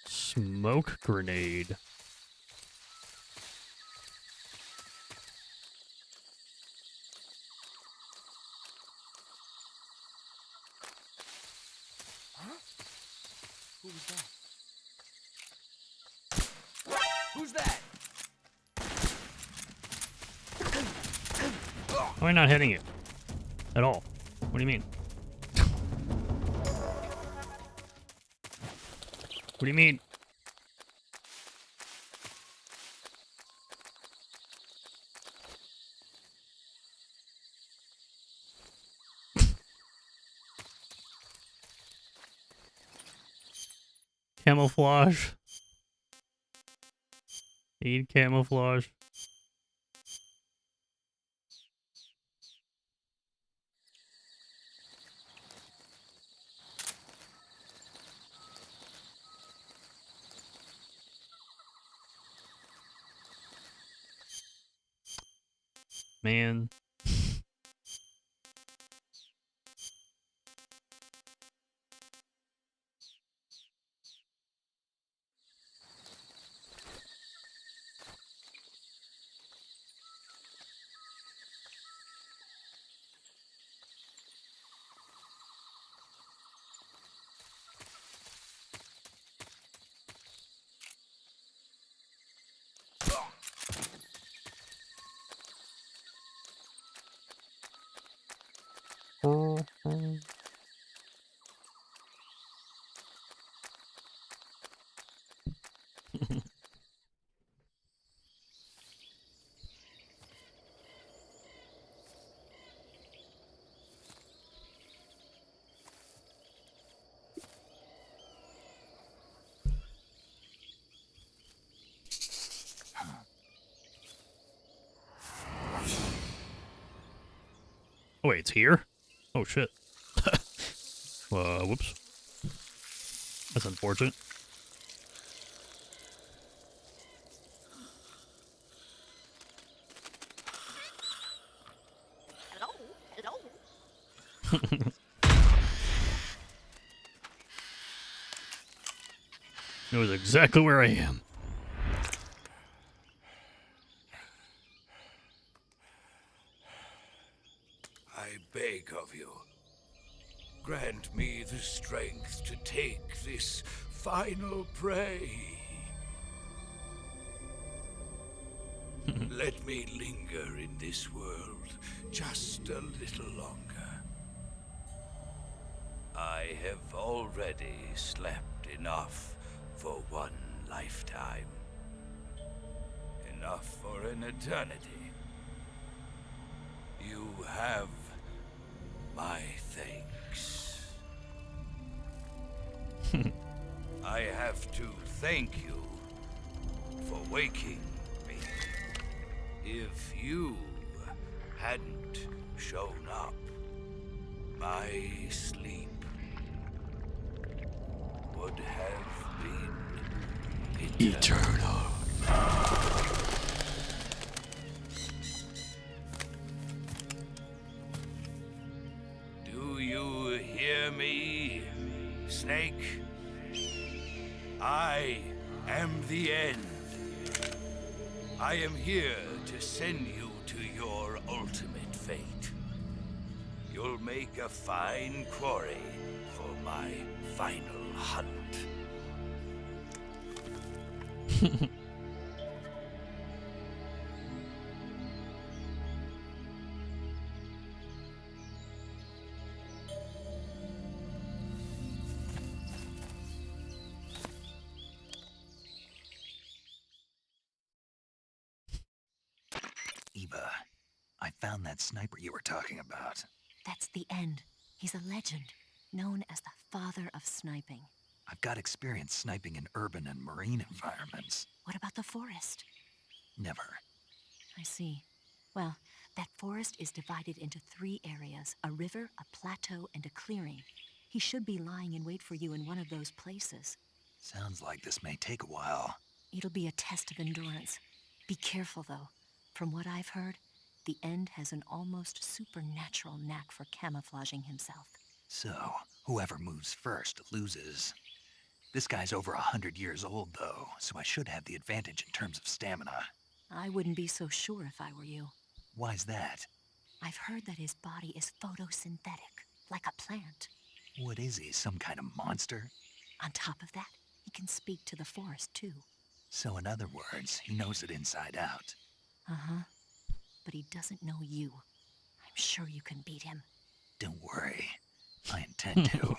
Smoke grenade. Who was that? Who's that? Why am I not hitting it? At all? What do you mean? What do you mean? Camouflage. Need camouflage. Man. Oh, wait, it's here? Oh, shit. Whoops. That's unfortunate. Knows exactly where I am. I beg of you, grant me the strength to take this final prey. Let me linger in this world just a little longer. I have already slept enough for one lifetime. Enough for an eternity. You have my thanks. I have to thank you for waking me. If you hadn't shown up, my sleep would have been eternal. Do you hear me, Snake? I am the end. I am here to send you to your ultimate fate. You'll make a fine quarry for my final hunt. Eva, I found that sniper you were talking about. That's the end. He's a legend, known as the father of sniping. I've got experience sniping in urban and marine environments. What about the forest? Never. I see. Well, that forest is divided into 3 areas, a river, a plateau, and a clearing. He should be lying in wait for you in one of those places. Sounds like this may take a while. It'll be a test of endurance. Be careful, though. From what I've heard, the End has an almost supernatural knack for camouflaging himself. So, whoever moves first loses. This guy's over 100 years old, though, so I should have the advantage in terms of stamina. I wouldn't be so sure if I were you. Why's that? I've heard that his body is photosynthetic, like a plant. What is he, some kind of monster? On top of that, he can speak to the forest, too. So in other words, he knows it inside out. Uh-huh. But he doesn't know you. I'm sure you can beat him. Don't worry. I intend to.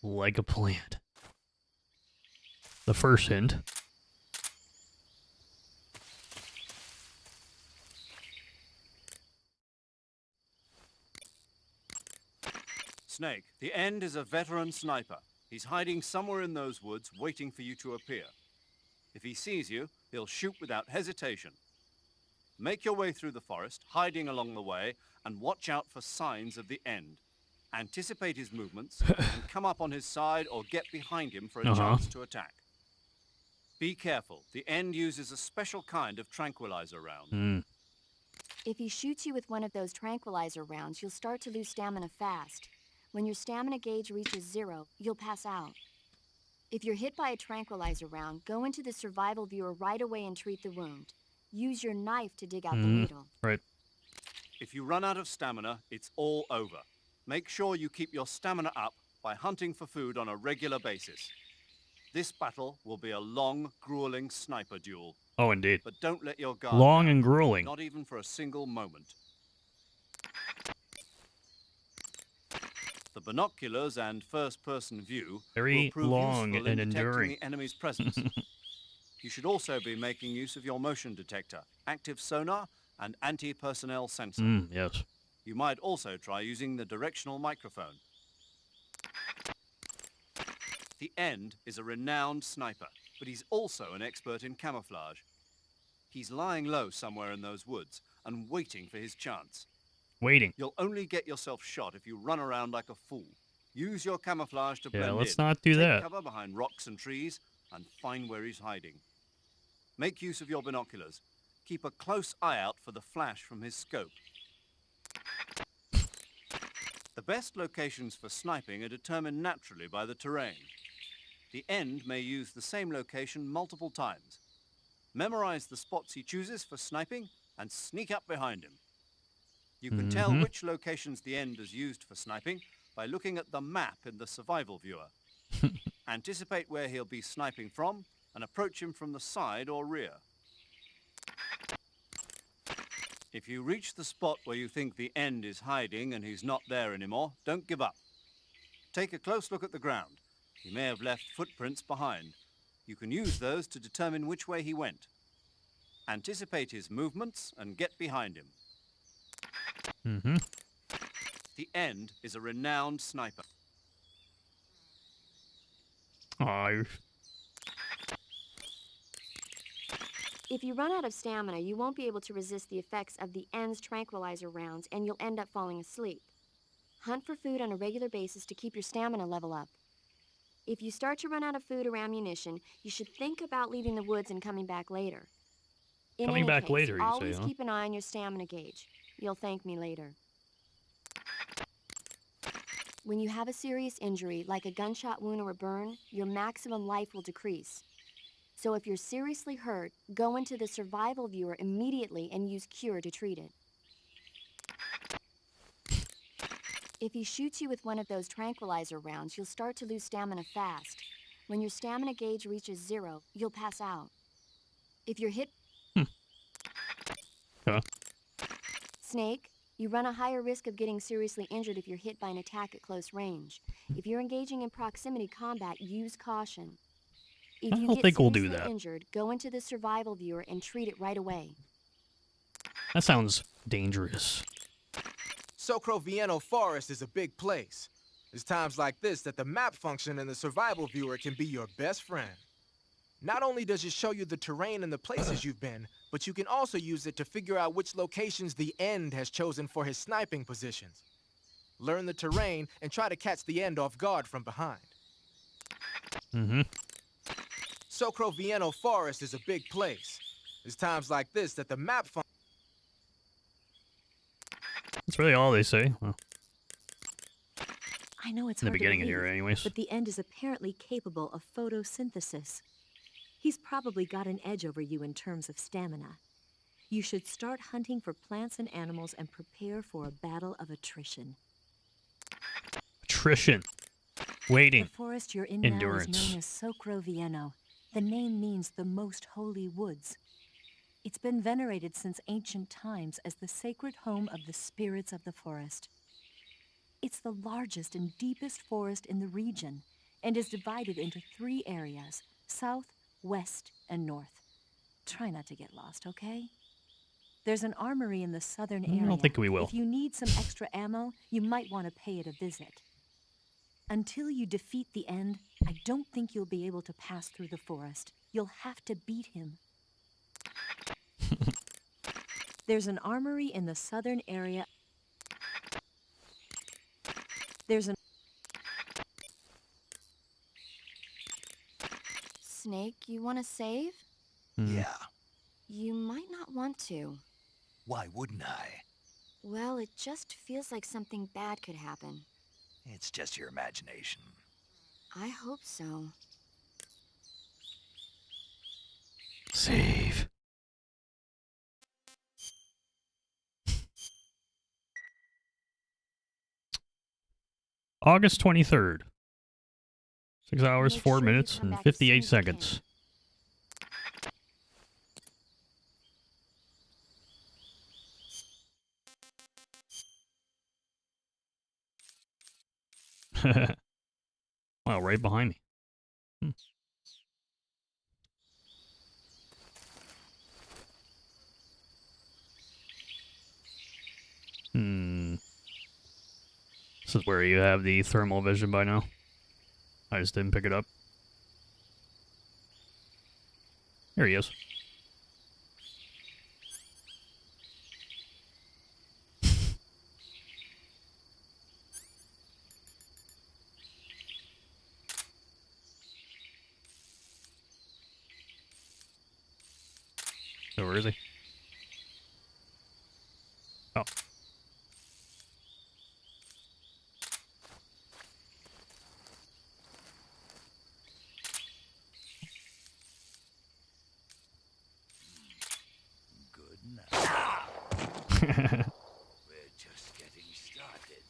Like a plant. The first hint. Snake, the End is a veteran sniper. He's hiding somewhere in those woods, waiting for you to appear. If he sees you, he'll shoot without hesitation. Make your way through the forest, hiding along the way, and watch out for signs of the End. Anticipate his movements, and come up on his side or get behind him for a chance to attack. Be careful. The End uses a special kind of tranquilizer round. If he shoots you with one of those tranquilizer rounds, you'll start to lose stamina fast. When your stamina gauge reaches 0, you'll pass out. If you're hit by a tranquilizer round, go into the survival viewer right away and treat the wound. Use your knife to dig out the needle. Right. If you run out of stamina, it's all over. Make sure you keep your stamina up by hunting for food on a regular basis. This battle will be a long, grueling sniper duel. Oh, indeed. But don't let your guard Long down, and grueling. not even for a single moment. The binoculars and first-person view Very will prove long useful and in detecting enduring. the enemy's presence. You should also be making use of your motion detector, active sonar, and anti-personnel sensor. Yes. You might also try using the directional microphone. The End is a renowned sniper, but he's also an expert in camouflage. He's lying low somewhere in those woods and waiting for his chance. Waiting. You'll only get yourself shot if you run around like a fool. Use your camouflage to blend Yeah, in. let's not do Take that. cover behind rocks and trees and find where he's hiding. Make use of your binoculars. Keep a close eye out for the flash from his scope. The best locations for sniping are determined naturally by the terrain. The End may use the same location multiple times. Memorize the spots he chooses for sniping and sneak up behind him. You can tell which locations the End has used for sniping by looking at the map in the survival viewer. Anticipate where he'll be sniping from and approach him from the side or rear. If you reach the spot where you think the End is hiding and he's not there anymore, don't give up. Take a close look at the ground. He may have left footprints behind. You can use those to determine which way he went. Anticipate his movements and get behind him. The End is a renowned sniper. Aw, If you run out of stamina, you won't be able to resist the effects of the end's tranquilizer rounds, and you'll end up falling asleep. Hunt for food on a regular basis to keep your stamina level up. If you start to run out of food or ammunition, you should think about leaving the woods and coming back later. In Coming any back case, later, you say, always huh? keep an eye on your stamina gauge. You'll thank me later. When you have a serious injury, like a gunshot wound or a burn, your maximum life will decrease. So if you're seriously hurt, go into the survival viewer immediately and use cure to treat it. If he shoots you with one of those tranquilizer rounds, you'll start to lose stamina fast. When your stamina gauge reaches 0, you'll pass out. If you're hit... Huh. Snake, you run a higher risk of getting seriously injured if you're hit by an attack at close range. If you're engaging in proximity combat, use caution. If I you don't get think we'll do seriously that. injured, go into the survival viewer and treat it right away. That sounds dangerous. Socrovieno Forest is a big place. It's times like this that the map function in the survival viewer can be your best friend. Not only does it show you the terrain and the places you've been, but you can also use it to figure out which locations the End has chosen for his sniping positions. Learn the terrain and try to catch the End off guard from behind. Mm-hmm. Socrovieno Forest is a big place. It's times like this that the map function... That's really all they say. Well, I know it's in the hard beginning to of believe, here, anyways. but the End is apparently capable of photosynthesis. He's probably got an edge over you in terms of stamina. You should start hunting for plants and animals and prepare for a battle of attrition. Attrition. Waiting. The forest you're in now is Endurance. known as Socrovieno. The name means the most holy woods. It's been venerated since ancient times as the sacred home of the spirits of the forest. It's the largest and deepest forest in the region and is divided into 3 areas: south, west, and north. Try not to get lost, okay? There's an armory in the southern area. I don't think we will. If you need some extra ammo, you might want to pay it a visit. Until you defeat the End, I don't think you'll be able to pass through the forest. You'll have to beat him. There's an armory in the southern area. There's an... Snake, you want to save? Yeah. You might not want to. Why wouldn't I? Well, it just feels like something bad could happen. It's just your imagination. I hope so. Save. August 23rd. 6 hours, Make 4 sure you minutes, come and back as 58 soon as you can. seconds. Wow, right behind me. This is where you have the thermal vision by now. I just didn't pick it up. Here he is. So where is he? Oh. Good enough. We're just getting started.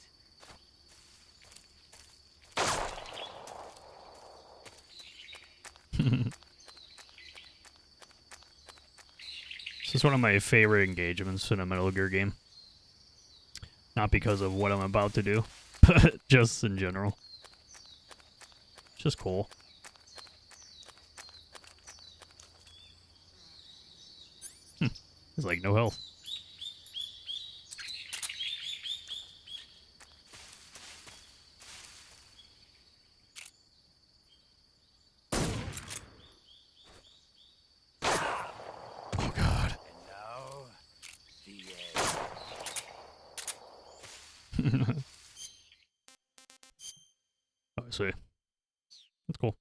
This is one of my favorite engagements in a Metal Gear game. Not because of what I'm about to do, but just in general. It's just cool. It's like no health. see. That's cool.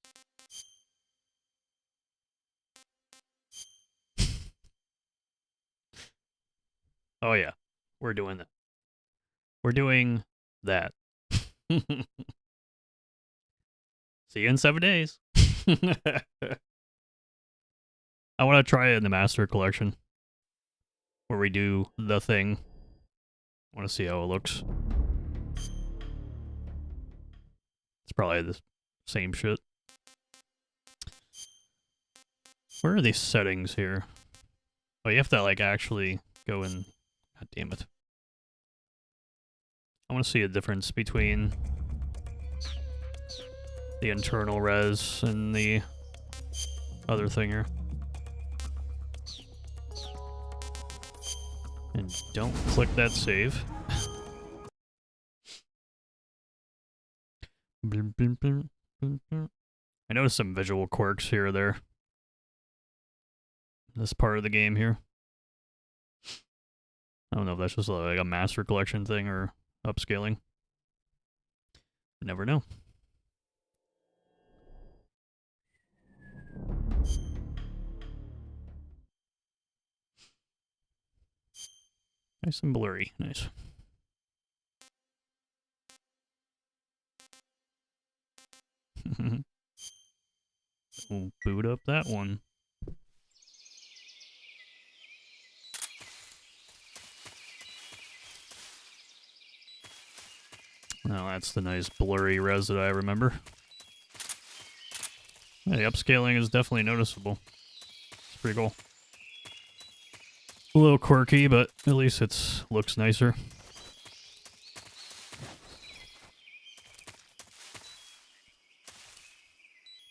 Oh yeah, we're doing that. We're doing that. See you in 7 days. I want to try it in the Master Collection, where we do the thing. I want to see how it looks. It's probably the same shit. Where are these settings here? Oh, you have to, like, actually go in... God damn it. I want to see a difference between the internal res and the other thing here. And don't click that save. I noticed some visual quirks here or there. This part of the game here. I don't know if that's just like a Master Collection thing or upscaling. You never know. Nice and blurry. Nice. We'll boot up that one. Now that's the nice blurry res that I remember. Yeah, the upscaling is definitely noticeable. It's pretty cool. A little quirky, but at least it looks nicer.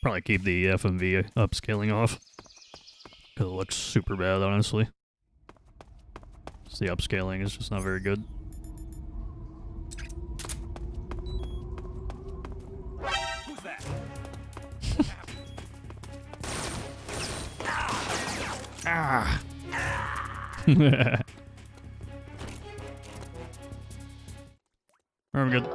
Probably keep the FMV upscaling off, because it looks super bad, honestly. Just the upscaling is just not very good. Who's that? Ah! We're good.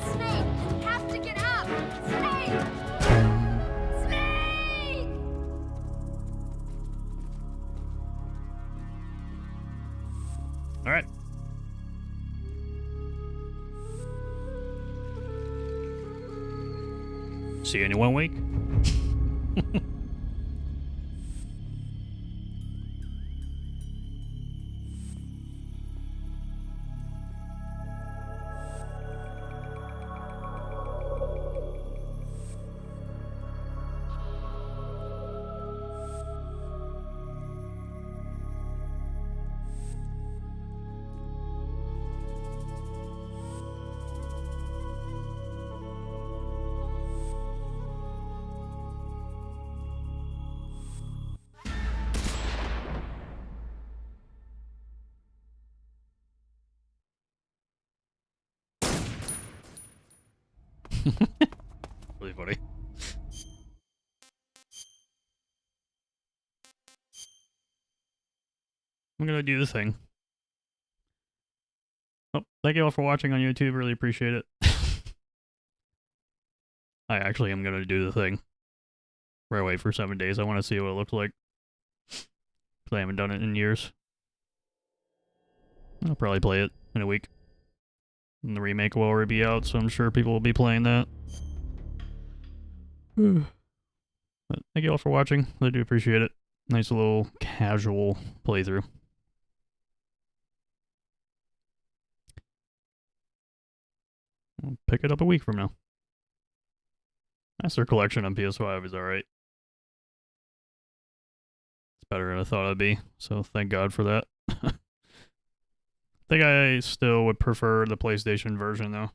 Snake, you have to get up! Snake! Snake! All right. See you in 1 week. Really funny. I'm gonna do the thing. Oh, thank you all for watching on YouTube. Really appreciate it. I actually am gonna do the thing. Right away for 7 days. I want to see what it looks like. Because I haven't done it in years. I'll probably play it in a week. And the remake will already be out, so I'm sure people will be playing that. But thank you all for watching. I do appreciate it. Nice little casual playthrough. I'll pick it up a week from now. Master Collection on PS5 is alright. It's better than I thought it'd be, so thank God for that. I think I still would prefer the PlayStation version, though.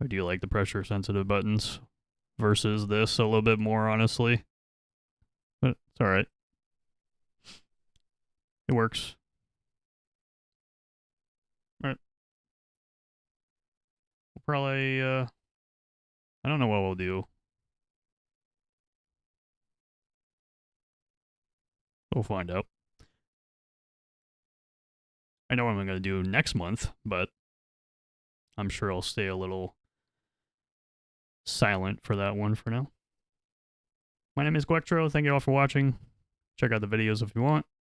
I do like the pressure-sensitive buttons versus this a little bit more, honestly. But it's alright. It works. Alright. We'll probably, I don't know what we'll do. We'll find out. I know what I'm going to do next month, but I'm sure I'll stay a little silent for that one for now. My name is Gwektro. Thank you all for watching. Check out the videos if you want.